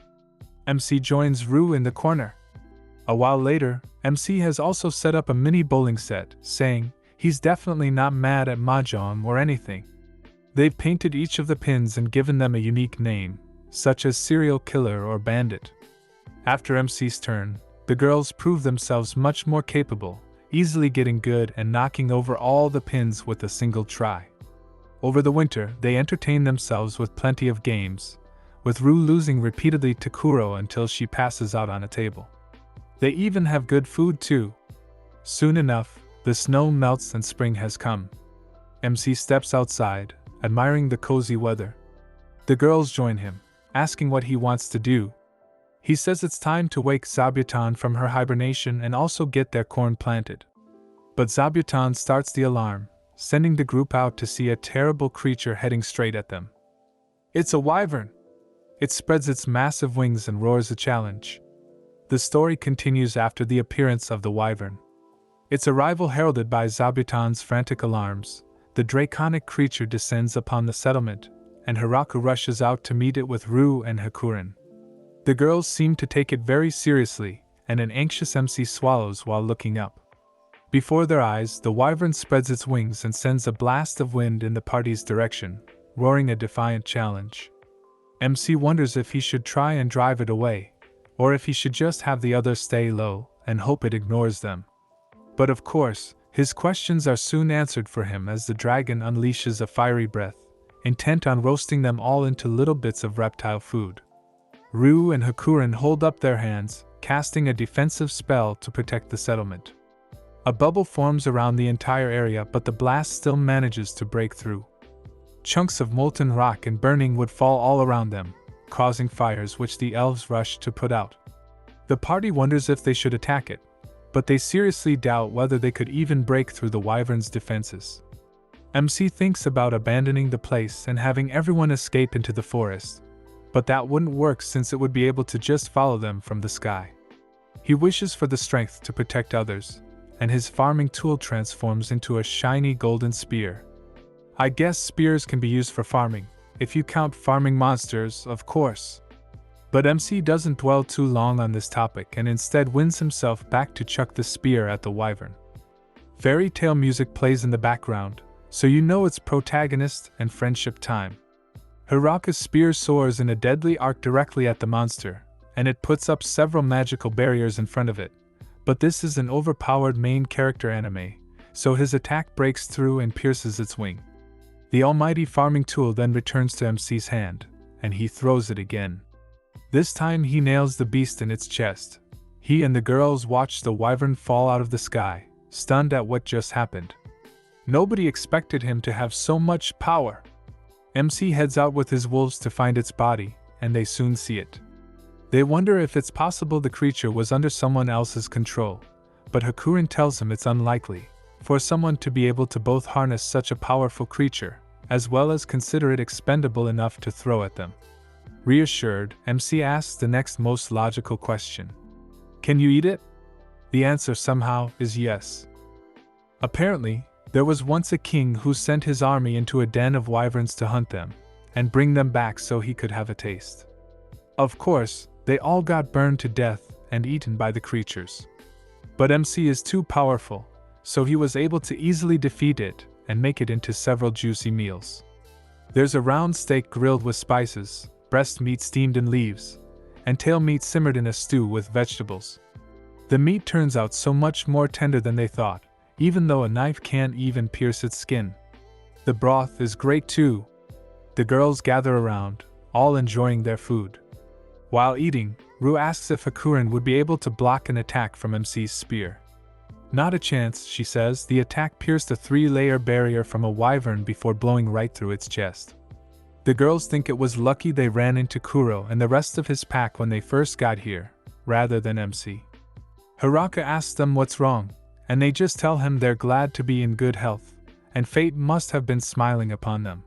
MC joins Rue in the corner. A while later, MC has also set up a mini bowling set, saying he's definitely not mad at mahjong or anything. They've painted each of the pins and given them a unique name, such as serial killer or bandit. After MC's turn, the girls prove themselves much more capable, easily getting good and knocking over all the pins with a single try. Over the winter, they entertain themselves with plenty of games, with Rue losing repeatedly to Kuro until she passes out on a table. They even have good food too. Soon enough, the snow melts and spring has come. MC steps outside, admiring the cozy weather. The girls join him, asking what he wants to do. He says it's time to wake Zabuton from her hibernation and also get their corn planted. But Zabuton starts the alarm, sending the group out to see a terrible creature heading straight at them. It's a wyvern! It spreads its massive wings and roars a challenge. The story continues after the appearance of the wyvern. Its arrival heralded by Zabuton's frantic alarms, the draconic creature descends upon the settlement, and Hiraku rushes out to meet it with Rue and Hakurin. The girls seem to take it very seriously, and an anxious MC swallows while looking up. Before their eyes, the wyvern spreads its wings and sends a blast of wind in the party's direction, roaring a defiant challenge. MC wonders if he should try and drive it away, or if he should just have the others stay low and hope it ignores them. But of course, his questions are soon answered for him as the dragon unleashes a fiery breath, intent on roasting them all into little bits of reptile food. Rue and Hakurin hold up their hands, casting a defensive spell to protect the settlement. A bubble forms around the entire area, but the blast still manages to break through. Chunks of molten rock and burning wood fall all around them, causing fires which the elves rush to put out. The party wonders if they should attack it, but they seriously doubt whether they could even break through the wyvern's defenses. MC thinks about abandoning the place and having everyone escape into the forest, but that wouldn't work since it would be able to just follow them from the sky. He wishes for the strength to protect others, and his farming tool transforms into a shiny golden spear. I guess spears can be used for farming, if you count farming monsters, of course. But MC doesn't dwell too long on this topic and instead wins himself back to chuck the spear at the wyvern. Fairy tale music plays in the background, so you know it's protagonist and friendship time. Hiraku's spear soars in a deadly arc directly at the monster, and it puts up several magical barriers in front of it. But this is an overpowered main character anime, so his attack breaks through and pierces its wing. The almighty farming tool then returns to MC's hand, and he throws it again. This time he nails the beast in its chest. He and the girls watch the wyvern fall out of the sky, stunned at what just happened. Nobody expected him to have so much power. MC heads out with his wolves to find its body, and they soon see it. They wonder if it's possible the creature was under someone else's control, but Hakurin tells him it's unlikely for someone to be able to both harness such a powerful creature, as well as consider it expendable enough to throw at them. Reassured, MC asks the next most logical question. Can you eat it? The answer somehow is yes. Apparently, there was once a king who sent his army into a den of wyverns to hunt them, and bring them back so he could have a taste. Of course, they all got burned to death and eaten by the creatures. But MC is too powerful, so he was able to easily defeat it and make it into several juicy meals. There's a round steak grilled with spices, breast meat steamed in leaves, and tail meat simmered in a stew with vegetables. The meat turns out so much more tender than they thought, even though a knife can't even pierce its skin. The broth is great too. The girls gather around, all enjoying their food. While eating, Rue asks if Hakurin would be able to block an attack from MC's spear. Not a chance, she says. The attack pierced a 3-layer barrier from a wyvern before blowing right through its chest. The girls think it was lucky they ran into Kuro and the rest of his pack when they first got here, rather than MC. Hiraku asks them what's wrong, and they just tell him they're glad to be in good health, and fate must have been smiling upon them.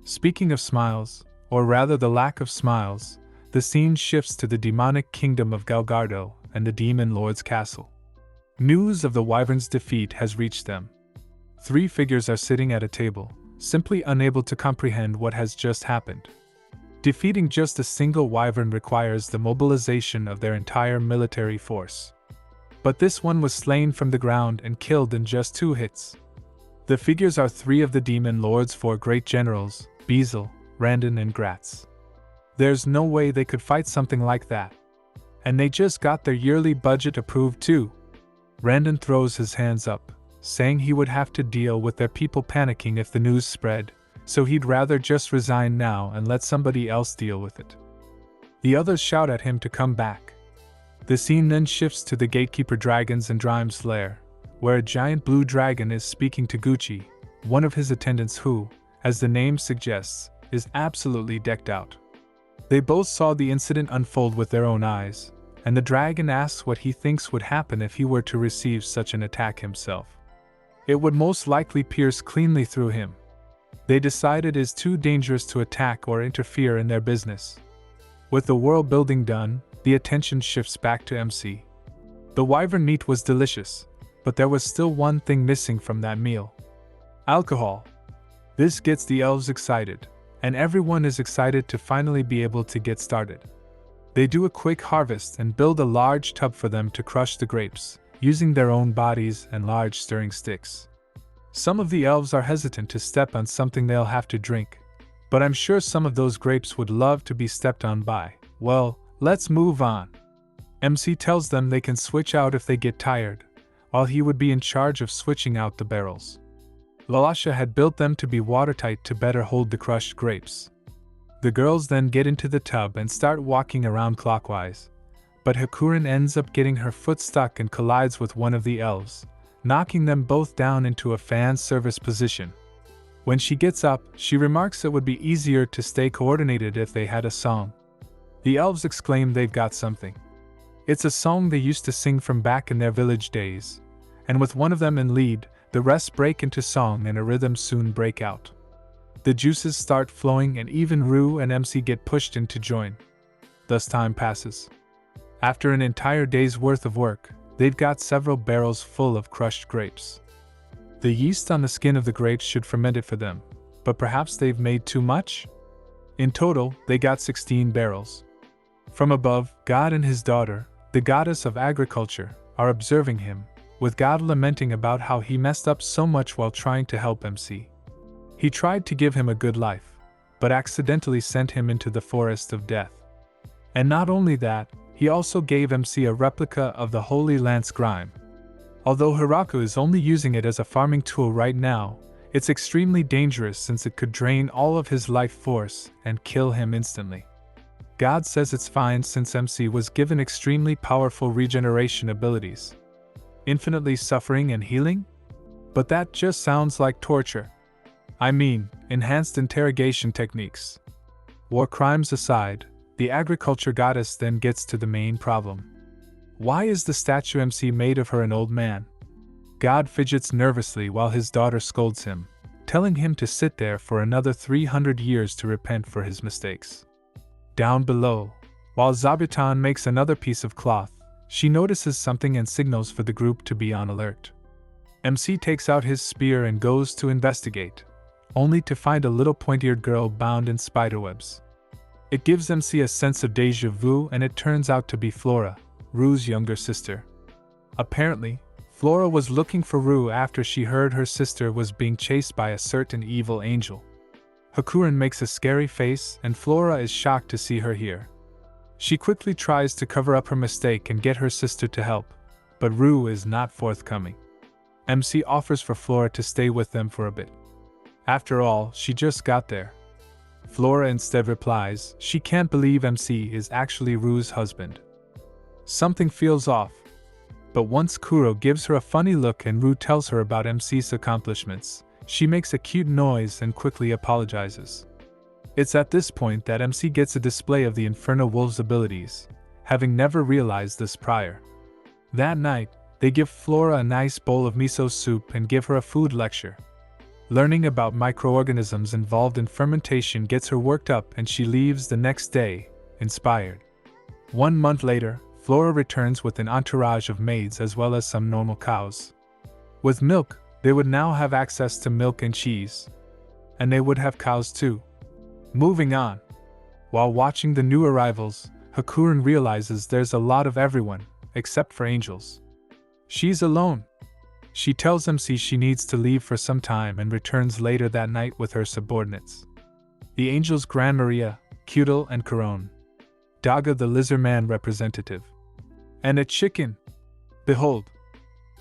Speaking of smiles, or rather the lack of smiles, the scene shifts to the demonic kingdom of Galgardo and the demon lord's castle. News of the wyvern's defeat has reached them. 3 figures are sitting at a table, simply unable to comprehend what has just happened. Defeating just a single wyvern requires the mobilization of their entire military force. but this one was slain from the ground and killed in just 2 hits. The figures are 3 of the demon lords' 4 great generals, Bezel, Randon and Gratz. There's no way they could fight something like that. And they just got their yearly budget approved too. Randon throws his hands up, saying he would have to deal with their people panicking if the news spread, so he'd rather just resign now and let somebody else deal with it. The others shout at him to come back. The scene then shifts to the gatekeeper dragons and Drime's lair, where a giant blue dragon is speaking to Gucci, one of his attendants who, as the name suggests, is absolutely decked out. They both saw the incident unfold with their own eyes, and the dragon asks what he thinks would happen if he were to receive such an attack himself. It would most likely pierce cleanly through him. They decide it is too dangerous to attack or interfere in their business. With the world building done, the attention shifts back to MC. The wyvern meat was delicious, but there was still one thing missing from that meal. Alcohol. This gets the elves excited, and everyone is excited to finally be able to get started. They do a quick harvest and build a large tub for them to crush the grapes, using their own bodies and large stirring sticks. Some of the elves are hesitant to step on something they'll have to drink, but I'm sure some of those grapes would love to be stepped on by. Well, let's move on. MC tells them they can switch out if they get tired, while he would be in charge of switching out the barrels. Lalasha had built them to be watertight to better hold the crushed grapes. The girls then get into the tub and start walking around clockwise, but Hakurin ends up getting her foot stuck and collides with one of the elves, knocking them both down into a fan service position. When she gets up, she remarks it would be easier to stay coordinated if they had a song. The elves exclaim they've got something. It's a song they used to sing from back in their village days, and with one of them in lead, the rest break into song and a rhythm soon break out. The juices start flowing and even Rue and MC get pushed in to join. Thus time passes. After an entire day's worth of work, they've got several barrels full of crushed grapes. The yeast on the skin of the grapes should ferment it for them, but perhaps they've made too much? In total, they got 16 barrels. From above, God and his daughter, the goddess of agriculture, are observing him, with God lamenting about how he messed up so much while trying to help MC. He tried to give him a good life, but accidentally sent him into the forest of death. And not only that, he also gave MC a replica of the holy lance grime. Although Hiraku is only using it as a farming tool right now, it's extremely dangerous since it could drain all of his life force and kill him instantly. God says it's fine since MC was given extremely powerful regeneration abilities. Infinitely suffering and healing? But that just sounds like torture. I mean, enhanced interrogation techniques. War crimes aside, the agriculture goddess then gets to the main problem. Why is the statue MC made of her an old man? God fidgets nervously while his daughter scolds him, telling him to sit there for another 300 years to repent for his mistakes. Down below, while Zabuton makes another piece of cloth, she notices something and signals for the group to be on alert. MC takes out his spear and goes to investigate, only to find a little pointy-eared girl bound in spiderwebs. It gives MC a sense of déjà vu and it turns out to be Flora, Rue's younger sister. Apparently, Flora was looking for Rue after she heard her sister was being chased by a certain evil angel. Hakurin makes a scary face and Flora is shocked to see her here. She quickly tries to cover up her mistake and get her sister to help, but Rue is not forthcoming. MC offers for Flora to stay with them for a bit. After all, she just got there. Flora instead replies she can't believe MC is actually Rue's husband. Something feels off. But once Kuro gives her a funny look and Rue tells her about MC's accomplishments, she makes a cute noise and quickly apologizes. It's at this point that MC gets a display of the Inferno Wolf's abilities, having never realized this prior. That night, they give Flora a nice bowl of miso soup and give her a food lecture. Learning about microorganisms involved in fermentation gets her worked up and she leaves the next day, inspired. 1 month later, Flora returns with an entourage of maids as well as some normal cows. With milk, they would now have access to milk and cheese. And they would have cows too. Moving on. While watching the new arrivals, Hakurin realizes there's a lot of everyone, except for angels. She's alone. She tells MC she needs to leave for some time and returns later that night with her subordinates. The angels Gran Maria, Cutil and Caron. Daga the lizard-man representative. And a chicken. Behold.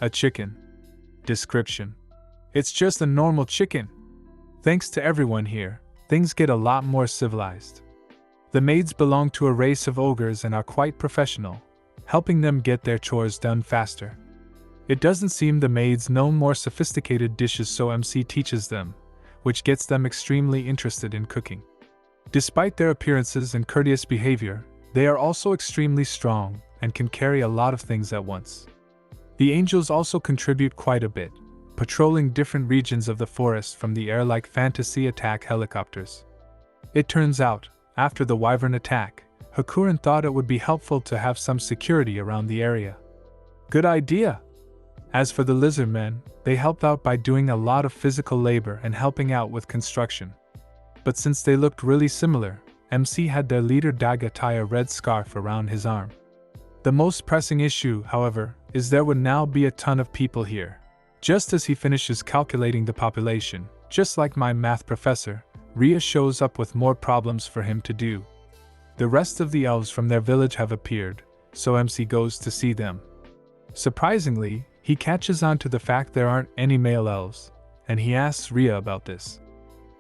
A chicken. Description. It's just a normal chicken. Thanks to everyone here, things get a lot more civilized. The maids belong to a race of ogres and are quite professional, helping them get their chores done faster. It doesn't seem the maids know more sophisticated dishes, so MC teaches them, which gets them extremely interested in cooking. Despite their appearances and courteous behavior, they are also extremely strong and can carry a lot of things at once. The angels also contribute quite a bit, patrolling different regions of the forest from the air like fantasy attack helicopters. It turns out, after the wyvern attack, Hakuren thought it would be helpful to have some security around the area. Good idea! As for the lizardmen, they help out by doing a lot of physical labor and helping out with construction. But since they looked really similar, MC had their leader Daga tie a red scarf around his arm. The most pressing issue, however, is there would now be a ton of people here. Just as he finishes calculating the population, just like my math professor, Ria shows up with more problems for him to do. The rest of the elves from their village have appeared, so MC goes to see them. Surprisingly, he catches on to the fact there aren't any male elves, and he asks Ria about this.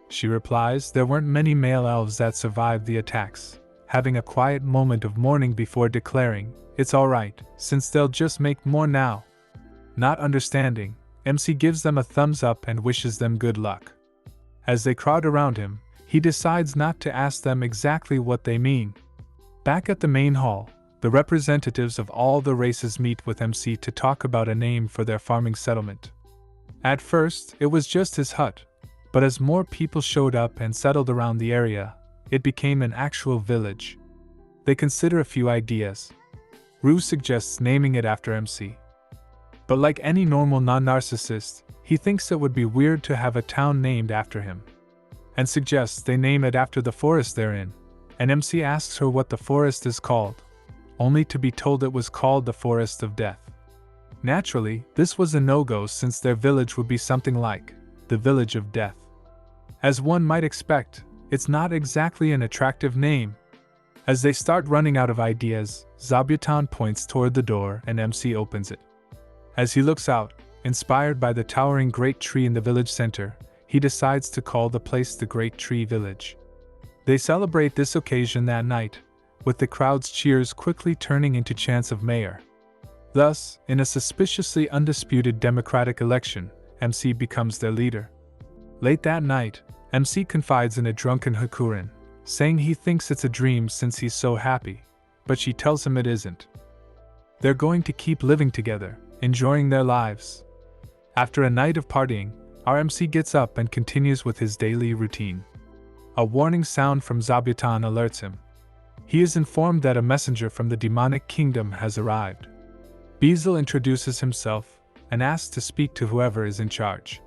She replies there weren't many male elves that survived the attacks, having a quiet moment of mourning before declaring, "It's alright, since they'll just make more now." Not understanding, MC gives them a thumbs up and wishes them good luck. As they crowd around him, he decides not to ask them exactly what they mean. Back at the main hall, the representatives of all the races meet with MC to talk about a name for their farming settlement. At first, it was just his hut, but as more people showed up and settled around the area, it became an actual village. They consider a few ideas. Rue suggests naming it after MC. But like any normal non-narcissist, he thinks it would be weird to have a town named after him, and suggests they name it after the forest they're in, and MC asks her what the forest is called, only to be told it was called the Forest of Death. Naturally, this was a no-go since their village would be something like the Village of Death. As one might expect, it's not exactly an attractive name. As they start running out of ideas, Zabuton points toward the door and MC opens it. As he looks out, inspired by the towering great tree in the village center, he decides to call the place the Great Tree Village. They celebrate this occasion that night, with the crowd's cheers quickly turning into chants of mayor. Thus, in a suspiciously undisputed democratic election, MC becomes their leader. Late that night, MC confides in a drunken Hakuren, saying he thinks it's a dream since he's so happy, but she tells him it isn't. They're going to keep living together, enjoying their lives. After a night of partying, our MC gets up and continues with his daily routine. A warning sound from Zabuton alerts him. He is informed that a messenger from the demonic kingdom has arrived. Beazle introduces himself and asks to speak to whoever is in charge.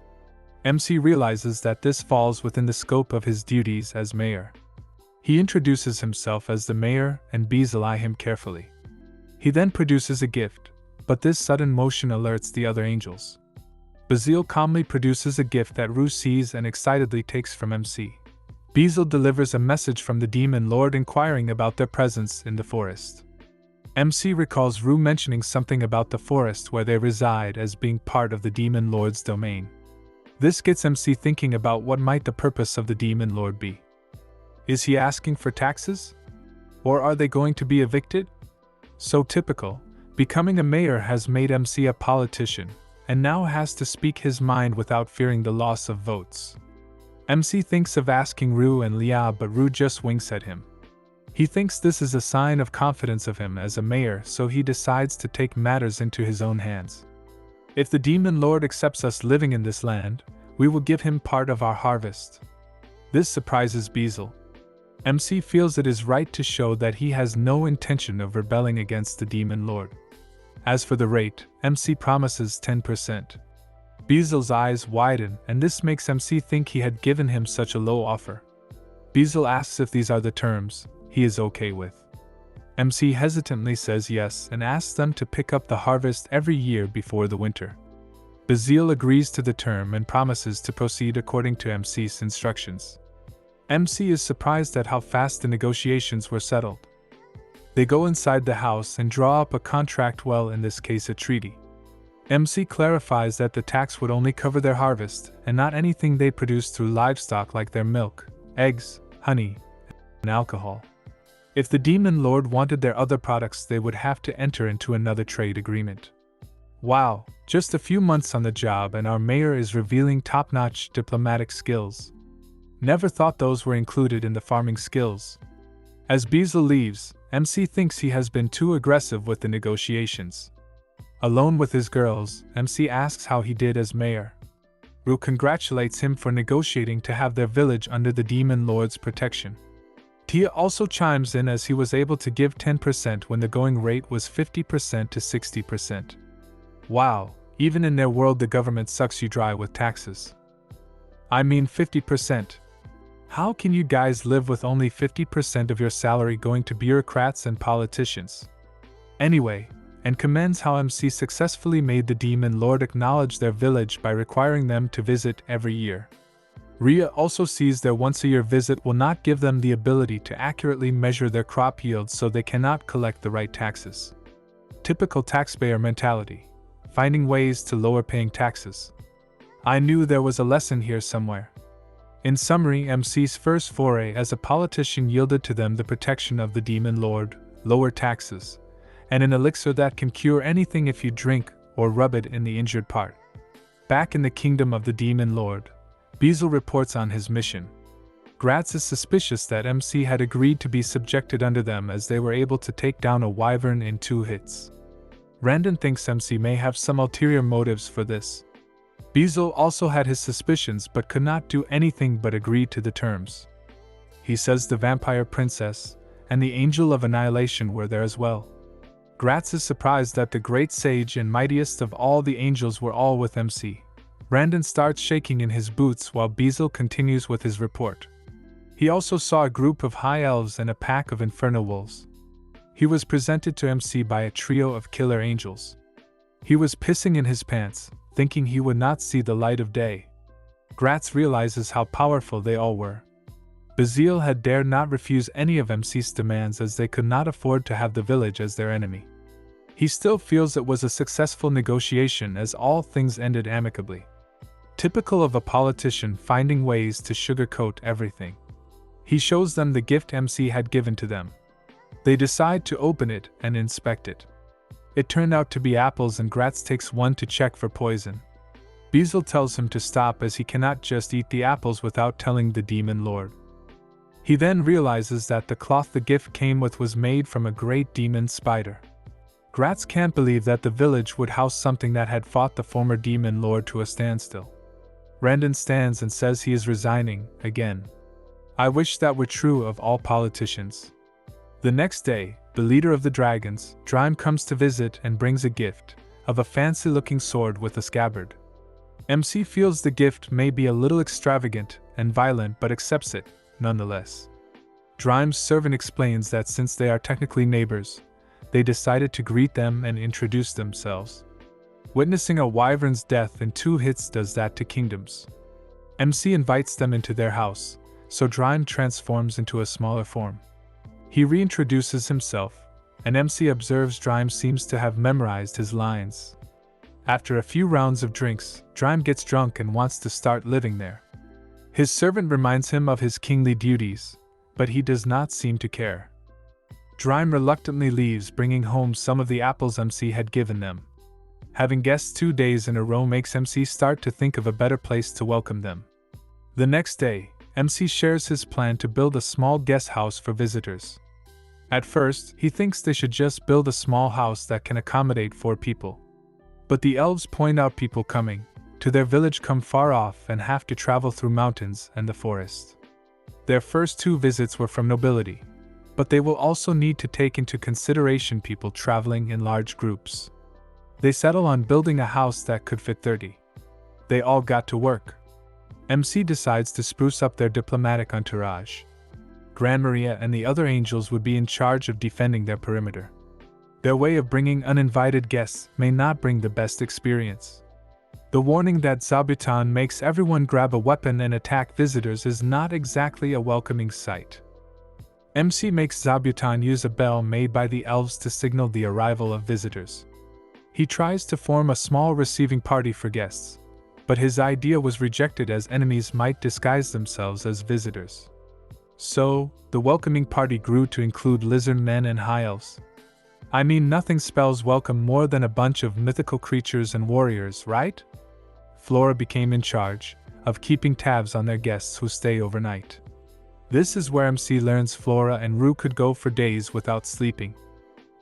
MC realizes that this falls within the scope of his duties as mayor. He introduces himself as the mayor and Beazle eye him carefully. He then produces a gift, but this sudden motion alerts the other angels. Beazle calmly produces a gift that Rue sees and excitedly takes from MC. Beazle delivers a message from the demon lord inquiring about their presence in the forest. MC recalls Rue mentioning something about the forest where they reside as being part of the demon lord's domain. This gets MC thinking about what might the purpose of the demon lord be. Is he asking for taxes? Or are they going to be evicted? So typical, becoming a mayor has made MC a politician, and now has to speak his mind without fearing the loss of votes. MC thinks of asking Rue and Lia, but Rue just winks at him. He thinks this is a sign of confidence of him as a mayor, so he decides to take matters into his own hands. If the demon lord accepts us living in this land, we will give him part of our harvest. This surprises Beazle. MC feels it is right to show that he has no intention of rebelling against the demon lord. As for the rate, MC promises 10%. Beazle's eyes widen, and this makes MC think he had given him such a low offer. Beazle asks if these are the terms he is okay with. MC hesitantly says yes and asks them to pick up the harvest every year before the winter. Bazil agrees to the term and promises to proceed according to MC's instructions. MC is surprised at how fast the negotiations were settled. They go inside the house and draw up a contract, well, in this case a treaty. MC clarifies that the tax would only cover their harvest and not anything they produce through livestock like their milk, eggs, honey, and alcohol. If the demon lord wanted their other products, they would have to enter into another trade agreement. Wow, just a few months on the job and our mayor is revealing top-notch diplomatic skills. Never thought those were included in the farming skills. As Beazle leaves, MC thinks he has been too aggressive with the negotiations. Alone with his girls, MC asks how he did as mayor. Rue congratulates him for negotiating to have their village under the demon lord's protection. Tia also chimes in as he was able to give 10% when the going rate was 50% to 60%. Wow, even in their world the government sucks you dry with taxes. I mean 50%. How can you guys live with only 50% of your salary going to bureaucrats and politicians? Anyway, and commends how MC successfully made the demon lord acknowledge their village by requiring them to visit every year. Rhea also sees their once-a-year visit will not give them the ability to accurately measure their crop yields, so they cannot collect the right taxes. Typical taxpayer mentality, finding ways to lower paying taxes. I knew there was a lesson here somewhere. In summary, MC's first foray as a politician yielded to them the protection of the demon lord, lower taxes, and an elixir that can cure anything if you drink or rub it in the injured part. Back in the kingdom of the demon lord, Beazle reports on his mission. Gratz is suspicious that MC had agreed to be subjected under them as they were able to take down a wyvern in 2 hits. Randon thinks MC may have some ulterior motives for this. Beazle also had his suspicions but could not do anything but agree to the terms. He says the vampire princess and the angel of annihilation were there as well. Gratz is surprised that the great sage and mightiest of all the angels were all with MC. Brandon starts shaking in his boots while Beazle continues with his report. He also saw a group of high elves and a pack of infernal wolves. He was presented to MC by a trio of killer angels. He was pissing in his pants, thinking he would not see the light of day. Gratz realizes how powerful they all were. Bazil had dared not refuse any of MC's demands as they could not afford to have the village as their enemy. He still feels it was a successful negotiation as all things ended amicably. Typical of a politician finding ways to sugarcoat everything. He shows them the gift MC had given to them. They decide to open it and inspect it. It turned out to be apples and Gratz takes one to check for poison. Beazle tells him to stop as he cannot just eat the apples without telling the demon lord. He then realizes that the cloth the gift came with was made from a great demon spider. Gratz can't believe that the village would house something that had fought the former demon lord to a standstill. Randon stands and says he is resigning, again. I wish that were true of all politicians. The next day, the leader of the dragons, Drime, comes to visit and brings a gift of a fancy-looking sword with a scabbard. MC feels the gift may be a little extravagant and violent but accepts it, nonetheless. Drime's servant explains that since they are technically neighbors, they decided to greet them and introduce themselves. Witnessing a wyvern's death in 2 hits does that to kingdoms. MC invites them into their house, so Drime transforms into a smaller form. He reintroduces himself, and MC observes Drime seems to have memorized his lines. After a few rounds of drinks, Drime gets drunk and wants to start living there. His servant reminds him of his kingly duties, but he does not seem to care. Drime reluctantly leaves, bringing home some of the apples MC had given them. Having guests 2 days in a row makes MC start to think of a better place to welcome them. The next day, MC shares his plan to build a small guest house for visitors. At first, he thinks they should just build a small house that can accommodate 4 people. But the elves point out people coming to their village come far off and have to travel through mountains and the forest. Their first 2 visits were from nobility, but they will also need to take into consideration people traveling in large groups. They settle on building a house that could fit 30. They all got to work. MC decides to spruce up their diplomatic entourage. Gran Maria and the other angels would be in charge of defending their perimeter. Their way of bringing uninvited guests may not bring the best experience. The warning that Zabuton makes everyone grab a weapon and attack visitors is not exactly a welcoming sight. MC makes Zabuton use a bell made by the elves to signal the arrival of visitors. He tries to form a small receiving party for guests, but his idea was rejected as enemies might disguise themselves as visitors. So, the welcoming party grew to include lizard men and high elves. I mean, nothing spells welcome more than a bunch of mythical creatures and warriors, right? Flora became in charge of keeping tabs on their guests who stay overnight. This is where MC learns Flora and Rue could go for days without sleeping.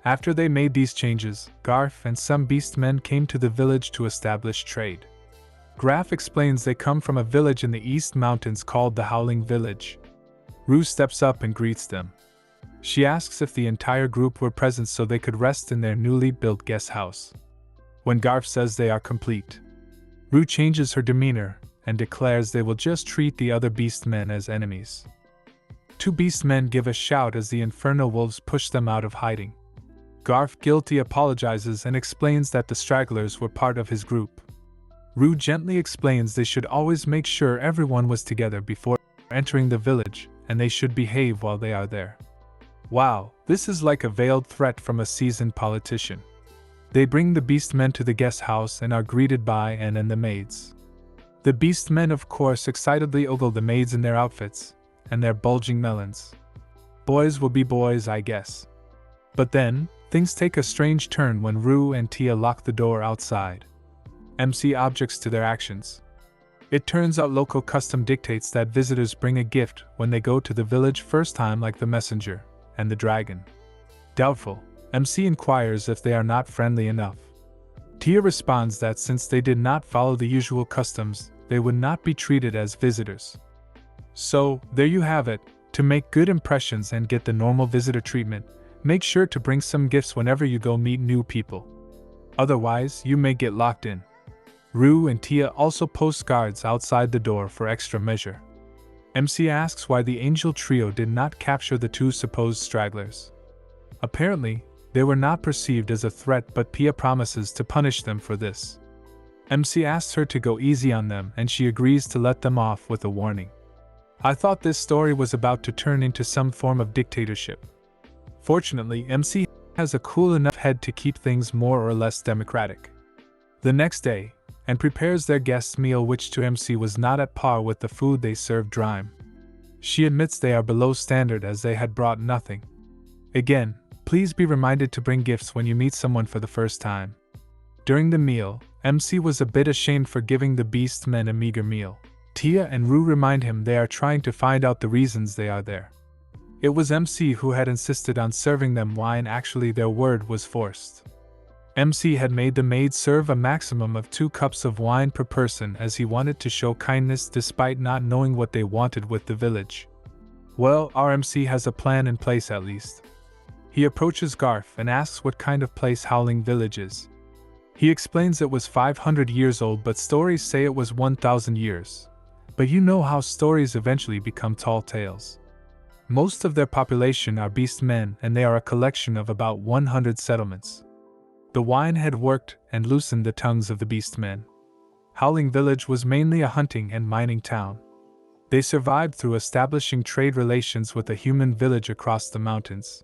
After they made these changes, Garf and some beastmen came to the village to establish trade. Graf explains they come from a village in the East Mountains called the Howling Village. Rue steps up and greets them. She asks if the entire group were present so they could rest in their newly built guest house. When Garf says they are complete, Rue changes her demeanor and declares they will just treat the other beastmen as enemies. Two beastmen give a shout as the Inferno Wolves push them out of hiding. Garf guilty apologizes and explains that the stragglers were part of his group. Rue gently explains they should always make sure everyone was together before entering the village, and they should behave while they are there. Wow, this is like a veiled threat from a seasoned politician. They bring the beastmen to the guest house and are greeted by Anne and the maids. The beastmen of course excitedly ogle the maids in their outfits and their bulging melons. Boys will be boys, I guess. But then, things take a strange turn when Rue and Tia lock the door outside. MC objects to their actions. It turns out local custom dictates that visitors bring a gift when they go to the village first time, like the messenger and the dragon. Doubtful, MC inquires if they are not friendly enough. Tia responds that since they did not follow the usual customs, they would not be treated as visitors. So, there you have it. To make good impressions and get the normal visitor treatment, make sure to bring some gifts whenever you go meet new people. Otherwise, you may get locked in. Rue and Tia also post guards outside the door for extra measure. MC asks why the angel trio did not capture the two supposed stragglers. Apparently, they were not perceived as a threat, but Pia promises to punish them for this. MC asks her to go easy on them and she agrees to let them off with a warning. I thought this story was about to turn into some form of dictatorship. Fortunately, MC has a cool enough head to keep things more or less democratic. The next day, and prepares their guests' meal, which to MC was not at par with the food they served Drime. She admits they are below standard as they had brought nothing. Again, please be reminded to bring gifts when you meet someone for the first time. During the meal, MC was a bit ashamed for giving the beastmen a meager meal. Tia and Rue remind him they are trying to find out the reasons they are there. It was MC who had insisted on serving them wine, actually their word was forced. MC had made the maids serve a maximum of 2 cups of wine per person as he wanted to show kindness despite not knowing what they wanted with the village. Well, our MC has a plan in place at least. He approaches Garf and asks what kind of place Howling Village is. He explains it was 500 years old, but stories say it was 1,000 years. But you know how stories eventually become tall tales. Most of their population are beastmen and they are a collection of about 100 settlements. The wine had worked and loosened the tongues of the beastmen. Howling Village was mainly a hunting and mining town. They survived through establishing trade relations with a human village across the mountains.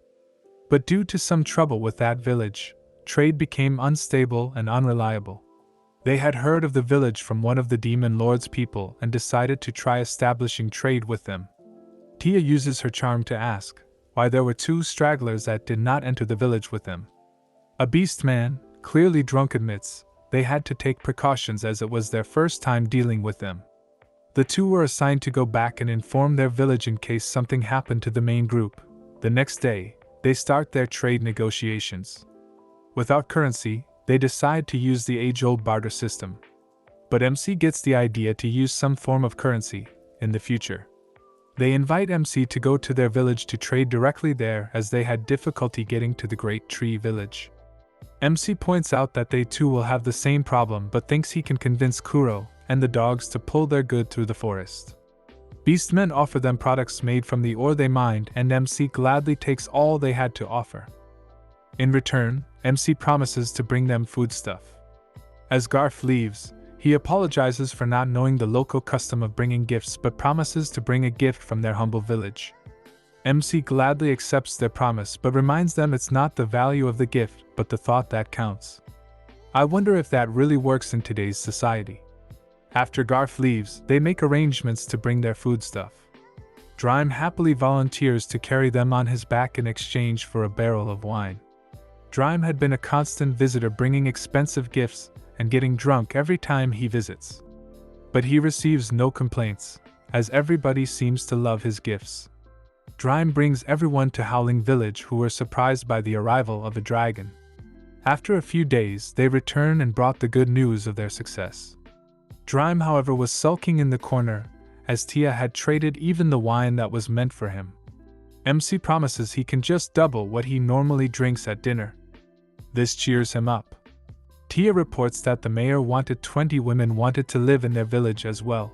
But due to some trouble with that village, trade became unstable and unreliable. They had heard of the village from one of the demon lord's people and decided to try establishing trade with them. Tia uses her charm to ask why there were 2 stragglers that did not enter the village with them. A beastman, clearly drunk, admits they had to take precautions as it was their first time dealing with them. The 2 were assigned to go back and inform their village in case something happened to the main group. The next day, they start their trade negotiations. Without currency, they decide to use the age-old barter system. But MC gets the idea to use some form of currency in the future. They invite MC to go to their village to trade directly there as they had difficulty getting to the Great Tree Village. MC points out that they too will have the same problem but thinks he can convince Kuro and the dogs to pull their good through the forest. Beastmen offer them products made from the ore they mined, and MC gladly takes all they had to offer. In return, MC promises to bring them foodstuff. As Garf leaves, he apologizes for not knowing the local custom of bringing gifts but promises to bring a gift from their humble village. MC gladly accepts their promise but reminds them it's not the value of the gift but the thought that counts. I wonder if that really works in today's society. After Garf leaves, they make arrangements to bring their foodstuff. Drime happily volunteers to carry them on his back in exchange for a barrel of wine. Drime had been a constant visitor, bringing expensive gifts and getting drunk every time he visits. But he receives no complaints, as everybody seems to love his gifts. Drime brings everyone to Howling Village, who were surprised by the arrival of a dragon. After a few days, they return and brought the good news of their success. Drime, however, was sulking in the corner, as Tia had traded even the wine that was meant for him. MC promises he can just double what he normally drinks at dinner. This cheers him up. Tia reports that the mayor wanted 20 women wanted to live in their village as well.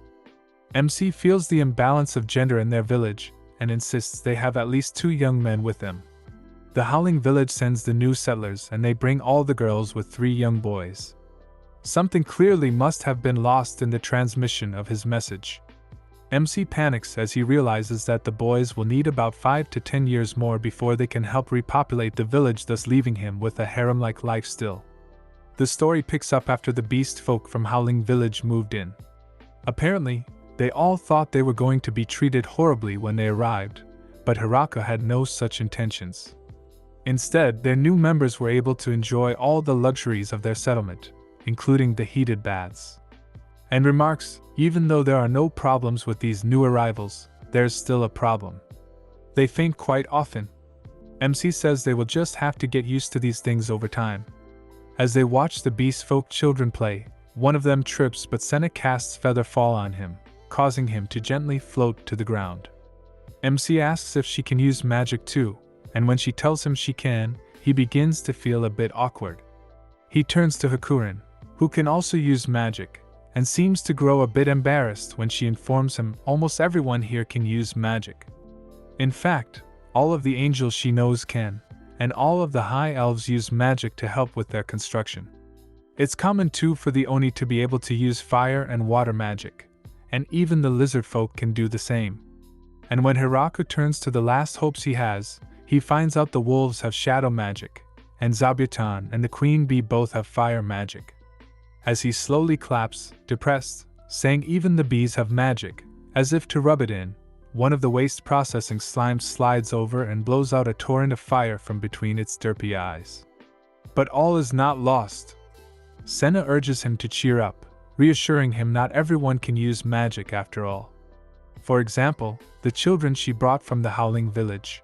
MC feels the imbalance of gender in their village and insists they have at least 2 young men with them. The Howling Village sends the new settlers and they bring all the girls with 3 young boys. Something clearly must have been lost in the transmission of his message. MC panics as he realizes that the boys will need about 5 to 10 years more before they can help repopulate the village, thus leaving him with a harem-like life still. The story picks up after the beast folk from Howling Village moved in. Apparently, they all thought they were going to be treated horribly when they arrived, but Hiraka had no such intentions. Instead, their new members were able to enjoy all the luxuries of their settlement, including the heated baths. And remarks, even though there are no problems with these new arrivals, there's still a problem. They faint quite often. MC says they will just have to get used to these things over time. As they watch the beast folk children play, one of them trips but Senna casts feather fall on him, causing him to gently float to the ground. MC asks if she can use magic too, and when she tells him she can, he begins to feel a bit awkward. He turns to Hakurin, who can also use magic, and seems to grow a bit embarrassed when she informs him almost everyone here can use magic. In fact, all of the angels she knows can, and all of the high elves use magic to help with their construction. It's common too for the Oni to be able to use fire and water magic, and even the lizard folk can do the same. And when Hiraku turns to the last hopes he has, he finds out the wolves have shadow magic, and Zabuton and the queen bee both have fire magic. As he slowly claps, depressed, saying even the bees have magic, as if to rub it in, one of the waste processing slimes slides over and blows out a torrent of fire from between its derpy eyes. But all is not lost. Senna urges him to cheer up, reassuring him not everyone can use magic after all. For example, the children she brought from the Howling Village.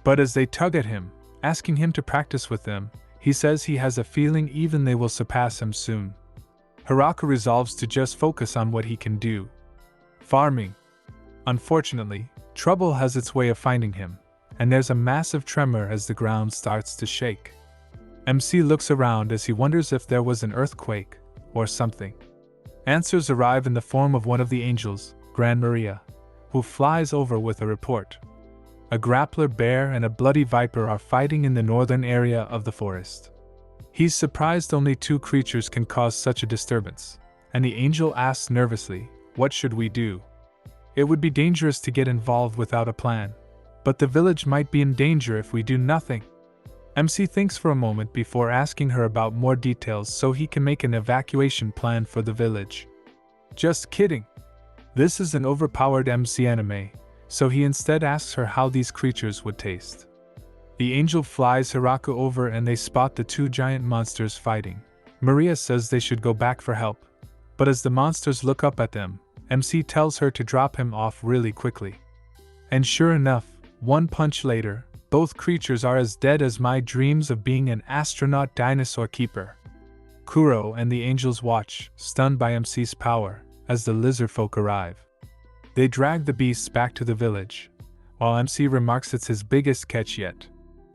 But as they tug at him, asking him to practice with them, he says he has a feeling even they will surpass him soon. Hiraku resolves to just focus on what he can do. Farming. Unfortunately, trouble has its way of finding him, and there's a massive tremor as the ground starts to shake. MC looks around as he wonders if there was an earthquake, or something. Answers arrive in the form of one of the angels, Gran Maria, who flies over with a report. A grappler bear and a bloody viper are fighting in the northern area of the forest. He's surprised only 2 creatures can cause such a disturbance, and the angel asks nervously, "What should we do?" It would be dangerous to get involved without a plan, but the village might be in danger if we do nothing. MC thinks for a moment before asking her about more details so he can make an evacuation plan for the village. Just kidding. This is an overpowered MC anime, so he instead asks her how these creatures would taste. The angel flies Hiraku over and they spot the 2 giant monsters fighting. Maria says they should go back for help, but as the monsters look up at them, MC tells her to drop him off really quickly. And sure enough, 1 punch later, both creatures are as dead as my dreams of being an astronaut dinosaur keeper. Kuro and the angels watch, stunned by MC's power, as the lizard folk arrive. They drag the beasts back to the village, while MC remarks it's his biggest catch yet.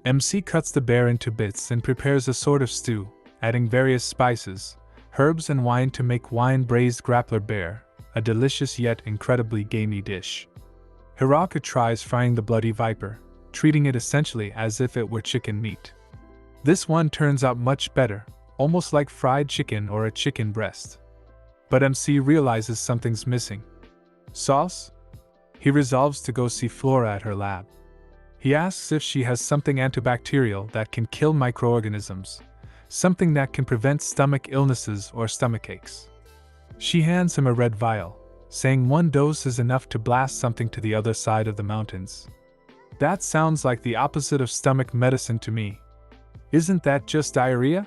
MC cuts the bear into bits and prepares a sort of stew, adding various spices, herbs and wine to make wine braised grappler bear, a delicious yet incredibly gamey dish. Hiraka tries frying the bloody viper, treating it essentially as if it were chicken meat. This one turns out much better, almost like fried chicken or a chicken breast. But MC realizes something's missing. Sauce? He resolves to go see Flora at her lab. He asks if she has something antibacterial that can kill microorganisms, something that can prevent stomach illnesses or stomachaches. She hands him a red vial, saying 1 dose is enough to blast something to the other side of the mountains. That sounds like the opposite of stomach medicine to me. Isn't that just diarrhea?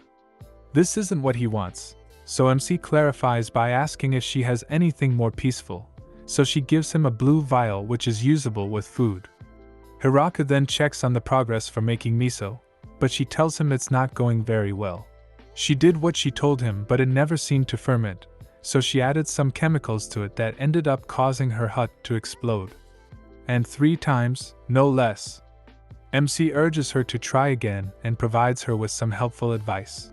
This isn't what he wants, so MC clarifies by asking if she has anything more peaceful, so she gives him a blue vial which is usable with food. Hiraka then checks on the progress for making miso, but she tells him it's not going very well. She did what she told him, but it never seemed to ferment, so she added some chemicals to it that ended up causing her hut to explode. And 3 times, no less. MC urges her to try again and provides her with some helpful advice.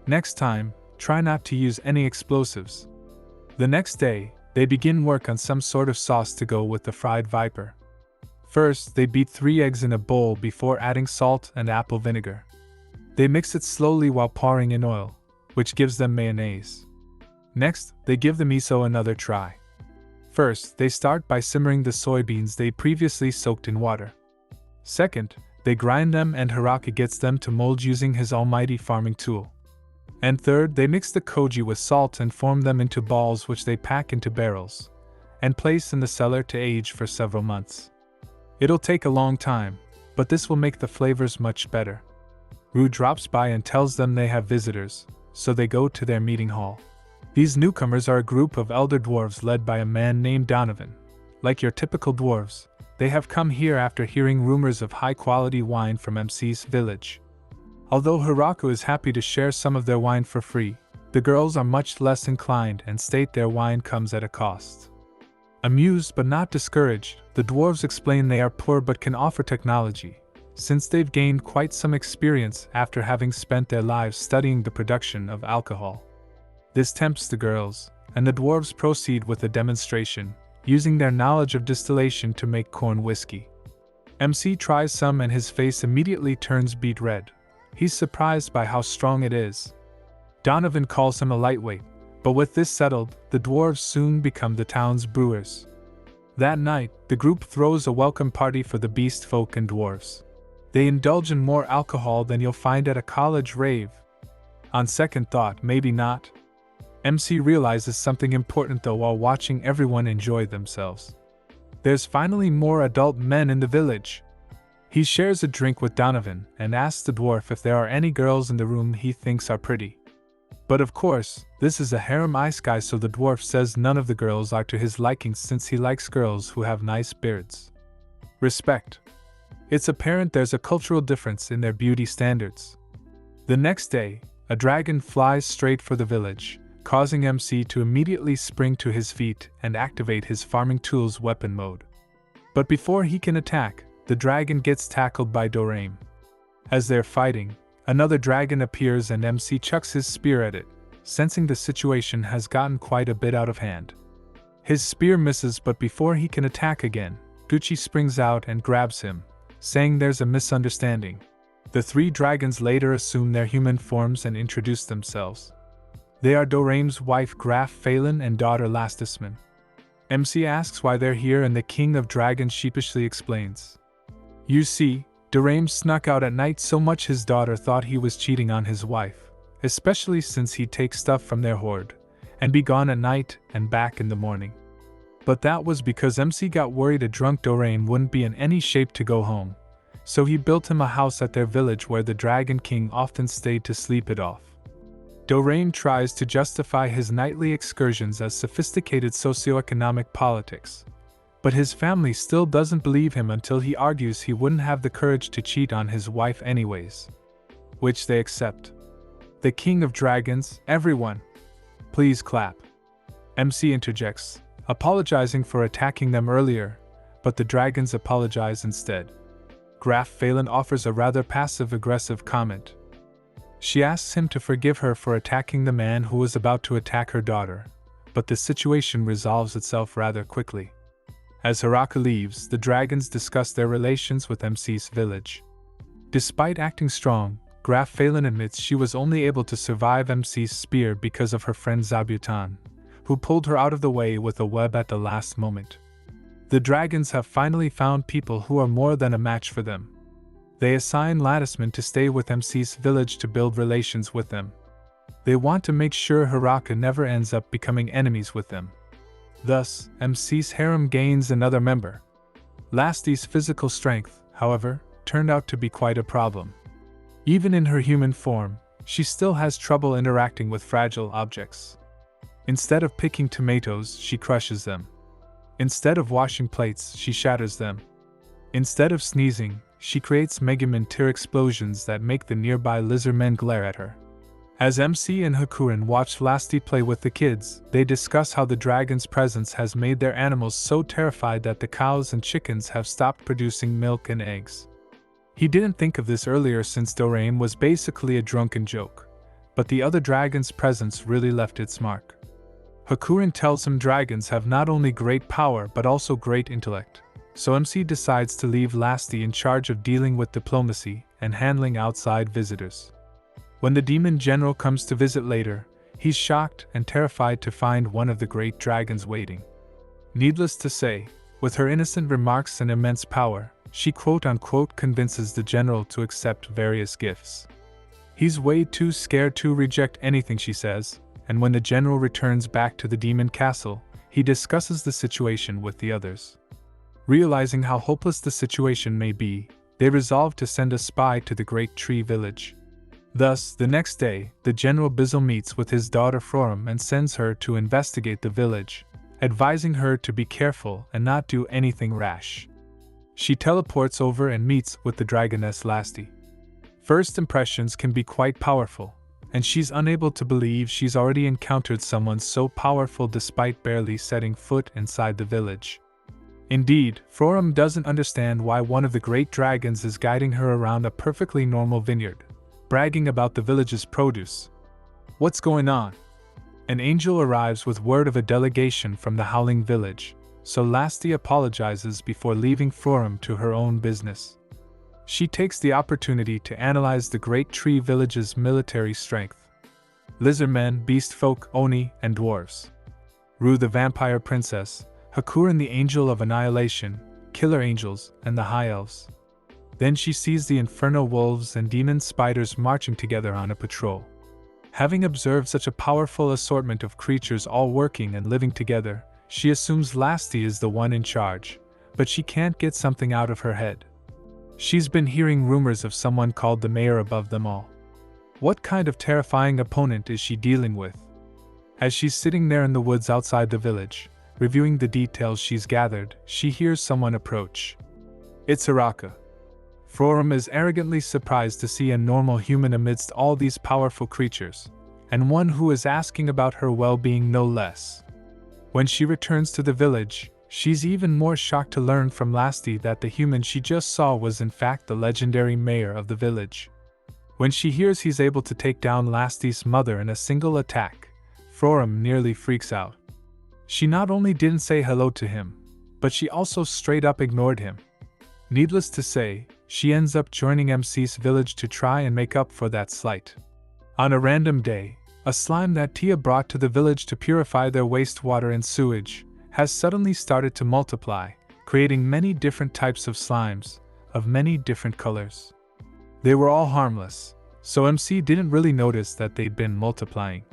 Next time, try not to use any explosives. The next day, they begin work on some sort of sauce to go with the fried viper. First, they beat 3 eggs in a bowl before adding salt and apple vinegar. They mix it slowly while pouring in oil, which gives them mayonnaise. Next, they give the miso another try. First, they start by simmering the soybeans they previously soaked in water. Second, they grind them and Hiraka gets them to mold using his almighty farming tool. And third, they mix the koji with salt and form them into balls which they pack into barrels and place in the cellar to age for several months. It'll take a long time, but this will make the flavors much better. Rue drops by and tells them they have visitors, so they go to their meeting hall. These newcomers are a group of elder dwarves led by a man named Donovan. Like your typical dwarves, they have come here after hearing rumors of high-quality wine from MC's village. Although Hiraka is happy to share some of their wine for free, the girls are much less inclined and state their wine comes at a cost. Amused but not discouraged, the dwarves explain they are poor but can offer technology, since they've gained quite some experience after having spent their lives studying the production of alcohol. This tempts the girls, and the dwarves proceed with a demonstration, using their knowledge of distillation to make corn whiskey. MC tries some and his face immediately turns beet red. He's surprised by how strong it is. Donovan calls him a lightweight, but with this settled, the dwarves soon become the town's brewers. That night, the group throws a welcome party for the beast folk and dwarves. They indulge in more alcohol than you'll find at a college rave. On second thought, maybe not. MC realizes something important though while watching everyone enjoy themselves. There's finally more adult men in the village. He shares a drink with Donovan and asks the dwarf if there are any girls in the room he thinks are pretty. But of course, this is a harem isekai, so the dwarf says none of the girls are to his liking since he likes girls who have nice beards. Respect. It's apparent there's a cultural difference in their beauty standards. The next day, a dragon flies straight for the village, causing MC to immediately spring to his feet and activate his farming tools weapon mode. But before he can attack, the dragon gets tackled by Doraemon. As they're fighting, another dragon appears and MC chucks his spear at it, sensing the situation has gotten quite a bit out of hand. His spear misses, but before he can attack again, Gucci springs out and grabs him, saying there's a misunderstanding. The 3 dragons later assume their human forms and introduce themselves. They are Doraemon's wife Graf Phelan and daughter Lastisman. MC asks why they're here and the king of dragons sheepishly explains. You see, Doraemon snuck out at night so much his daughter thought he was cheating on his wife, especially since he'd take stuff from their hoard, and be gone at night and back in the morning. But that was because MC got worried a drunk Doraemon wouldn't be in any shape to go home, so he built him a house at their village where the Dragon King often stayed to sleep it off. Doraemon tries to justify his nightly excursions as sophisticated socioeconomic politics, but his family still doesn't believe him until he argues he wouldn't have the courage to cheat on his wife anyways. Which they accept. The King of Dragons, everyone, please clap. MC interjects, apologizing for attacking them earlier, but the dragons apologize instead. Graf Phelan offers a rather passive-aggressive comment. She asks him to forgive her for attacking the man who was about to attack her daughter, but the situation resolves itself rather quickly. As Hiraku leaves, the dragons discuss their relations with MC's village. Despite acting strong, Graf Phelan admits she was only able to survive MC's spear because of her friend Zabutan, who pulled her out of the way with a web at the last moment. The dragons have finally found people who are more than a match for them. They assign Latticeman to stay with MC's village to build relations with them. They want to make sure Hiraku never ends up becoming enemies with them. Thus, MC's harem gains another member. Lasti's physical strength, however, turned out to be quite a problem. Even in her human form, she still has trouble interacting with fragile objects. Instead of picking tomatoes, she crushes them. Instead of washing plates, she shatters them. Instead of sneezing, she creates Megaman tear explosions that make the nearby lizardmen glare at her. As MC and Hakurin watch Lasti play with the kids, they discuss how the dragon's presence has made their animals so terrified that the cows and chickens have stopped producing milk and eggs. He didn't think of this earlier since Doraemon was basically a drunken joke, but the other dragon's presence really left its mark. Hakurin tells him dragons have not only great power but also great intellect, so MC decides to leave Lasti in charge of dealing with diplomacy and handling outside visitors. When the demon general comes to visit later, he's shocked and terrified to find one of the great dragons waiting. Needless to say, with her innocent remarks and immense power, she quote-unquote convinces the general to accept various gifts. He's way too scared to reject anything she says, and when the general returns back to the demon castle, he discusses the situation with the others. Realizing how hopeless the situation may be, they resolve to send a spy to the Great Tree Village. Thus, the next day, the General Bizzle meets with his daughter Florum and sends her to investigate the village, advising her to be careful and not do anything rash. She teleports over and meets with the dragoness Lasti. First impressions can be quite powerful, and she's unable to believe she's already encountered someone so powerful despite barely setting foot inside the village. Indeed, Florum doesn't understand why one of the great dragons is guiding her around a perfectly normal vineyard, bragging about the village's produce. What's going on? An angel arrives with word of a delegation from the Howling Village, so Lasti apologizes before leaving Florum to her own business. She takes the opportunity to analyze the Great Tree Village's military strength. Lizardmen, beast folk, oni, and dwarves. Rue the vampire princess, Hakurin the angel of annihilation, killer angels, and the high elves. Then she sees the inferno wolves and demon spiders marching together on a patrol. Having observed such a powerful assortment of creatures all working and living together, she assumes Lasti is the one in charge, but she can't get something out of her head. She's been hearing rumors of someone called the mayor above them all. What kind of terrifying opponent is she dealing with? As she's sitting there in the woods outside the village, reviewing the details she's gathered, she hears someone approach. It's Hiraku. Florum is arrogantly surprised to see a normal human amidst all these powerful creatures, and one who is asking about her well-being no less. When she returns to the village, she's even more shocked to learn from Lasti that the human she just saw was in fact the legendary mayor of the village. When she hears he's able to take down Lasti's mother in a single attack, Florum nearly freaks out. She not only didn't say hello to him, but she also straight up ignored him. Needless to say, she ends up joining MC's village to try and make up for that slight. On a random day, a slime that Tia brought to the village to purify their wastewater and sewage has suddenly started to multiply, creating many different types of slimes, of many different colors. They were all harmless, so MC didn't really notice that they'd been multiplying.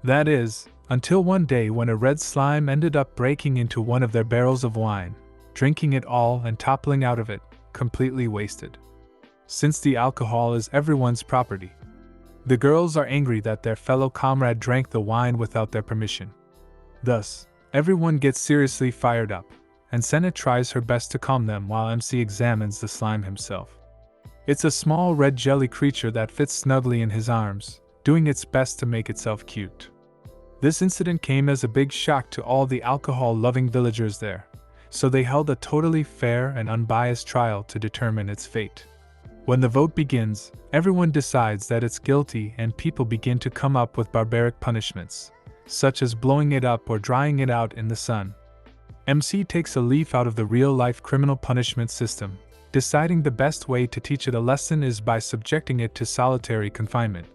That is, until one day when a red slime ended up breaking into one of their barrels of wine, drinking it all and toppling out of it, completely wasted. Since the alcohol is everyone's property, the girls are angry that their fellow comrade drank the wine without their permission. Thus, everyone gets seriously fired up, and Senna tries her best to calm them while MC examines the slime himself. It's a small red jelly creature that fits snugly in his arms, doing its best to make itself cute. This incident came as a big shock to all the alcohol-loving villagers there, so they held a totally fair and unbiased trial to determine its fate. When the vote begins, everyone decides that it's guilty and people begin to come up with barbaric punishments, such as blowing it up or drying it out in the sun. MC takes a leaf out of the real-life criminal punishment system, deciding the best way to teach it a lesson is by subjecting it to solitary confinement,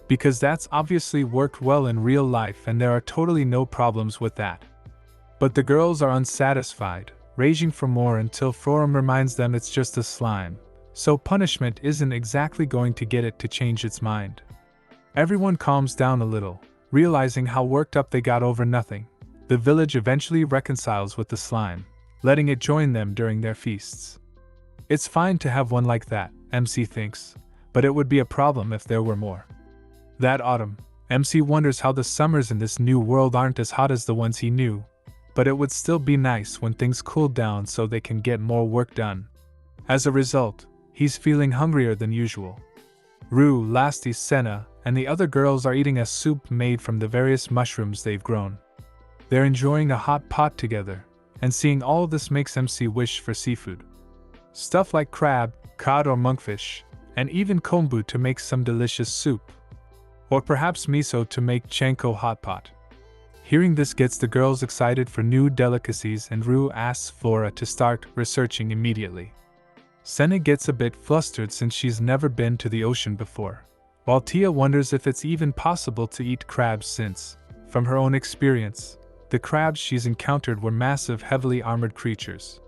because that's obviously worked well in real life and there are totally no problems with that. But the girls are unsatisfied, raging for more until Frorum reminds them it's just a slime, so punishment isn't exactly going to get it to change its mind. Everyone calms down a little, realizing how worked up they got over nothing. The village eventually reconciles with the slime, letting it join them during their feasts. It's fine to have one like that, MC thinks, but it would be a problem if there were more. That autumn, MC wonders how the summers in this new world aren't as hot as the ones he knew, but it would still be nice when things cool down so they can get more work done. As a result, he's feeling hungrier than usual. Rue, Lasti, Senna, and the other girls are eating a soup made from the various mushrooms they've grown. They're enjoying a hot pot together, and seeing all this makes MC wish for seafood. Stuff like crab, cod or monkfish, and even kombu to make some delicious soup. Or perhaps miso to make chanko hot pot. Hearing this gets the girls excited for new delicacies and Rue asks Flora to start researching immediately. Senna gets a bit flustered since she's never been to the ocean before, while Tia wonders if it's even possible to eat crabs since, from her own experience, the crabs she's encountered were massive, heavily armored creatures.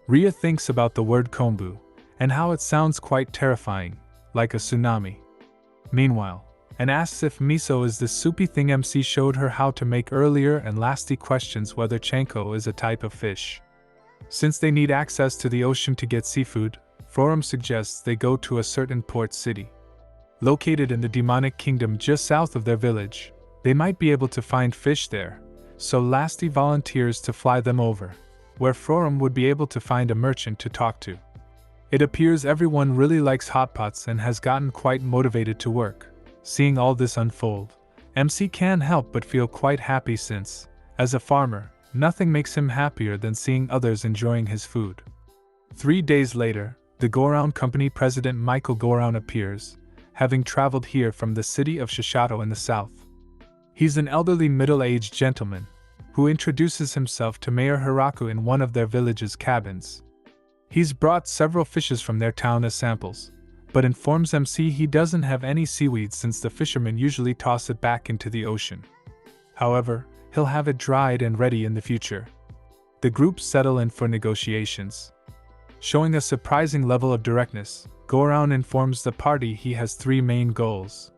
Ria thinks about the word kombu, and how it sounds quite terrifying, like a tsunami. Meanwhile, and asks if miso is the soupy thing MC showed her how to make earlier, and Lasti questions whether chanko is a type of fish. Since they need access to the ocean to get seafood, Frorum suggests they go to a certain port city. Located in the demonic kingdom just south of their village, they might be able to find fish there, so Lasti volunteers to fly them over, where Frorum would be able to find a merchant to talk to. It appears everyone really likes hot pots and has gotten quite motivated to work. Seeing all this unfold, MC can't help but feel quite happy since, as a farmer, nothing makes him happier than seeing others enjoying his food. 3 days later, the Goround Company president Michael Goround appears, having traveled here from the city of Shishato in the south. He's an elderly middle-aged gentleman, who introduces himself to Mayor Hiraku in one of their village's cabins. He's brought several fishes from their town as samples, but informs MC he doesn't have any seaweed since the fishermen usually toss it back into the ocean. However, he'll have it dried and ready in the future. The group settle in for negotiations. Showing a surprising level of directness, Goround informs the party he has 3 main goals.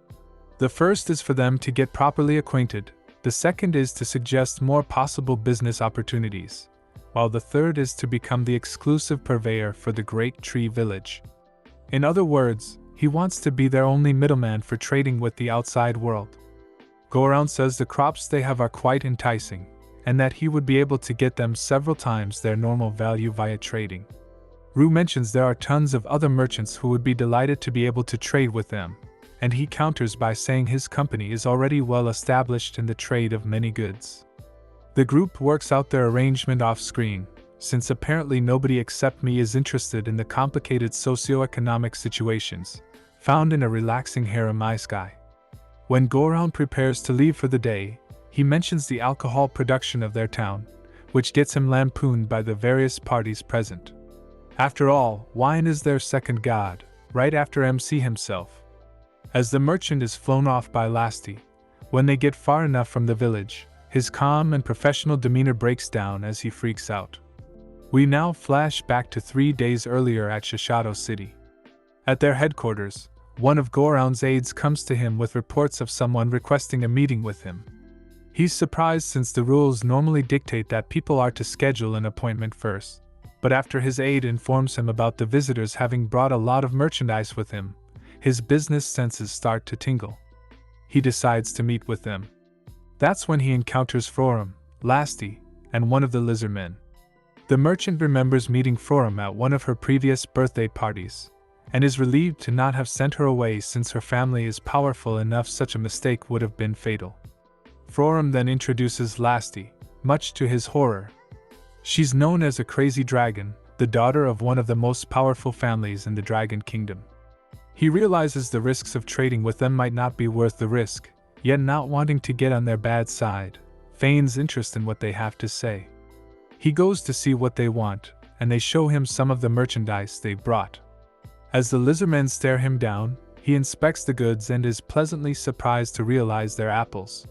The first is for them to get properly acquainted, the second is to suggest more possible business opportunities, while the third is to become the exclusive purveyor for the Great Tree Village. In other words, he wants to be their only middleman for trading with the outside world. Goround says the crops they have are quite enticing, and that he would be able to get them several times their normal value via trading. Rue mentions there are tons of other merchants who would be delighted to be able to trade with them, and he counters by saying his company is already well established in the trade of many goods. The group works out their arrangement off-screen, since apparently nobody except me is interested in the complicated socio-economic situations found in a relaxing harem isekai. When Goround prepares to leave for the day, he mentions the alcohol production of their town, which gets him lampooned by the various parties present. After all, wine is their second god, right after MC himself. As the merchant is flown off by Lasti, when they get far enough from the village, his calm and professional demeanor breaks down as he freaks out. We now flash back to 3 days earlier at Shishato City. At their headquarters, one of Goround's aides comes to him with reports of someone requesting a meeting with him. He's surprised since the rules normally dictate that people are to schedule an appointment first, but after his aide informs him about the visitors having brought a lot of merchandise with him, his business senses start to tingle. He decides to meet with them. That's when he encounters Frorum, Lasti, and one of the lizardmen. The merchant remembers meeting Frorum at one of her previous birthday parties, and is relieved to not have sent her away since her family is powerful enough such a mistake would have been fatal. Frorum then introduces Lasti, much to his horror. She's known as a crazy dragon, the daughter of one of the most powerful families in the Dragon Kingdom. He realizes the risks of trading with them might not be worth the risk, yet not wanting to get on their bad side, feigns interest in what they have to say. He goes to see what they want, and they show him some of the merchandise they've brought. As the lizardmen stare him down, he inspects the goods and is pleasantly surprised to realize they're apples.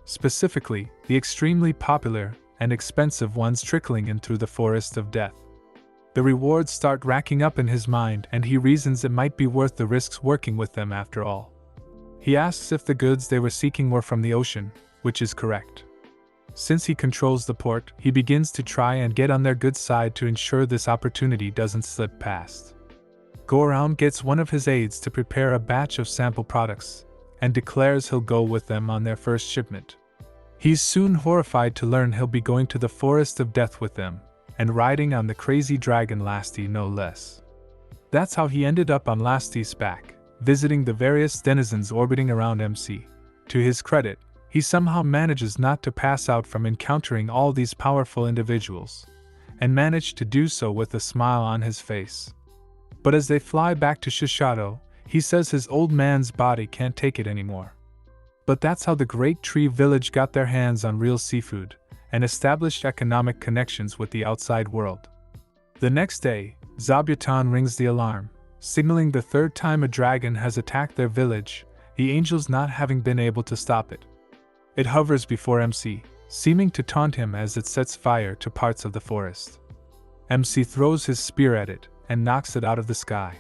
Specifically, the extremely popular and expensive ones trickling in through the forest of death. The rewards start racking up in his mind, and he reasons it might be worth the risks working with them after all. He asks if the goods they were seeking were from the ocean, which is correct. Since he controls the port, he begins to try and get on their good side to ensure this opportunity doesn't slip past. Go-Around gets one of his aides to prepare a batch of sample products, and declares he'll go with them on their first shipment. He's soon horrified to learn he'll be going to the forest of death with them, and riding on the crazy dragon Lasty no less. That's how he ended up on Lasty's back, visiting the various denizens orbiting around MC. To his credit, he somehow manages not to pass out from encountering all these powerful individuals, and managed to do so with a smile on his face. But as they fly back to Shishato, he says his old man's body can't take it anymore. But that's how the Great Tree Village got their hands on real seafood, and established economic connections with the outside world. The next day, Zabuton rings the alarm, signaling the third time a dragon has attacked their village, the angels not having been able to stop it. It hovers before MC, seeming to taunt him as it sets fire to parts of the forest. MC throws his spear at it, and knocks it out of the sky.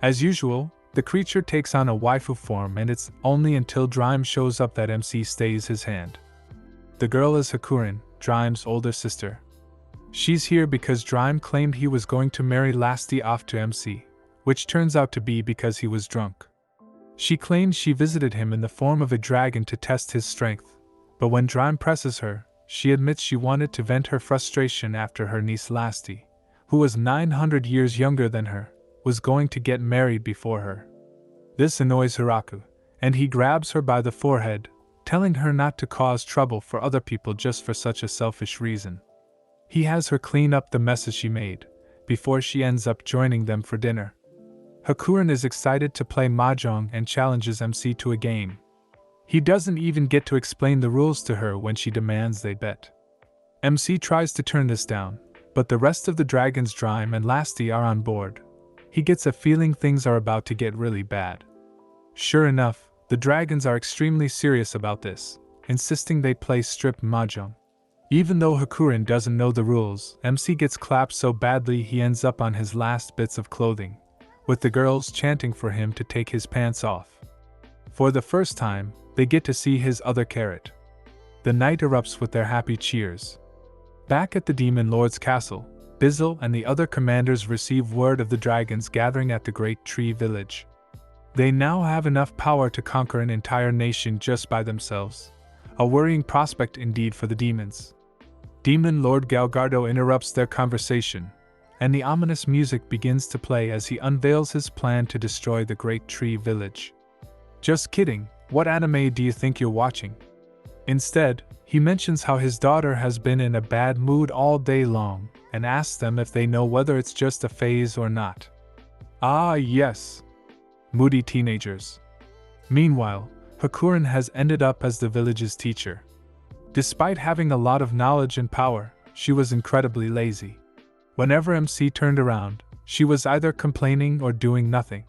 As usual, the creature takes on a waifu form, and it's only until Drime shows up that MC stays his hand. The girl is Hakurin, Drime's older sister. She's here because Drime claimed he was going to marry Lasty off to MC, which turns out to be because he was drunk. She claims she visited him in the form of a dragon to test his strength, but when Drime presses her, she admits she wanted to vent her frustration after her niece Lasty, who was 900 years younger than her, was going to get married before her. This annoys Hiraku, and he grabs her by the forehead, telling her not to cause trouble for other people just for such a selfish reason. He has her clean up the messes she made, before she ends up joining them for dinner. Hakurin is excited to play mahjong and challenges MC to a game. He doesn't even get to explain the rules to her when she demands they bet. MC tries to turn this down, but the rest of the dragons Drime and Lasty are on board. He gets a feeling things are about to get really bad. Sure enough, the dragons are extremely serious about this, insisting they play strip mahjong. Even though Hakurin doesn't know the rules, MC gets clapped so badly he ends up on his last bits of clothing, with the girls chanting for him to take his pants off. For the first time, they get to see his other carrot. The night erupts with their happy cheers. Back at the Demon Lord's castle, Bizzle and the other commanders receive word of the dragons gathering at the Great Tree Village. They now have enough power to conquer an entire nation just by themselves, a worrying prospect indeed for the demons. Demon Lord Galgardo interrupts their conversation, and the ominous music begins to play as he unveils his plan to destroy the Great Tree Village. Just kidding, what anime do you think you're watching? Instead, he mentions how his daughter has been in a bad mood all day long, and asks them if they know whether it's just a phase or not. Ah yes, moody teenagers. Meanwhile, Hakurin has ended up as the village's teacher. Despite having a lot of knowledge and power, she was incredibly lazy. Whenever MC turned around, she was either complaining or doing nothing.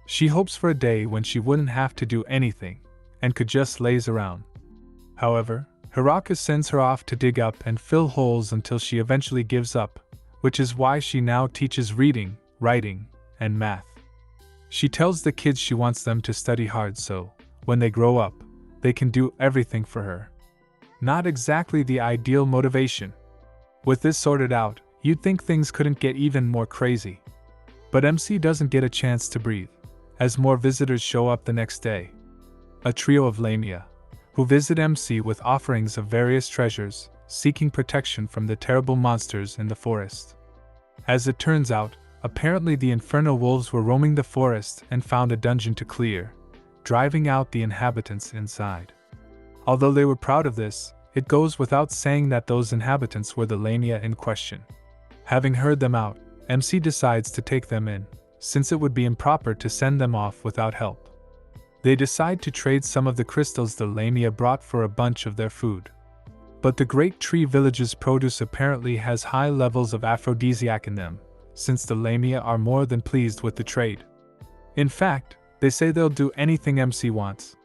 She hopes for a day when she wouldn't have to do anything, and could just laze around. However, Hiraka sends her off to dig up and fill holes until she eventually gives up, which is why she now teaches reading, writing, and math. She tells the kids she wants them to study hard so, when they grow up, they can do everything for her. Not exactly the ideal motivation. With this sorted out, you'd think things couldn't get even more crazy. But MC doesn't get a chance to breathe, as more visitors show up the next day. A trio of Lamia, who visit MC with offerings of various treasures, seeking protection from the terrible monsters in the forest. As it turns out, apparently the infernal wolves were roaming the forest and found a dungeon to clear, driving out the inhabitants inside. Although they were proud of this, it goes without saying that those inhabitants were the Lamia in question. Having heard them out, MC decides to take them in, since it would be improper to send them off without help. They decide to trade some of the crystals the Lamia brought for a bunch of their food. But the Great Tree Village's produce apparently has high levels of aphrodisiac in them, since the Lamia are more than pleased with the trade. In fact, they say they'll do anything MC wants.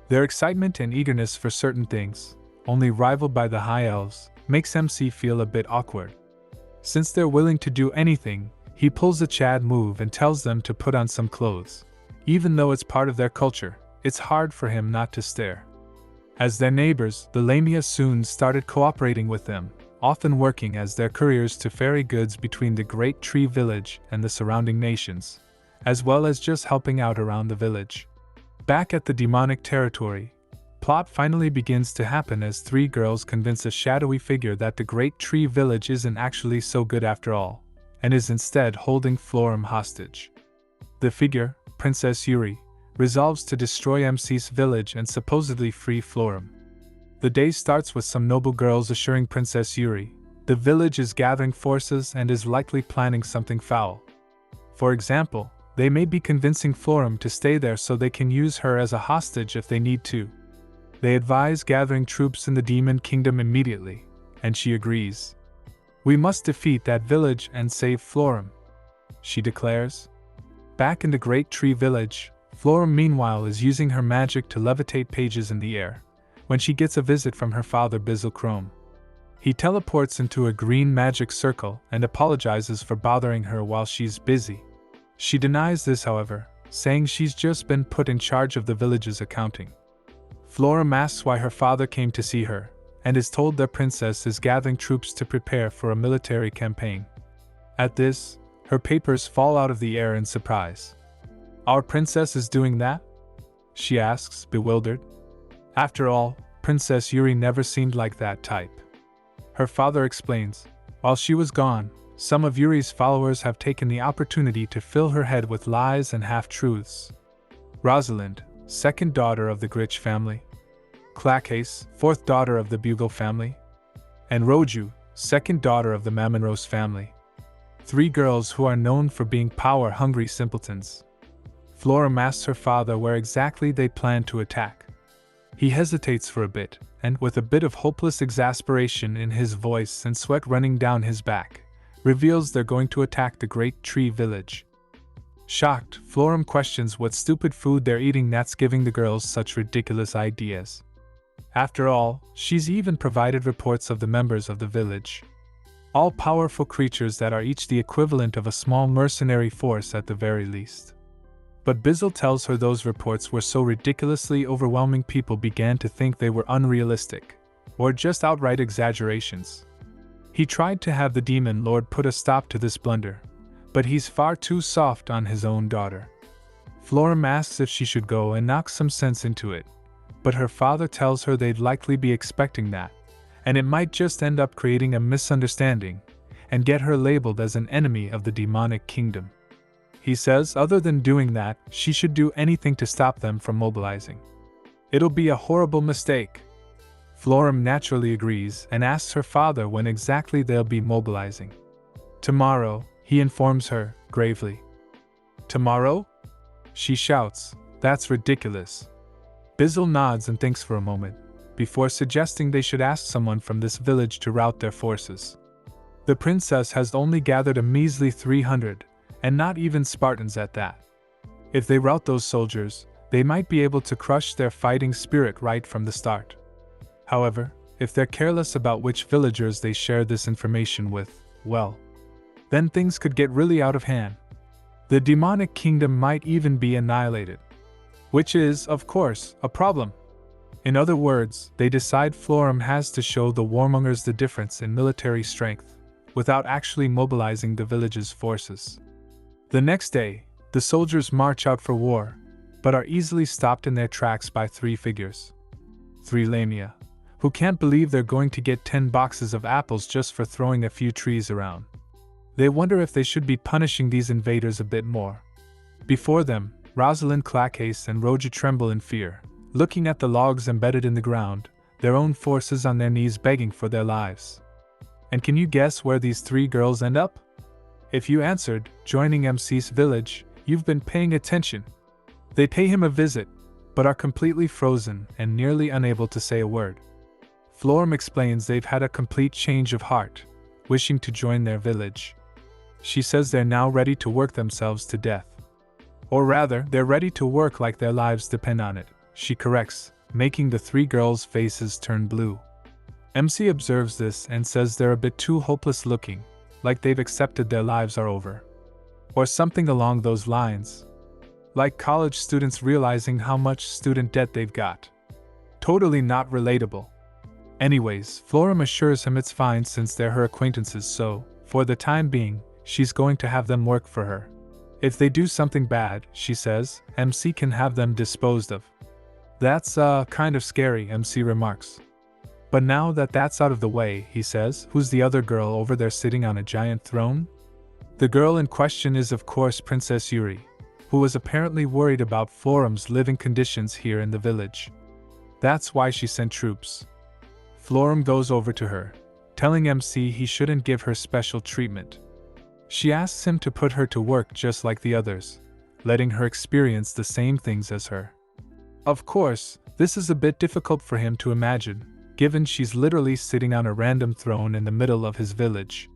Their excitement and eagerness for certain things, only rivaled by the High Elves, makes MC feel a bit awkward. Since they're willing to do anything, he pulls a Chad move and tells them to put on some clothes. Even though it's part of their culture, it's hard for him not to stare. As their neighbors, the Lamia soon started cooperating with them, often working as their couriers to ferry goods between the Great Tree Village and the surrounding nations, as well as just helping out around the village. Back at the demonic territory, plot finally begins to happen as three girls convince a shadowy figure that the Great Tree Village isn't actually so good after all, and is instead holding Florum hostage. The figure, Princess Yuri, resolves to destroy MC's village and supposedly free Florum. The day starts with some noble girls assuring Princess Yuri the village is gathering forces and is likely planning something foul. For example, they may be convincing Florum to stay there so they can use her as a hostage if they need to. They advise gathering troops in the Demon Kingdom immediately, and she agrees. "We must defeat that village and save Florum," she declares. Back in the Great Tree Village, Florum meanwhile is using her magic to levitate pages in the air, when she gets a visit from her father Bizzle Chrome. He teleports into a green magic circle and apologizes for bothering her while she's busy. She denies this, however, saying she's just been put in charge of the village's accounting. Florum asks why her father came to see her, and is told their princess is gathering troops to prepare for a military campaign. At this, her papers fall out of the air in surprise. "Our princess is doing that?" she asks, bewildered. After all, Princess Yuri never seemed like that type. Her father explains, while she was gone, some of Yuri's followers have taken the opportunity to fill her head with lies and half-truths. Rosalind, second daughter of the Gritch family, Clacase, fourth daughter of the Bugle family, and Roju, second daughter of the Mamonrose family. Three girls who are known for being power-hungry simpletons. Florum asks her father where exactly they plan to attack. He hesitates for a bit, and with a bit of hopeless exasperation in his voice and sweat running down his back, reveals they're going to attack the Great Tree Village. Shocked, Florum questions what stupid food they're eating that's giving the girls such ridiculous ideas. After all, she's even provided reports of the members of the village. All powerful creatures that are each the equivalent of a small mercenary force at the very least. But Bizzle tells her those reports were so ridiculously overwhelming people began to think they were unrealistic, or just outright exaggerations. He tried to have the Demon Lord put a stop to this blunder, but he's far too soft on his own daughter. Florum asks if she should go and knock some sense into it, but her father tells her they'd likely be expecting that, and it might just end up creating a misunderstanding, and get her labeled as an enemy of the demonic kingdom. He says other than doing that, she should do anything to stop them from mobilizing. It'll be a horrible mistake. Florum naturally agrees and asks her father when exactly they'll be mobilizing. "Tomorrow," he informs her, gravely. "Tomorrow?" she shouts. "That's ridiculous." Bizzle nods and thinks for a moment, before suggesting they should ask someone from this village to rout their forces. The princess has only gathered a measly 300, and not even Spartans at that. If they rout those soldiers, they might be able to crush their fighting spirit right from the start. However, if they're careless about which villagers they share this information with, well, then things could get really out of hand. The demonic kingdom might even be annihilated. Which is, of course, a problem. In other words, they decide Florum has to show the warmongers the difference in military strength, without actually mobilizing the village's forces. The next day, the soldiers march out for war, but are easily stopped in their tracks by three figures. Three Lamia, who can't believe they're going to get 10 boxes of apples just for throwing a few trees around. They wonder if they should be punishing these invaders a bit more. Before them, Rosalind, Clacase, and Roja tremble in fear, looking at the logs embedded in the ground, their own forces on their knees begging for their lives. And can you guess where these three girls end up? If you answered, joining MC's village, you've been paying attention. They pay him a visit, but are completely frozen and nearly unable to say a word. Florum explains they've had a complete change of heart, wishing to join their village. She says they're now ready to work themselves to death. Or rather, they're ready to work like their lives depend on it, she corrects, making the three girls' faces turn blue. MC observes this and says they're a bit too hopeless looking, like they've accepted their lives are over. Or something along those lines. Like college students realizing how much student debt they've got. Totally not relatable. Anyways, Florum assures him it's fine since they're her acquaintances, so, for the time being, she's going to have them work for her. If they do something bad, she says, MC can have them disposed of. That's, kind of scary, MC remarks. But now that that's out of the way, he says, who's the other girl over there sitting on a giant throne? The girl in question is of course Princess Yuri, who was apparently worried about Florum's living conditions here in the village. That's why she sent troops. Florum goes over to her, telling MC he shouldn't give her special treatment. She asks him to put her to work just like the others, letting her experience the same things as her. Of course, this is a bit difficult for him to imagine, given she's literally sitting on a random throne in the middle of his village.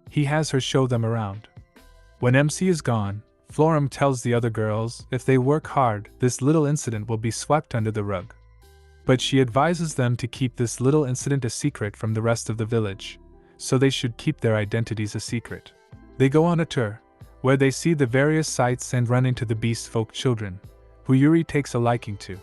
He has her show them around. When MC is gone, Florum tells the other girls if they work hard, this little incident will be swept under the rug. But she advises them to keep this little incident a secret from the rest of the village, so they should keep their identities a secret. They go on a tour, where they see the various sights and run into the beast folk children, who Yuri takes a liking to.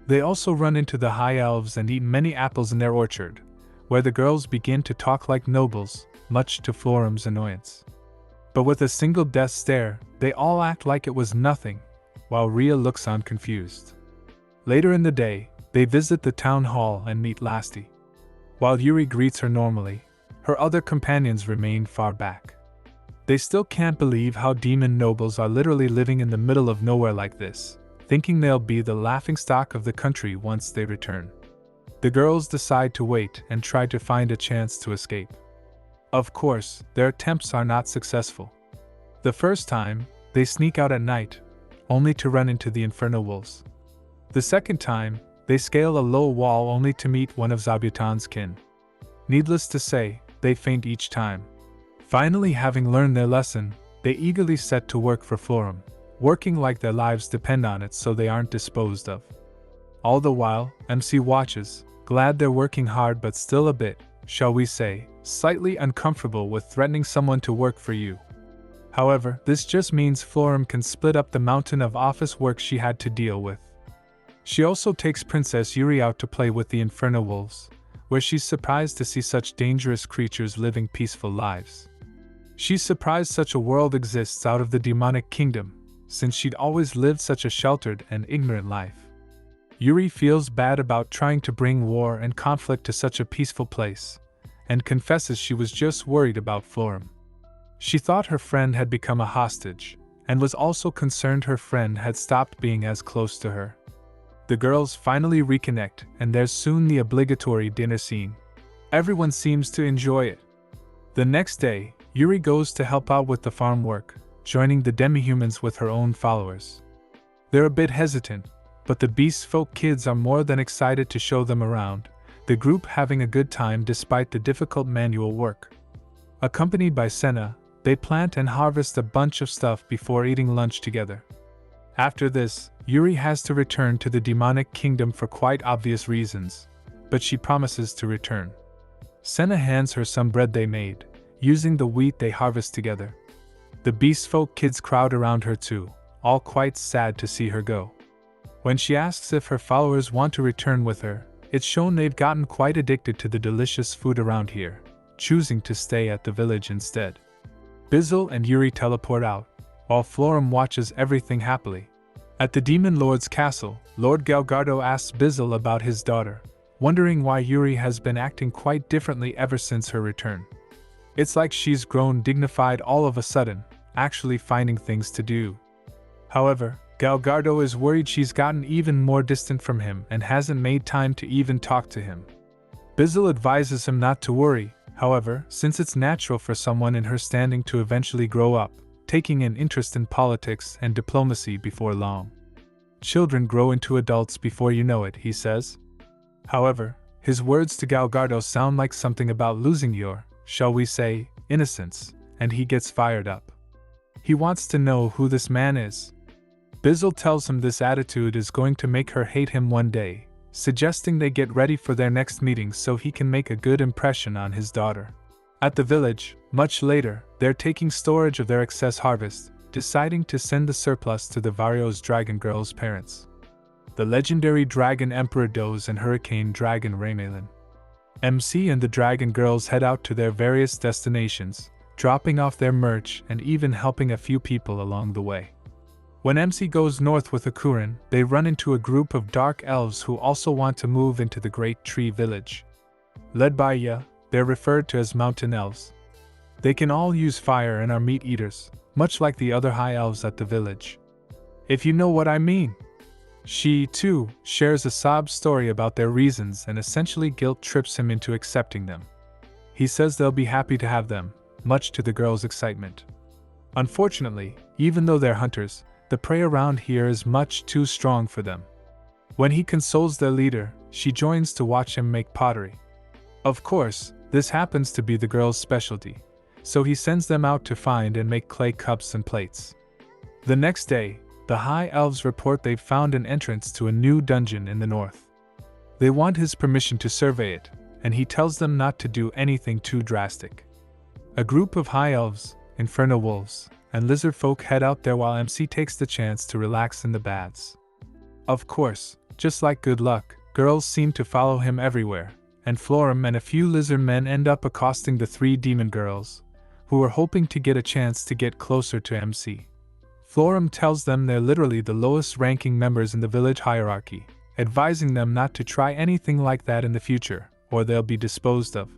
They also run into the high elves and eat many apples in their orchard, where the girls begin to talk like nobles, much to Florum's annoyance. But with a single death stare, they all act like it was nothing, while Rhea looks on confused. Later in the day, they visit the town hall and meet Lasti. While Yuri greets her normally, her other companions remain far back. They still can't believe how demon nobles are literally living in the middle of nowhere like this, thinking they'll be the laughingstock of the country once they return. The girls decide to wait and try to find a chance to escape. Of course, their attempts are not successful. The first time, they sneak out at night, only to run into the inferno wolves. The second time, they scale a low wall only to meet one of Zabutan's kin. Needless to say, they faint each time. Finally, having learned their lesson, they eagerly set to work for Florum, working like their lives depend on it so they aren't disposed of. All the while, MC watches, glad they're working hard but still a bit, shall we say, slightly uncomfortable with threatening someone to work for you. However, this just means Florum can split up the mountain of office work she had to deal with. She also takes Princess Yuri out to play with the Inferno Wolves, where she's surprised to see such dangerous creatures living peaceful lives. She's surprised such a world exists out of the demonic kingdom, since she'd always lived such a sheltered and ignorant life. Yuri feels bad about trying to bring war and conflict to such a peaceful place, and confesses she was just worried about Florum. She thought her friend had become a hostage, and was also concerned her friend had stopped being as close to her. The girls finally reconnect, and there's soon the obligatory dinner scene. Everyone seems to enjoy it. The next day, Yuri goes to help out with the farm work, joining the demi-humans with her own followers. They're a bit hesitant, but the beast folk kids are more than excited to show them around, the group having a good time despite the difficult manual work. Accompanied by Senna, they plant and harvest a bunch of stuff before eating lunch together. After this, Yuri has to return to the demonic kingdom for quite obvious reasons, but she promises to return. Senna hands her some bread they made, using the wheat they harvest together. The beast folk kids crowd around her too, all quite sad to see her go. When she asks if her followers want to return with her, it's shown they've gotten quite addicted to the delicious food around here, choosing to stay at the village instead. Bizzle and Yuri teleport out, while Florum watches everything happily. At the Demon Lord's castle, Lord Galgardo asks Bizzle about his daughter, wondering why Yuri has been acting quite differently ever since her return. It's like she's grown dignified all of a sudden, actually finding things to do. However, Galgardo is worried she's gotten even more distant from him and hasn't made time to even talk to him. Bizzle advises him not to worry, however, since it's natural for someone in her standing to eventually grow up, taking an interest in politics and diplomacy before long. Children grow into adults before you know it, he says. However, his words to Galgardo sound like something about losing your, shall we say, innocence, and he gets fired up. He wants to know who this man is. Bizzle tells him this attitude is going to make her hate him one day, suggesting they get ready for their next meeting so he can make a good impression on his daughter. At the village, much later, they're taking storage of their excess harvest, deciding to send the surplus to the Vario's Dragon Girl's parents. The legendary Dragon Emperor Doze and Hurricane Dragon Raymalin. MC and the Dragon Girls head out to their various destinations, dropping off their merch and even helping a few people along the way. When MC goes north with Akurin, they run into a group of dark elves who also want to move into the Great Tree Village. Led by Ya, they're referred to as mountain elves. They can all use fire and are meat eaters, much like the other high elves at the village. If you know what I mean. She, too, shares a sob story about their reasons and essentially guilt trips him into accepting them. He says they'll be happy to have them, much to the girls' excitement. Unfortunately, even though they're hunters, the prey around here is much too strong for them. When he consoles their leader, she joins to watch him make pottery. Of course, this happens to be the girls' specialty, so he sends them out to find and make clay cups and plates. The next day, the High Elves report they've found an entrance to a new dungeon in the north. They want his permission to survey it, and he tells them not to do anything too drastic. A group of High Elves, Inferno Wolves, and Lizard Folk head out there while MC takes the chance to relax in the baths. Of course, just like Good Luck, girls seem to follow him everywhere, and Florum and a few lizard men end up accosting the three demon girls, who are hoping to get a chance to get closer to MC. Florum tells them they're literally the lowest ranking members in the village hierarchy, advising them not to try anything like that in the future, or they'll be disposed of.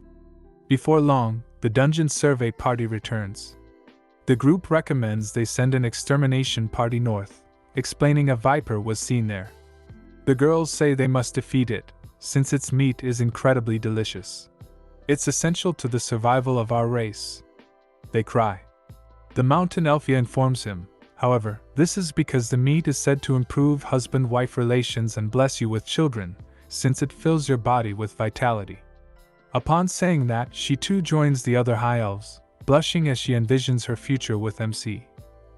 Before long, the dungeon survey party returns. The group recommends they send an extermination party north, explaining a viper was seen there. The girls say they must defeat it, since its meat is incredibly delicious. It's essential to the survival of our race. They cry. The mountain Elfia informs him, however, this is because the meat is said to improve husband-wife relations and bless you with children, since it fills your body with vitality. Upon saying that, she too joins the other High Elves, blushing as she envisions her future with MC.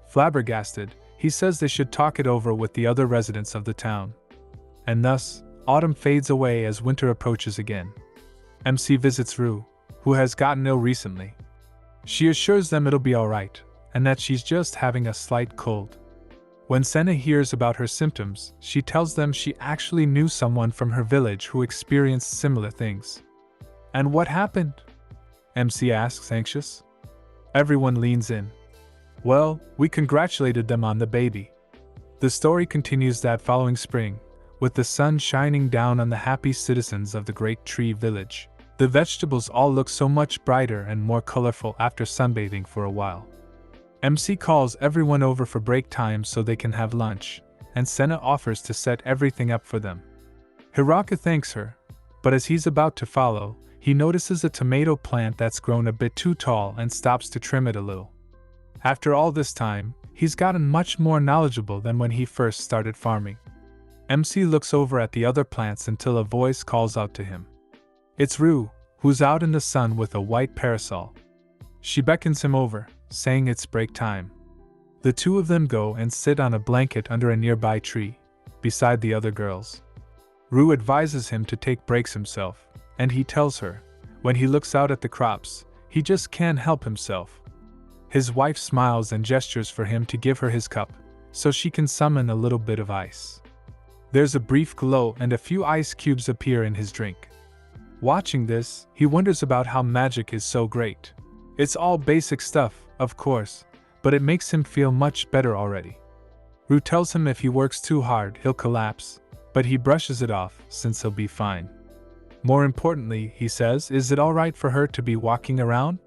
Flabbergasted, he says they should talk it over with the other residents of the town. And thus, autumn fades away as winter approaches again. MC visits Rue, who has gotten ill recently. She assures them it'll be alright, and that she's just having a slight cold. When Senna hears about her symptoms, she tells them she actually knew someone from her village who experienced similar things. And what happened? MC asks, anxious. Everyone leans in. Well, we congratulated them on the baby. The story continues that following spring, with the sun shining down on the happy citizens of the Great Tree Village. The vegetables all look so much brighter and more colorful after sunbathing for a while. MC calls everyone over for break time so they can have lunch, and Senna offers to set everything up for them. Hiraka thanks her, but as he's about to follow, he notices a tomato plant that's grown a bit too tall and stops to trim it a little. After all this time, he's gotten much more knowledgeable than when he first started farming. MC looks over at the other plants until a voice calls out to him. It's Rue, who's out in the sun with a white parasol. She beckons him over, saying it's break time. The two of them go and sit on a blanket under a nearby tree, beside the other girls. Rue advises him to take breaks himself, and he tells her, when he looks out at the crops, he just can't help himself. His wife smiles and gestures for him to give her his cup, so she can summon a little bit of ice. There's a brief glow and a few ice cubes appear in his drink. Watching this, he wonders about how magic is so great. It's all basic stuff, of course, but it makes him feel much better already. Rue tells him if he works too hard, he'll collapse, but he brushes it off since he'll be fine. More importantly, he says, is it alright for her to be walking around?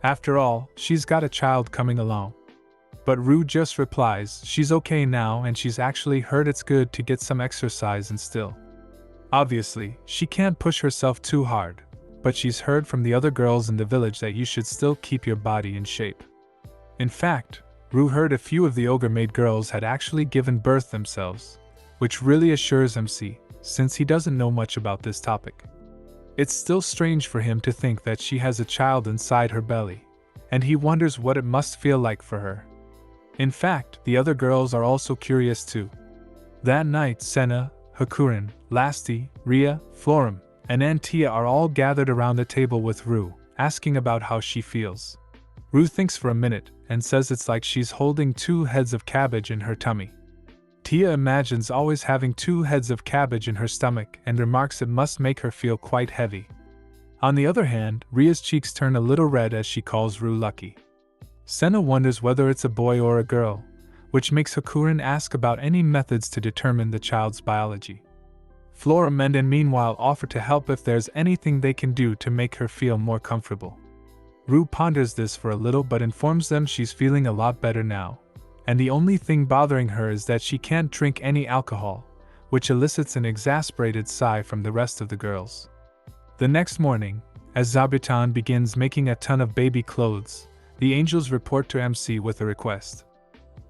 After all, she's got a child coming along. But Rue just replies she's okay now and she's actually heard it's good to get some exercise and still. Obviously, she can't push herself too hard, but she's heard from the other girls in the village that you should still keep your body in shape. In fact, Rue heard a few of the ogre-maid girls had actually given birth themselves, which really assures MC, since he doesn't know much about this topic. It's still strange for him to think that she has a child inside her belly, and he wonders what it must feel like for her. In fact, the other girls are also curious too. That night, Senna, Hakurin, Lasti, Ria, Florim, and Antia are all gathered around the table with Rue, asking about how she feels. Rue thinks for a minute and says it's like she's holding 2 heads of cabbage in her tummy. Tia imagines always having 2 heads of cabbage in her stomach and remarks it must make her feel quite heavy. On the other hand, Ria's cheeks turn a little red as she calls Rue lucky. Senna wonders whether it's a boy or a girl, which makes Hakurin ask about any methods to determine the child's biology. Florim and meanwhile offer to help if there's anything they can do to make her feel more comfortable. Rue ponders this for a little but informs them she's feeling a lot better now, and the only thing bothering her is that she can't drink any alcohol, which elicits an exasperated sigh from the rest of the girls. The next morning, as Zabuton begins making a ton of baby clothes, the angels report to MC with a request.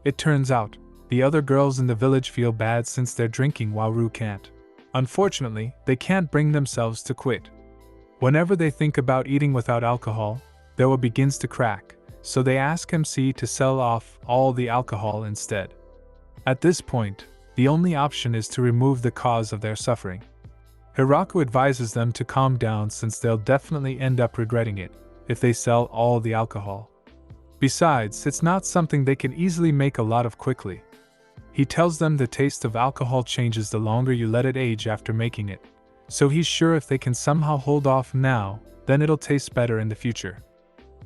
It turns out, the other girls in the village feel bad since they're drinking while Rue can't. Unfortunately, they can't bring themselves to quit. Whenever they think about eating without alcohol, their will begins to crack, so they ask MC to sell off all the alcohol instead. At this point, the only option is to remove the cause of their suffering. Hiraku advises them to calm down since they'll definitely end up regretting it if they sell all the alcohol. Besides, it's not something they can easily make a lot of quickly. He tells them the taste of alcohol changes the longer you let it age after making it, so he's sure if they can somehow hold off now, then it'll taste better in the future.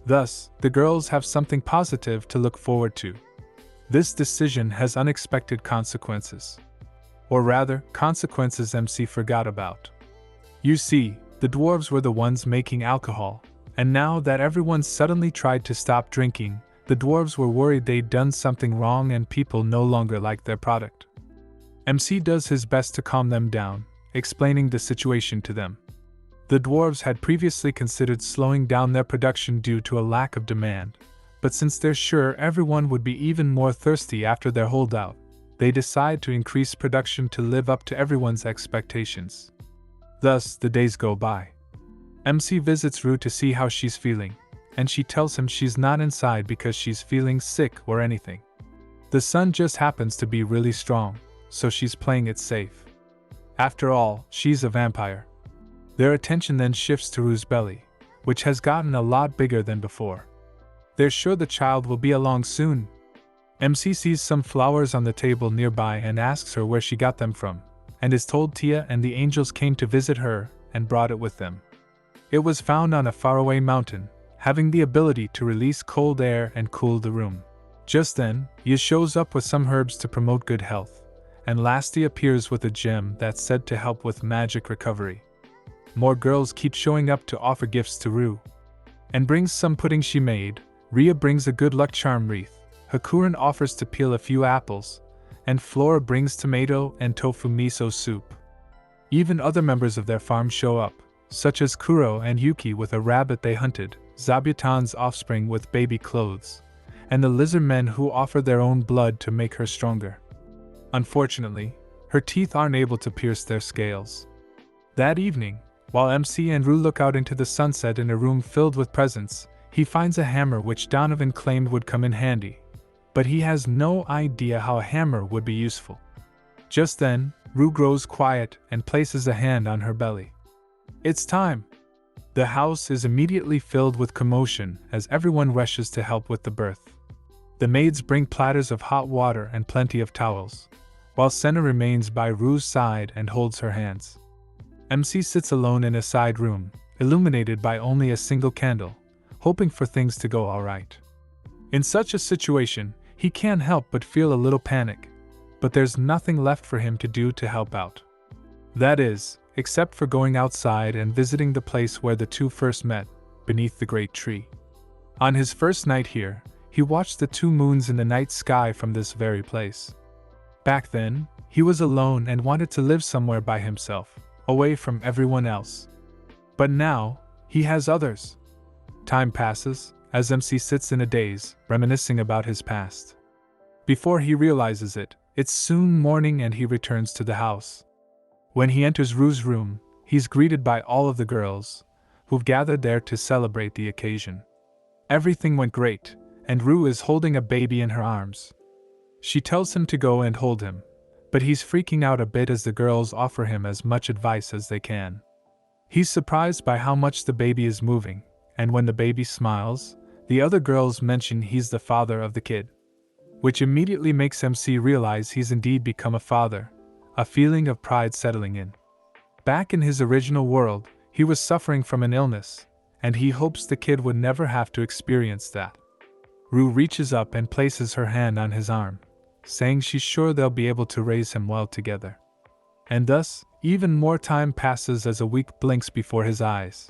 Thus, the girls have something positive to look forward to. This decision has unexpected consequences. Or rather, consequences MC forgot about. You see, the dwarves were the ones making alcohol, and now that everyone suddenly tried to stop drinking, the dwarves were worried they'd done something wrong and people no longer liked their product. MC does his best to calm them down, explaining the situation to them. The dwarves had previously considered slowing down their production due to a lack of demand, but since they're sure everyone would be even more thirsty after their holdout, they decide to increase production to live up to everyone's expectations. Thus, the days go by. MC visits Rue to see how she's feeling, and she tells him she's not inside because she's feeling sick or anything. The sun just happens to be really strong, so she's playing it safe. After all, she's a vampire. Their attention then shifts to Rue's belly, which has gotten a lot bigger than before. They're sure the child will be along soon. MC sees some flowers on the table nearby and asks her where she got them from, and is told Tia and the angels came to visit her and brought it with them. It was found on a faraway mountain, having the ability to release cold air and cool the room. Just then, Yi shows up with some herbs to promote good health, and Lasti appears with a gem that's said to help with magic recovery. More girls keep showing up to offer gifts to Rue, and brings some pudding she made. Ria brings a good luck charm wreath, Hakurin offers to peel a few apples, and Flora brings tomato and tofu miso soup. Even other members of their farm show up, such as Kuro and Yuki with a rabbit they hunted, Zabuton's offspring with baby clothes, and the lizard men who offer their own blood to make her stronger. Unfortunately, her teeth aren't able to pierce their scales. That evening, while MC and Rue look out into the sunset in a room filled with presents, he finds a hammer which Donovan claimed would come in handy, but he has no idea how a hammer would be useful. Just then, Rue grows quiet and places a hand on her belly. It's time! The house is immediately filled with commotion as everyone rushes to help with the birth. The maids bring platters of hot water and plenty of towels, while Senna remains by Rue's side and holds her hands. MC sits alone in a side room, illuminated by only a single candle, hoping for things to go alright. In such a situation, he can't help but feel a little panic, but there's nothing left for him to do to help out. That is, except for going outside and visiting the place where the two first met, beneath the great tree. On his first night here, he watched the 2 moons in the night sky from this very place. Back then, he was alone and wanted to live somewhere by himself, away from everyone else. But now, he has others. Time passes, as MC sits in a daze, reminiscing about his past. Before he realizes it, It's soon morning and he returns to the house. When he enters Rue's room, he's greeted by all of the girls, who've gathered there to celebrate the occasion. Everything went great, and Rue is holding a baby in her arms. She tells him to go and hold him, but he's freaking out a bit as the girls offer him as much advice as they can. He's surprised by how much the baby is moving, and when the baby smiles, the other girls mention he's the father of the kid, which immediately makes MC realize he's indeed become a father, a feeling of pride settling in. Back in his original world, he was suffering from an illness, and he hopes the kid would never have to experience that. Rue reaches up and places her hand on his arm, saying she's sure they'll be able to raise him well together. And thus, even more time passes as a week blinks before his eyes.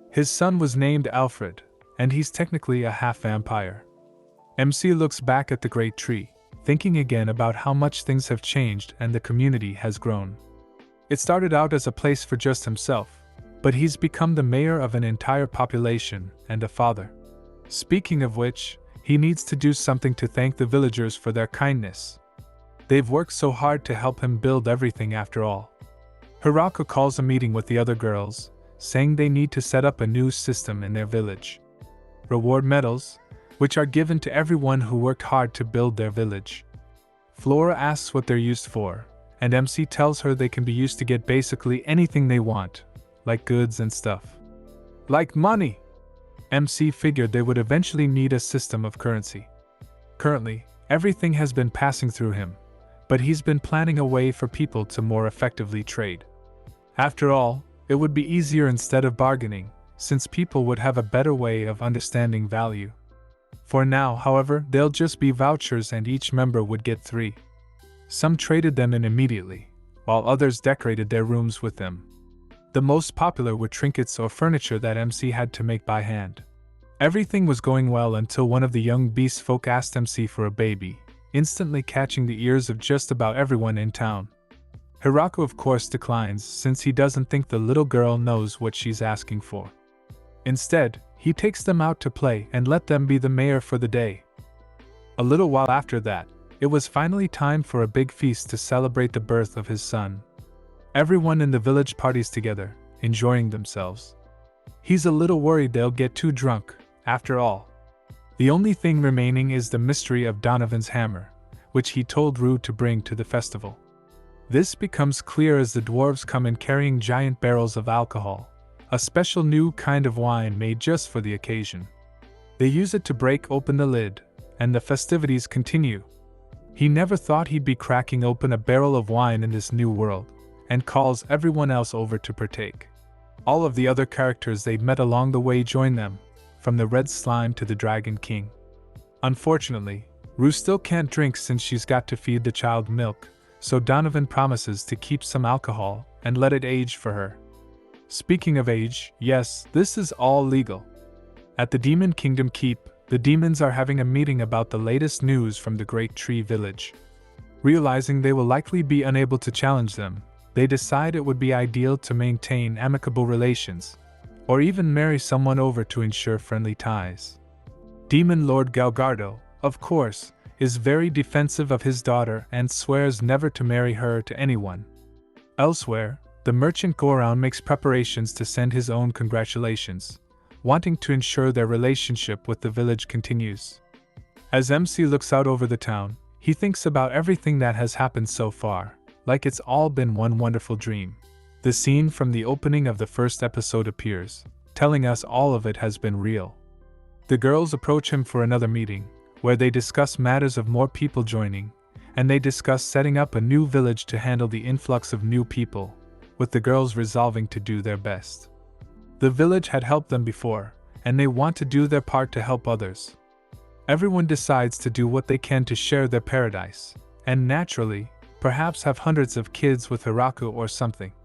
His son was named Alfred, and he's technically a half-vampire. MC looks back at the great tree, thinking again about how much things have changed and the community has grown. It started out as a place for just himself, but he's become the mayor of an entire population and a father. Speaking of which, he needs to do something to thank the villagers for their kindness. They've worked so hard to help him build everything after all. Hirako calls a meeting with the other girls, saying they need to set up a new system in their village. Reward medals, which are given to everyone who worked hard to build their village. Flora asks what they're used for, and MC tells her they can be used to get basically anything they want, like goods and stuff. Like money! MC figured they would eventually need a system of currency. Currently, everything has been passing through him, but he's been planning a way for people to more effectively trade. After all, it would be easier instead of bargaining, since people would have a better way of understanding value. For now, however, they'll just be vouchers and each member would get 3. Some traded them in immediately, while others decorated their rooms with them. The most popular were trinkets or furniture that MC had to make by hand. Everything was going well until one of the young beast folk asked MC for a baby, instantly catching the ears of just about everyone in town. Hirako of course declines since he doesn't think the little girl knows what she's asking for. Instead, he takes them out to play and let them be the mayor for the day. A little while after that, it was finally time for a big feast to celebrate the birth of his son. Everyone in the village parties together, enjoying themselves. He's a little worried they'll get too drunk, after all. The only thing remaining is the mystery of Donovan's hammer, which he told Rue to bring to the festival. This becomes clear as the dwarves come in carrying giant barrels of alcohol, a special new kind of wine made just for the occasion. They use it to break open the lid, and the festivities continue. He never thought he'd be cracking open a barrel of wine in this new world, and calls everyone else over to partake. All of the other characters they'd met along the way join them, from the red slime to the dragon king. Unfortunately, Rue still can't drink since she's got to feed the child milk, so Donovan promises to keep some alcohol and let it age for her. Speaking of age, yes, this is all legal. At the Demon Kingdom Keep, the demons are having a meeting about the latest news from the Great Tree Village. Realizing they will likely be unable to challenge them, they decide it would be ideal to maintain amicable relations, or even marry someone over to ensure friendly ties. Demon Lord Galgardo, of course, is very defensive of his daughter and swears never to marry her to anyone. Elsewhere, the merchant Goron makes preparations to send his own congratulations, wanting to ensure their relationship with the village continues. As MC looks out over the town, he thinks about everything that has happened so far, like it's all been one wonderful dream. The scene from the opening of the first episode appears, telling us all of it has been real. The girls approach him for another meeting, where they discuss matters of more people joining, and they discuss setting up a new village to handle the influx of new people, with the girls resolving to do their best. The village had helped them before, and they want to do their part to help others. Everyone decides to do what they can to share their paradise, and naturally, perhaps have hundreds of kids with Hirako or something.